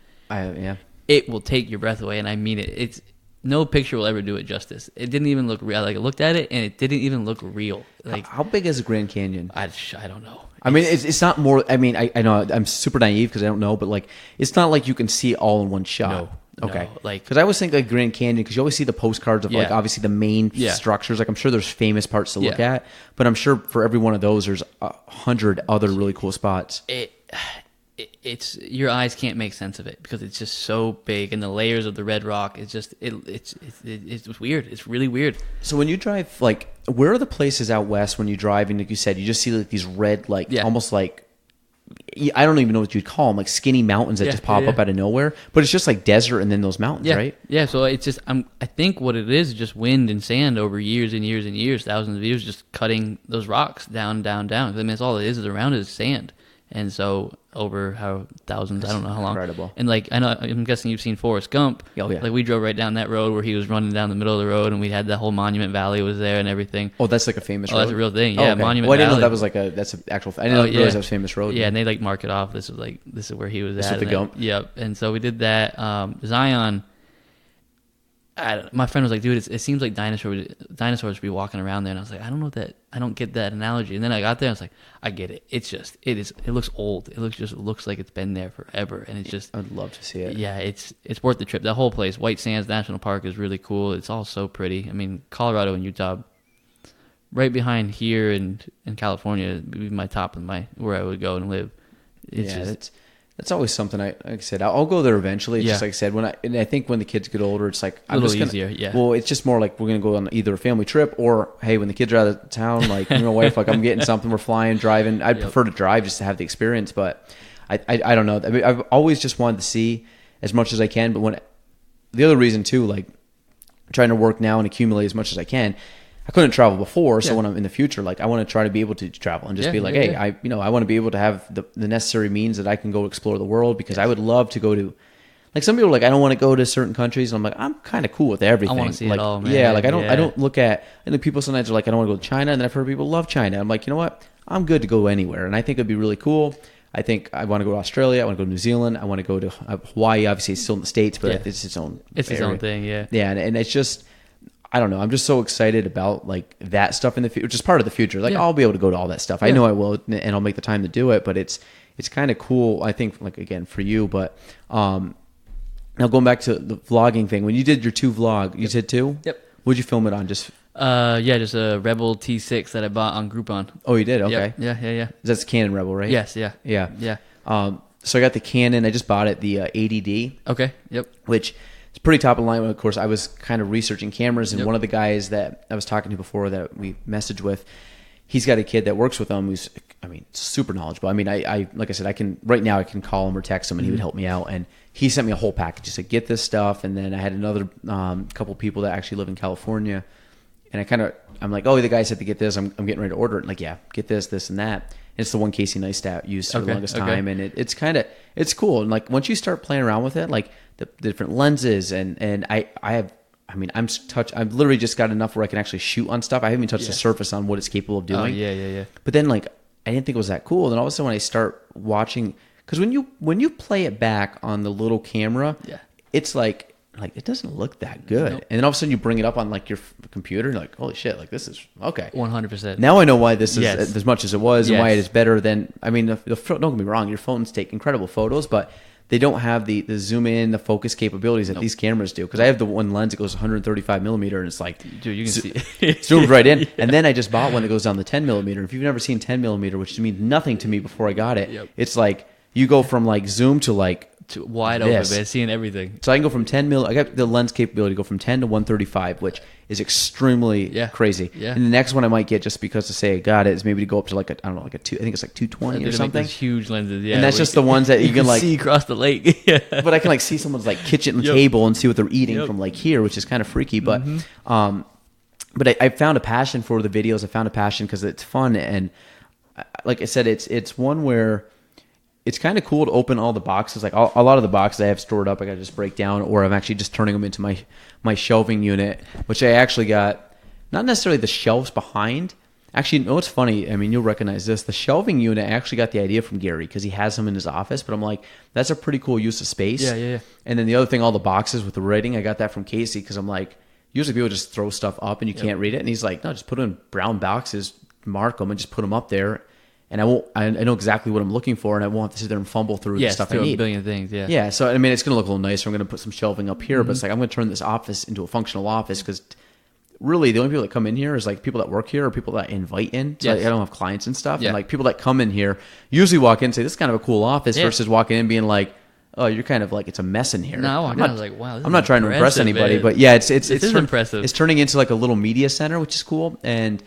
it will take your breath away. And I mean it. It's no picture will ever do it justice. It didn't even look real. Like I looked at it and it didn't even look real. Like how big is the Grand Canyon? I don't know. I mean, it's not more. I mean, I know I'm super naive because I don't know, but like, it's not like you can see it all in one shot. No, okay. Like, because I always think like Grand Canyon, because you always see the postcards of like obviously the main structures. Like I'm sure there's famous parts to look at, but I'm sure for every one of those there's 100 other really cool spots. It's your eyes can't make sense of it because it's just so big, and the layers of the red rock. It's just it's weird. It's really weird. So when you drive, like, where are the places out west when you drive? And like you said, you just see like these red, like almost like I don't even know what you'd call them, like skinny mountains that just pop up out of nowhere. But it's just like desert and then those mountains, right? Yeah. So it's just I think what it is just wind and sand over years and years and years, thousands of years, just cutting those rocks down. I mean, that's all it is around it is sand. And so over how thousands, I don't know how long. Incredible. And like I'm guessing you've seen Forrest Gump. Oh yeah. Like we drove right down that road where he was running down the middle of the road, and we had the whole Monument Valley was there and everything. Oh, that's like a famous road. That's a real thing. Yeah, okay. Monument Well, I didn't Valley. know that was like that's an actual. I didn't realize that was a famous road. Yeah, and they like mark it off. This is where he was this at. With the Gump. Yep. And so we did that. Zion. My friend was like, dude, it seems like dinosaurs be walking around there. And I was like, I don't get that analogy. And then I got there and I was like, I get it. It looks old. It looks like it's been there forever. And it's just, I'd love to see it. Yeah, it's worth the trip. That whole place, White Sands National Park, is really cool. It's all so pretty. I mean, Colorado and Utah, right behind here in California, would be my top of where I would go and live. That's always something. Like I said, I'll go there eventually. It's just like I said, and I think when the kids get older, it's like a little easier. Yeah. Well, it's just more like we're gonna go on either a family trip or hey, when the kids are out of town, like my wife, like I'm getting something, we're flying, driving. I'd prefer to drive just to have the experience, but I don't know. I mean, I've always just wanted to see as much as I can. But the other reason too, like trying to work now and accumulate as much as I can. I couldn't travel before, so when I'm in the future, like I want to try to be able to travel and just be like, hey, I want to be able to have the necessary means that I can go explore the world because I would love to go to, like some people are like, I don't want to go to certain countries. And I'm like, I'm kind of cool with everything. I want to see like, it all, man. Yeah, like I don't look at, and then people sometimes are like, I don't want to go to China, and then I've heard people love China. I'm like, you know what? I'm good to go anywhere, and I think it'd be really cool. I think I want to go to Australia. I want to go to New Zealand. I want to go to Hawaii. Obviously, it's still in the States, but it's its own. It's its own thing, yeah. Yeah, and it's just. I don't know. I'm just so excited about like that stuff in the future, which is part of the future. Like I'll be able to go to all that stuff. I know I will, and I'll make the time to do it. But it's kind of cool. I think like again for you. But now going back to the vlogging thing, when you did your 2 vlog, you did 2. Yep. What'd you film it on? Just just a Rebel T6 that I bought on Groupon. Oh, you did? Okay. Yep. Yeah. That's Canon Rebel, right? Yes. Yeah. So I got the Canon. I just bought it, the 80D. Okay. Yep. Which. It's pretty top of the line. Of course, I was kind of researching cameras, and one of the guys that I was talking to before that we messaged with, he's got a kid that works with him who's, I mean, super knowledgeable. I mean, I like I said, I can call him or text him and he would help me out. And he sent me a whole package. He said, get this stuff. And then I had another couple people that actually live in California. And I'm like, oh, the guy said to get this. I'm getting ready to order it. And like, yeah, get this, and that. And it's the one Casey Neistat used for the longest time. And it's cool. And like, once you start playing around with it, like the different lenses and I've literally just got enough where I can actually shoot on stuff. I haven't even touched the surface on what it's capable of doing. Oh, yeah. But then like, I didn't think it was that cool. And then all of a sudden when I start watching, because when you play it back on the little camera, it's like it doesn't look that good. Nope. And then all of a sudden you bring it up on like your computer and you're like, holy shit, like this is okay. 100%. Now I know why this is as much as it was and why it is better than, I mean, don't get me wrong, your phones take incredible photos, but they don't have the zoom in, the focus capabilities that these cameras do. Because I have the one lens that goes 135 millimeter, and it's like, dude, you can see zoomed right in. And then I just bought one that goes down to 10 millimeter. If you've never seen 10 millimeter, which means nothing to me before I got it, it's like you go from like zoom to like to wide open, man, seeing everything. So I can go from 10 mil. I got the lens capability to go from 10 to 135, which is extremely crazy. Yeah. And the next one I might get, just because to say I got it, is maybe to go up to like a, I don't know, like a two. I think it's like 220 or something. Make huge lenses, and that's just the ones that you can like see across the lake. But I can like see someone's like kitchen table and see what they're eating from like here, which is kind of freaky. But but I found a passion for the videos. I found a passion because it's fun, and like I said, it's one where it's kind of cool to open all the boxes. Like a lot of the boxes I have stored up, I got to just break down, or I'm actually just turning them into my shelving unit, which I actually got, not necessarily the shelves behind. Actually, you know what's funny? I mean, you'll recognize this. The shelving unit, I actually got the idea from Gary because he has them in his office, but I'm like, that's a pretty cool use of space. Yeah. And then the other thing, all the boxes with the writing, I got that from Casey because I'm like, usually people just throw stuff up and you can't read it. And he's like, no, just put them in brown boxes, mark them, and just put them up there. And I know exactly what I'm looking for, and I won't have to sit there and fumble through the stuff I need. A billion things, Yeah, so I mean, it's going to look a little nicer. I'm going to put some shelving up here, but it's like I'm going to turn this office into a functional office because really the only people that come in here is like people that work here or people that I invite in. So I don't have clients and stuff. And like people that come in here usually walk in and say, this is kind of a cool office versus walking in being like, oh, you're kind of like, it's a mess in here. No, I was like, wow, I'm not trying to impress anybody, but yeah, it's impressive. It's turning into like a little media center, which is cool. And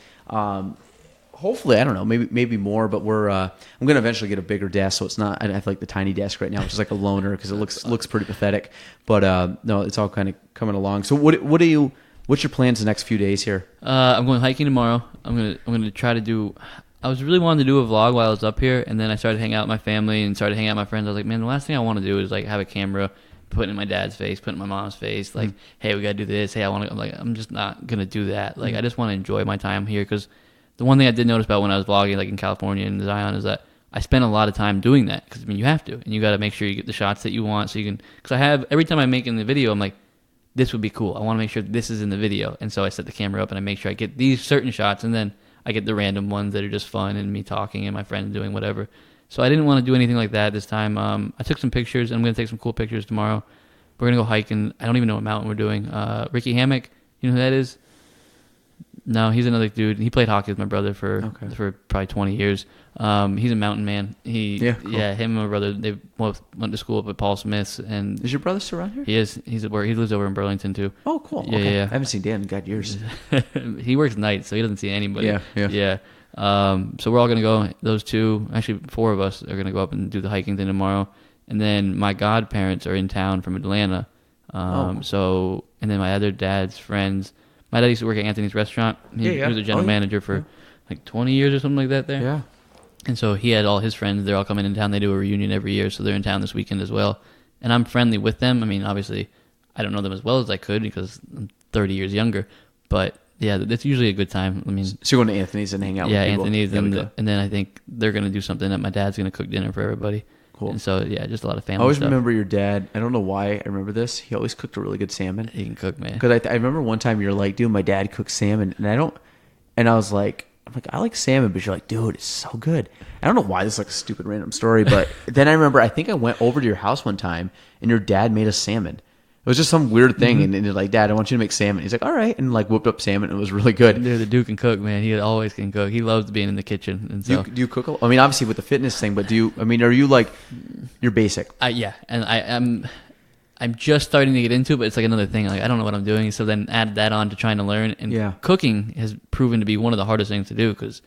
hopefully, I don't know, maybe more, but I'm going to eventually get a bigger desk, so it's not, I have like the tiny desk right now, which is like a loner because it looks pretty pathetic. But no, it's all kind of coming along. So what's your plans the next few days here? I'm going hiking tomorrow. I'm gonna try to do. I was really wanting to do a vlog while I was up here, and then I started hanging out with my family and started hanging out with my friends. I was like, man, the last thing I want to do is like have a camera, put it in my dad's face, put it in my mom's face, like, hey, we gotta do this. Hey, I'm just not gonna do that. Like, I just want to enjoy my time here because the one thing I did notice about when I was vlogging, like in California and Zion, is that I spent a lot of time doing that because I mean you have to, and you got to make sure you get the shots that you want, so you can. Because every time I'm making the video, I'm like, this would be cool. I want to make sure this is in the video, and so I set the camera up and I make sure I get these certain shots, and then I get the random ones that are just fun and me talking and my friends doing whatever. So I didn't want to do anything like that this time. I took some pictures, and I'm going to take some cool pictures tomorrow. We're going to go hiking. I don't even know what mountain we're doing. Ricky Hammock, you know who that is? No, he's another dude. He played hockey with my brother for probably 20 years. He's a mountain man. Cool. Him and my brother, they both went to school up at Paul Smith's. And is your brother still around here? He is. He lives over in Burlington too. Oh, cool. Yeah, okay. I haven't seen Dan in God years. He works nights, so he doesn't see anybody. Yeah. So we're all gonna go. Those two, actually 4 of us, are gonna go up and do the hiking thing tomorrow. And then my godparents are in town from Atlanta. So, and then my other dad's friends. My dad used to work at Anthony's restaurant. He was a general manager for like 20 years or something like that there. Yeah. And so he had all his friends. They're all coming in town. They do a reunion every year, so they're in town this weekend as well. And I'm friendly with them. I mean, obviously, I don't know them as well as I could because I'm 30 years younger. But yeah, it's usually a good time. I mean, so you're going to Anthony's and hang out with people? Yeah, Anthony's. And then I think they're going to do something that my dad's going to cook dinner for everybody. Cool. And so, yeah, just a lot of family stuff. I always remember your dad. I don't know why I remember this. He always cooked a really good salmon. He can cook, man. Because I remember one time you're like, dude, my dad cooks salmon. And I was like, I like salmon, but you're like, dude, it's so good. I don't know why this is like a stupid random story, but then I remember, I think I went over to your house one time and your dad made us salmon. It was just some weird thing, and you're like, Dad, I want you to make salmon. He's like, all right, and like whipped up salmon, and it was really good. Dude, the dude can cook, man. He always can cook. He loves being in the kitchen. And so, do you cook? I mean, obviously with the fitness thing, but are you like, you're basic? Yeah, and I'm just starting to get into it, but it's like another thing. Like I don't know what I'm doing, so then add that on to trying to learn. And cooking has proven to be one of the hardest things to do because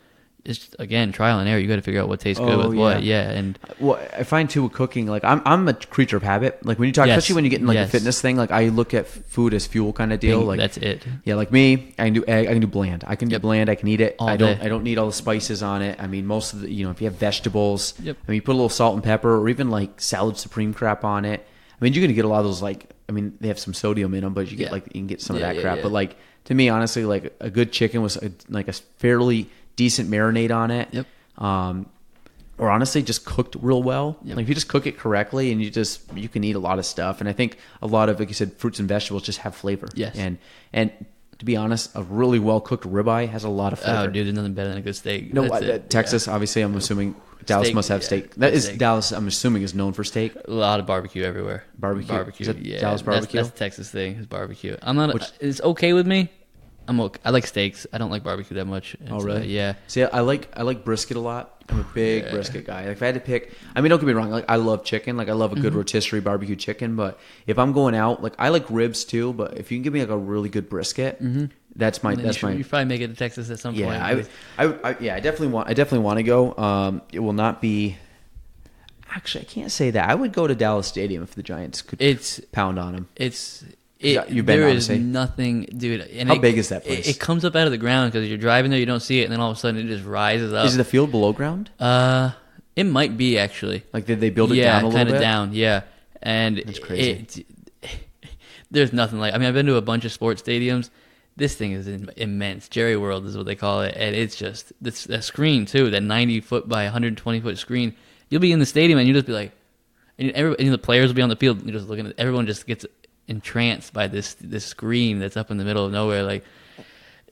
it's again trial and error. You got to figure out what tastes good with what. Yeah, and well, I find too with cooking, like I'm a creature of habit. Like when you talk, especially when you get in like the fitness thing, like I look at food as fuel kind of deal. Like that's it. Yeah, like me, I can do egg, I can do bland. I can do bland. I can eat it. I day. don't need all the spices on it. I mean, most of the if you have vegetables, Yep. I mean, you put a little salt and pepper, or even like salad supreme crap on it. I mean, you're gonna get a lot of those. Like, I mean, they have some sodium in them, but you get you can get some of that crap. But like to me, honestly, like a good chicken was like a fairly decent marinade on it. Yep. Or honestly, just cooked real well. Yep. Like if you just cook it correctly, and you can eat a lot of stuff. And I think a lot of, like you said, fruits and vegetables just have flavor. Yes. And to be honest, a really well cooked ribeye has a lot of flavor. Oh, dude, there's nothing better than a good steak. No, Texas, obviously, I'm assuming Dallas must have steak. That is steak. Dallas. I'm assuming is known for steak. A lot of barbecue everywhere. Barbecue. Is Dallas barbecue. That's Texas thing. Is barbecue. I'm not. It's okay with me. I'm okay. I like steaks. I don't like barbecue that much. Oh, really? Yeah. See, I like brisket a lot. I'm a big brisket guy. Like if I had to pick, I mean, don't get me wrong. Like I love chicken. Like I love a good rotisserie barbecue chicken. But if I'm going out, like I like ribs too. But if you can give me like a really good brisket, that's my. You probably make it to Texas at some point. Yeah, I definitely want to go. It will not be. Actually, I can't say that. I would go to Dallas Stadium if the Giants could pound on them. You've been, there obviously. Is nothing, dude. And how big is that place? It comes up out of the ground because you're driving there, you don't see it, and then all of a sudden it just rises up. Is the field below ground? It might be actually. Like did they build it down a little bit? Yeah, kind of down. Yeah, and that's crazy. There's nothing like. I mean, I've been to a bunch of sports stadiums. This thing is immense. Jerry World is what they call it, and it's just that screen too. That 90-foot by 120-foot screen. You'll be in the stadium and you just be like, and the players will be on the field. And you're just looking at everyone. Just gets entranced by this screen that's up in the middle of nowhere. Like,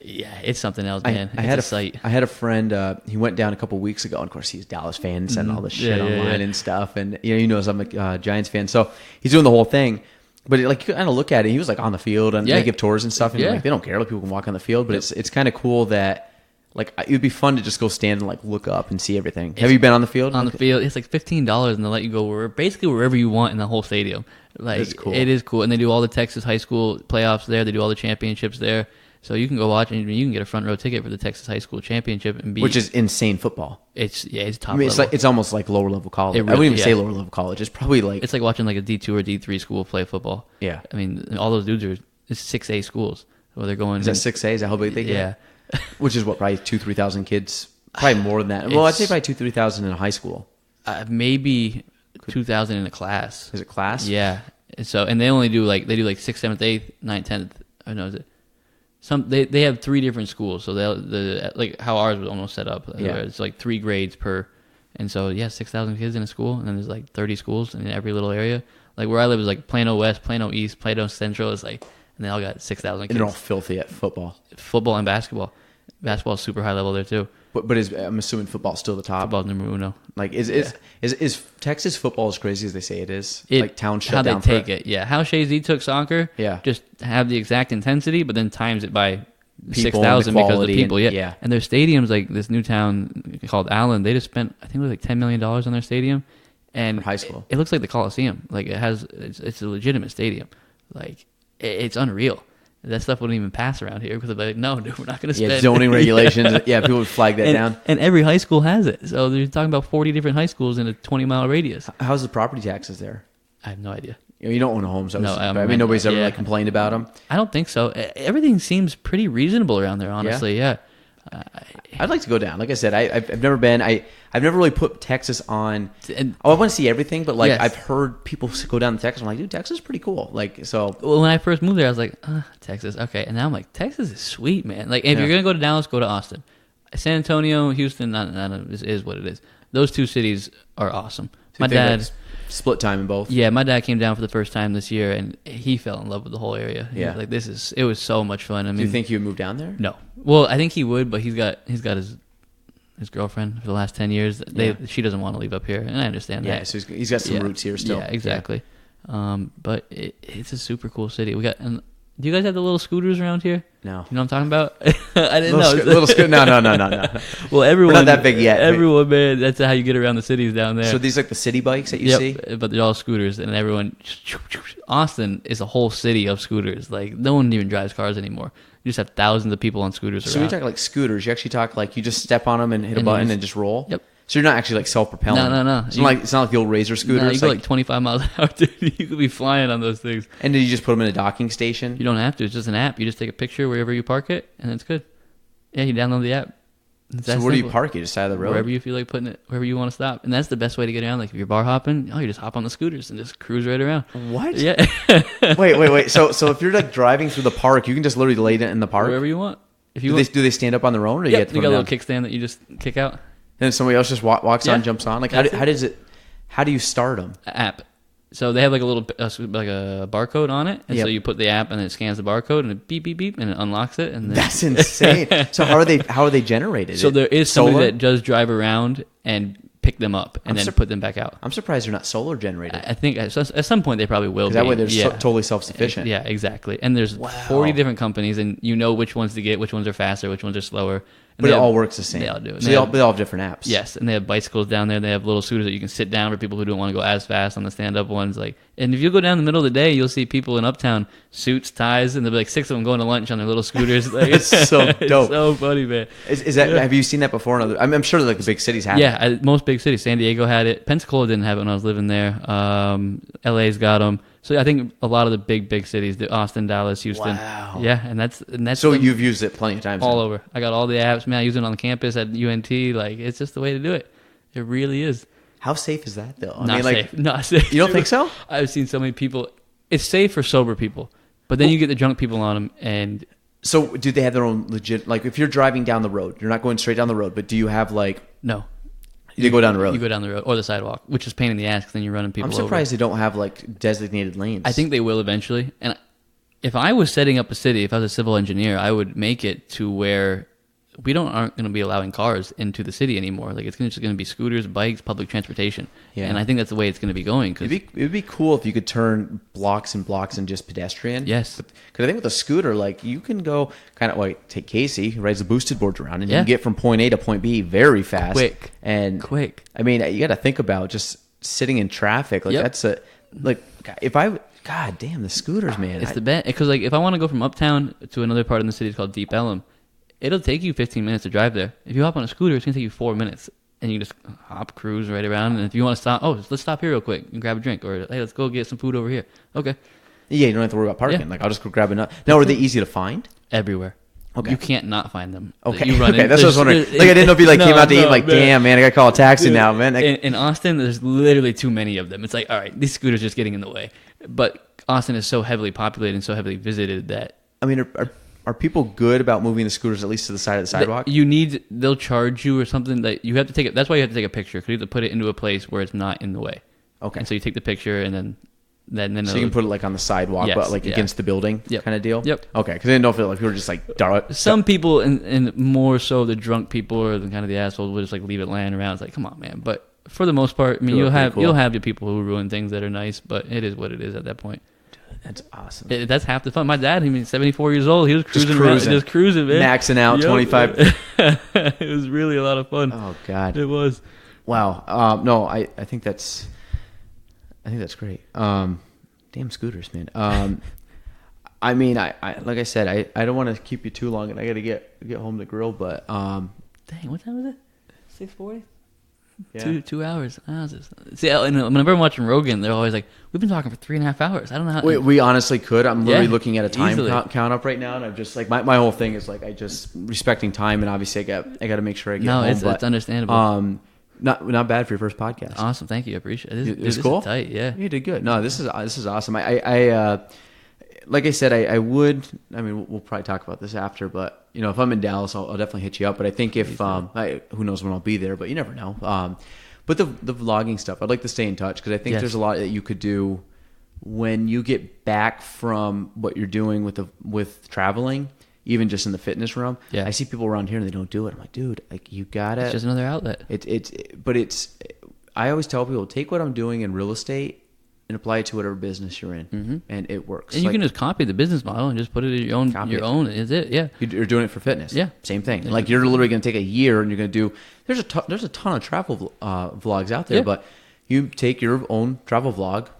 yeah, it's something else, man. I had a friend. He went down a couple weeks ago, and of course he's a Dallas fan, sending all this shit online and stuff. And he knows I'm a Giants fan, so he's doing the whole thing. But like, you kind of look at it. He was like on the field, and they give tours and stuff. And like, they don't care. Like people can walk on the field, but it's kind of cool that. Like it would be fun to just go stand and like look up and see everything. Have you been on the field? On the field, it's like $15, and they'll let you go basically wherever you want in the whole stadium. Like it's cool. It is cool, and they do all the Texas high school playoffs there. They do all the championships there, so you can go watch and you can get a front row ticket for the Texas high school championship which is insane football. It's top. I mean, level. It's almost like lower level college. I wouldn't even say lower level college. It's probably like it's like watching like a D2 or D3 school play football. Yeah, I mean, all those dudes it's 6A schools where they're going. Is that 6A? Is that how big they get? Yeah. Which is what, probably 2,000-3,000 kids? Probably more than that. Well, I'd say probably 2,000-3,000 in a high school. Maybe 2,000 in a class. Is it class? Yeah. And they only do like 6th, 7th, 8th, 9th, 10th. I know is it. They have 3 different schools. So like how ours was almost set up. Yeah. It's like 3 grades per. And so 6,000 kids in a school, and then there's like 30 schools in every little area. Like where I live is like Plano West, Plano East, Plano Central. It's like. And they all got 6,000 kids. And they're all filthy at football. Football and basketball. Basketball is super high level there too. But I'm assuming football's still the top. Football's number uno. Like is Texas football as crazy as they say it is? Like town shut down. How they take it. Yeah. How Shazy took soccer. Yeah. Just have the exact intensity, but then times it by 6,000 because of the people. Yeah. And their stadiums, like this new town called Allen, they just spent I think it was like $10 million on their stadium. And for high school. It looks like the Coliseum. Like it's a legitimate stadium. Like. It's unreal. That stuff wouldn't even pass around here because they're like, no, dude, we're not going to spend. Yeah, zoning regulations. Yeah, people would flag that down. And every high school has it. So they're talking about 40 different high schools in a 20-mile radius. How's the property taxes there? I have no idea. You don't own a home, so no, I mean, nobody's ever like complained about them. I don't think so. Everything seems pretty reasonable around there, honestly. Yeah. I'd like to go down. Like I said, I've never been. I've never really put Texas on. I want to see everything, but like I've heard people go down to Texas. I'm like, dude, Texas is pretty cool. Like so. Well, when I first moved there, I was like, Texas, okay. And now I'm like, Texas is sweet, man. Like if you're gonna go to Dallas, go to Austin. San Antonio, Houston, is what it is. Those 2 cities are awesome. So my dad split time in both. Yeah, my dad came down for the first time this year, and he fell in love with the whole area. He was like, it was so much fun. I mean, do you think you would move down there? No. Well, I think he would, but he's got his girlfriend for the last 10 years. She doesn't want to leave up here, and I understand that. Yeah, so he's got some roots here still. Yeah, exactly. Yeah. But it's a super cool city. We got. And do you guys have the little scooters around here? No. You know what I'm talking about? I didn't know. Little scooter? No. Well, everyone. We're not that big yet. Everyone, man, that's how you get around the cities down there. So these like the city bikes that you see? But they're all scooters, and everyone. Austin is a whole city of scooters. Like no one even drives cars anymore. You just have thousands of people on scooters around. So we talk like scooters. You actually talk like you just step on them and hit a button and just roll? Yep. So you're not actually like self-propelling? No. It's not like the old Razor scooter. No, you go like 25 miles an hour. Dude. You could be flying on those things. And did you just put them in a docking station? You don't have to. It's just an app. You just take a picture wherever you park it, and it's good. Yeah, you download the app. So where do you park it? Just side of the road? Wherever you feel like putting it, wherever you want to stop. And that's the best way to get around. Like if you're bar hopping, you just hop on the scooters and just cruise right around. What? Yeah. Wait. So if you're like driving through the park, you can just literally lay it in the park? Wherever you want. If you do they stand up on their own? Or yeah, you have to you got a down? little kickstand that you just kick out. And somebody else just walks on, jumps on? Like how do you start them? App. So they have like a little like a barcode on it, and so you put the app, and it scans the barcode, and it beep beep beep, and it unlocks it. And then... That's insane. So how are they generated? So there is somebody that does drive around and pick them up, and then put them back out. I'm surprised they're not solar generated. I think at some point they probably will be. That way they're totally self-sufficient. Yeah, exactly. And there's 40 different companies, and you know which ones to get, which ones are faster, which ones are slower. But it all works the same. They all do. So they all have different apps. Yes, and they have bicycles down there. They have little scooters that you can sit down for people who don't want to go as fast on the stand-up ones. And if you go down the middle of the day, you'll see people in Uptown, suits, ties, and there'll be like 6 of them going to lunch on their little scooters. It's so dope. It's so funny, man. Is that? Have you seen that before? I'm sure like the big cities have it. Yeah, most big cities. San Diego had it. Pensacola didn't have it when I was living there. LA's got them. So I think a lot of the big cities, Austin, Dallas, Houston. Wow. Yeah, and that's. So you've used it plenty of times. All over. I got all the apps. Man, I use it on the campus at UNT. Like it's just the way to do it. It really is. How safe is that though? Not safe. You don't think so? I've seen so many people. It's safe for sober people, but then you get the drunk people on them. And so, do they have their own legit? Like, if you're driving down the road, you're not going straight down the road, but do you have like? No. You go down the road. You go down the road or the sidewalk, which is pain in the ass because then you're running people over. I'm surprised they don't have like designated lanes. I think they will eventually. And if I was setting up a city, if I was a civil engineer, I would make it to where we aren't going to be allowing cars into the city anymore. Like it's just going to be scooters, bikes, public transportation. Yeah. And I think that's the way it's going to be going. It'd be cool if you could turn blocks and blocks and just pedestrian. Yes. Because I think with a scooter, like you can go kind of like take Casey, who rides the boosted boards around, and you can get from point A to point B very fast. Quick. I mean, you got to think about just sitting in traffic. Like God damn, the scooters, man. It's the best. Because like if I want to go from Uptown to another part of the city, it's called Deep Ellum. It'll take you 15 minutes to drive there. If you hop on a scooter, it's going to take you 4 minutes. And you just hop, cruise right around. And if you want to stop, let's stop here real quick and grab a drink. Or, hey, let's go get some food over here. Okay. Yeah, you don't have to worry about parking. Yeah. Like, I'll just go grab a nut. Now, are they easy to find? Everywhere. Okay. You can't not find them. Okay. That's what I was wondering. Like, I didn't know if you came out to eat, like, damn, man, I got to call a taxi now, man. In Austin, there's literally too many of them. It's like, all right, these scooters are just getting in the way. But Austin is so heavily populated and so heavily visited that... I mean, are people good about moving the scooters at least to the side of the sidewalk? They'll charge you or something that you have to take it. That's why you have to take a picture because you have to put it into a place where it's not in the way. Okay. And so you take the picture and then so you can put it like on the sidewalk, but like against the building kind of deal? Yep. Okay, because I didn't know if people were just like... Some people, and more so the drunk people or the kind of the assholes, will just like leave it laying around. It's like, come on, man. But for the most part, I mean, you'll have your people who ruin things that are nice, but it is what it is at that point. That's awesome. That's half the fun. My dad, 74 years old, he was cruising, man. Maxing out, 25. It was really a lot of fun. Oh, God. It was. Wow. No, I think that's great. Damn scooters, man. I mean, I like I said, I don't want to keep you too long, and I got to get home to grill, but... Dang, what time was it? 6:40? Yeah. 2 hours. See, and whenever I'm watching Rogan, they're always like, "We've been talking for 3.5 hours." I don't know how. We honestly could. I'm literally looking at a time count up right now, and I'm just like, my whole thing is like, I just respecting time, and obviously I got to make sure I get home. It's understandable. Not bad for your first podcast. Awesome, thank you. I appreciate it. It's cool. Tight, yeah. You did good. No, this is awesome. I like I said, I would. I mean, we'll probably talk about this after, but if I'm in Dallas, I'll definitely hit you up. But I think if who knows when I'll be there, but you never know. But the vlogging stuff, I'd like to stay in touch because I think there's a lot that you could do when you get back from what you're doing with traveling, even just in the fitness realm. Yeah. I see people around here and they don't do it. I'm like, dude, like you gotta. It's just another outlet. I always tell people, take what I'm doing in real estate and apply it to whatever business you're in, and it works. And you can just copy the business model and just put it in your own. Is it? Yeah. You're doing it for fitness. Yeah. Same thing. Like you're literally going to take a year and you're going to do. There's a ton of travel vlogs out there, but you take your own travel vlog,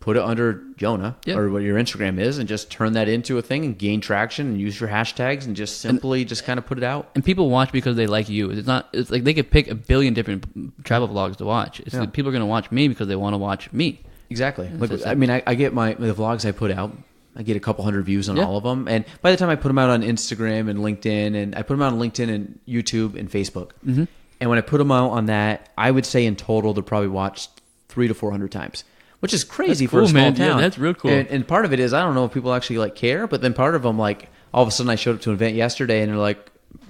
put it under Jonah or what your Instagram is, and just turn that into a thing and gain traction and use your hashtags and just simply just kind of put it out. And people watch because they like you. It's like they could pick a billion different travel vlogs to watch. It's like people are going to watch me because they want to watch me. Exactly. Like, I mean, I get the vlogs I put out. I get a couple hundred views on all of them. And by the time I put them out on Instagram and LinkedIn, and I put them out on LinkedIn and YouTube and Facebook. Mm-hmm. And when I put them out on that, I would say in total they're probably watched 300 to 400 times. Which is crazy for a small town. Yeah, that's real cool. And part of it is, I don't know if people actually like care, but then part of them, like, all of a sudden I showed up to an event yesterday and they're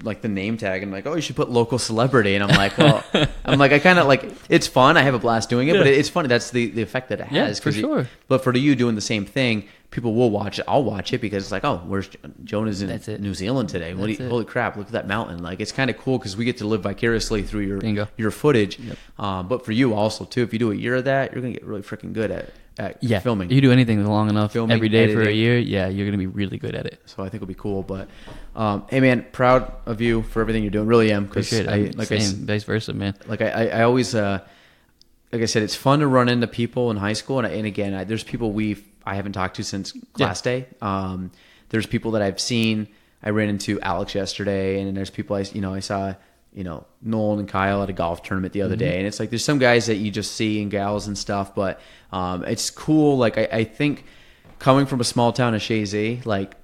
like the name tag and like, oh, you should put local celebrity. And I'm like, well, I kind of like, it's fun. I have a blast doing it, but it's funny. That's the effect that it has. Yeah, for sure. But for you doing the same thing, people will watch it. I'll watch it because it's like, oh, where's Jonah's in New Zealand today? Holy crap, look at that mountain. Like, it's kind of cool because we get to live vicariously through your footage. Yep. But for you also too, if you do a year of that, you're going to get really freaking good at filming. You do anything long enough, filming, every day editing. for a year, you're going to be really good at it. So I think it'll be cool. But hey, man, proud of you for everything you're doing. Really am. Vice versa, man. Like I always, like I said, it's fun to run into people in high school. And again, there's people I haven't talked to since class day. There's people that I've seen. I ran into Alex yesterday, and then there's people I saw, Nolan and Kyle at a golf tournament the other day. And it's like, there's some guys that you just see and gals and stuff, but it's cool. Like, I think coming from a small town of Shazy, like,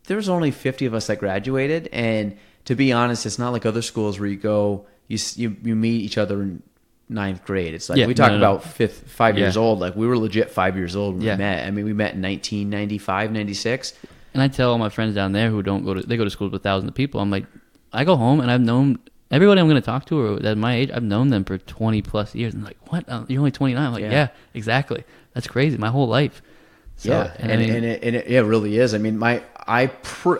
there's only 50 of us that graduated. And to be honest, it's not like other schools where you go, you meet each other in 9th grade. It's like, we talk about 5 years old. Like, we were legit 5 years old when we met. I mean, we met in 1995, 96. And I tell all my friends down there who they go to schools with thousands of people. I'm like, I go home and I've known everybody I'm going to talk to or at my age, I've known them for 20 plus years. And I'm like, what? You're only 29? I'm like, yeah, exactly. That's crazy. My whole life. So, it really is. I mean, I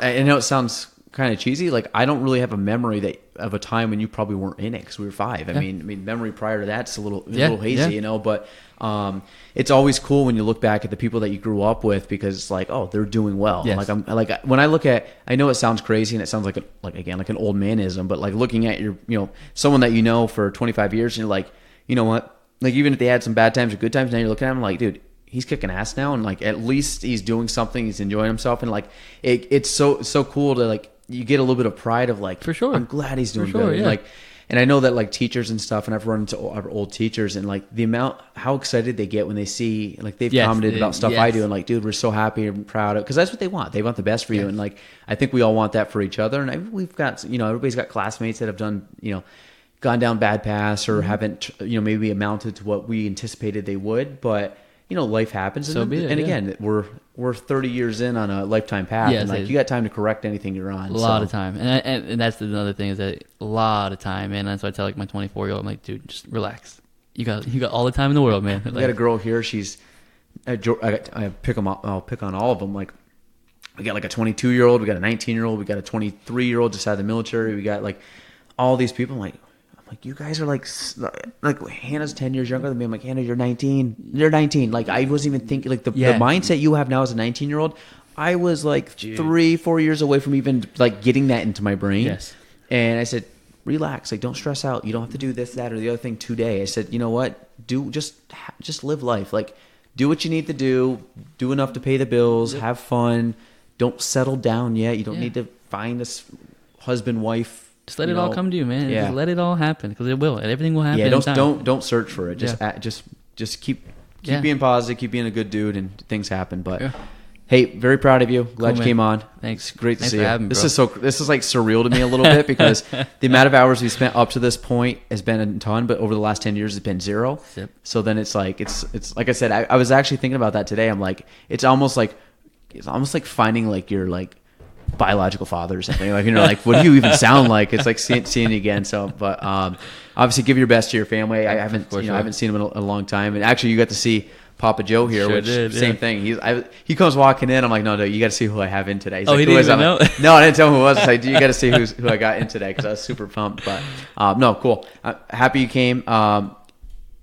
know it sounds kind of cheesy. Like, I don't really have a memory of a time when you probably weren't in it because we were 5. I mean, memory prior to that's a little hazy, but it's always cool when you look back at the people that you grew up with because it's like, oh, they're doing well. Yes. When I look at, I know it sounds crazy and it sounds like an old manism, but like looking at your, someone that you know for 25 years and you're like, you know what? Like, even if they had some bad times or good times, now you're looking at him like, dude, he's kicking ass now, and like at least he's doing something, he's enjoying himself, and like it's so cool to like you get a little bit of pride of like, for sure, I'm glad he's doing good. Yeah. Like, and I know that like teachers and stuff, and I've run into our old teachers, and like the amount how excited they get when they see like they've commented about stuff I do, and like, dude, we're so happy and proud of, because that's what they want. They want the best for you, and like I think we all want that for each other. And we've got everybody's got classmates that have done gone down bad paths or haven't maybe amounted to what we anticipated they would, but life happens. So be it, and again, we're 30 years in on a lifetime path, and like you got time to correct anything you're on. A lot of time, and that's another thing is that a lot of time, man. That's why I tell like my 24-year-old, I'm like, dude, just relax. You got all the time in the world, man. Like, I got a girl here. She's I pick them. I'll pick on all of them. Like, we got like a 22-year-old, we got a 19-year-old, we got a 23-year-old just out of the military. We got like all these people. I'm like, you guys are like Hannah's 10 years younger than me. I'm like, Hannah, you're 19. You're 19. Like, I wasn't even thinking, like, the mindset you have now as a 19-year-old, I was like 3-4 years away from even like getting that into my brain. Yes. And I said, relax. Like, don't stress out. You don't have to do this, that, or the other thing today. I said, you know what? Just live life. Like, do what you need to do enough to pay the bills, have fun. Don't settle down yet. You don't need to find this husband, wife. Just let it all come to you, man. Just let it all happen, because it will. And everything will happen. Yeah, don't search for it. Just keep being positive, keep being a good dude, and things happen. But hey, very proud of you. Glad you came on. Thanks. Great to see you. Me, this is like surreal to me a little bit, because the amount of hours we spent up to this point has been a ton, but over the last 10 years it's been 0. Yep. So then it's like like I said, I was actually thinking about that today. I'm like, it's almost like finding like your like biological father or something, like, like, what do you even sound like? It's like seeing you again. So, but obviously give your best to your family. I haven't I haven't seen him in a long time, and actually you got to see Papa Joe here, same thing. He comes walking in. I'm like, no, you got to see who I have in today. He's like, he didn't even know? Like, no, I didn't tell him who it was. I was like, you got to see who I got in today, because I was super pumped. But no, cool. Happy you came.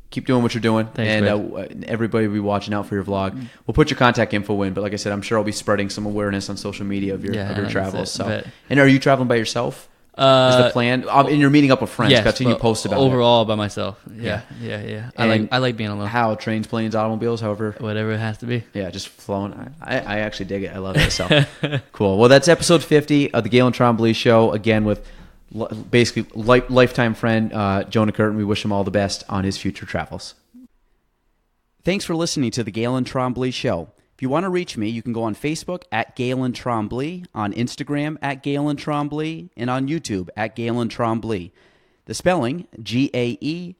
Keep doing what you're doing. Thanks, and everybody will be watching out for your vlog. We'll put your contact info in, but like I said, I'm sure I'll be spreading some awareness on social media of your travels. So, and are you traveling by yourself? Is the plan? And you're meeting up with friends. Yes, I've seen you post about overall by myself. Yeah. I like being alone. How trains, planes, automobiles, however, whatever it has to be. Yeah, just flowing. I actually dig it. I love it. So cool. Well, that's episode 50 of the Gaelan Trombley Show. Again, with basically lifetime friend Jonah Curtin. We wish him all the best on his future travels. Thanks for listening to the Gaelan Trombley Show. If you want to reach me, you can go on Facebook at Gaelan Trombley, on Instagram at Gaelan Trombley, and on YouTube at Gaelan Trombley. The spelling, GaelanTrombley.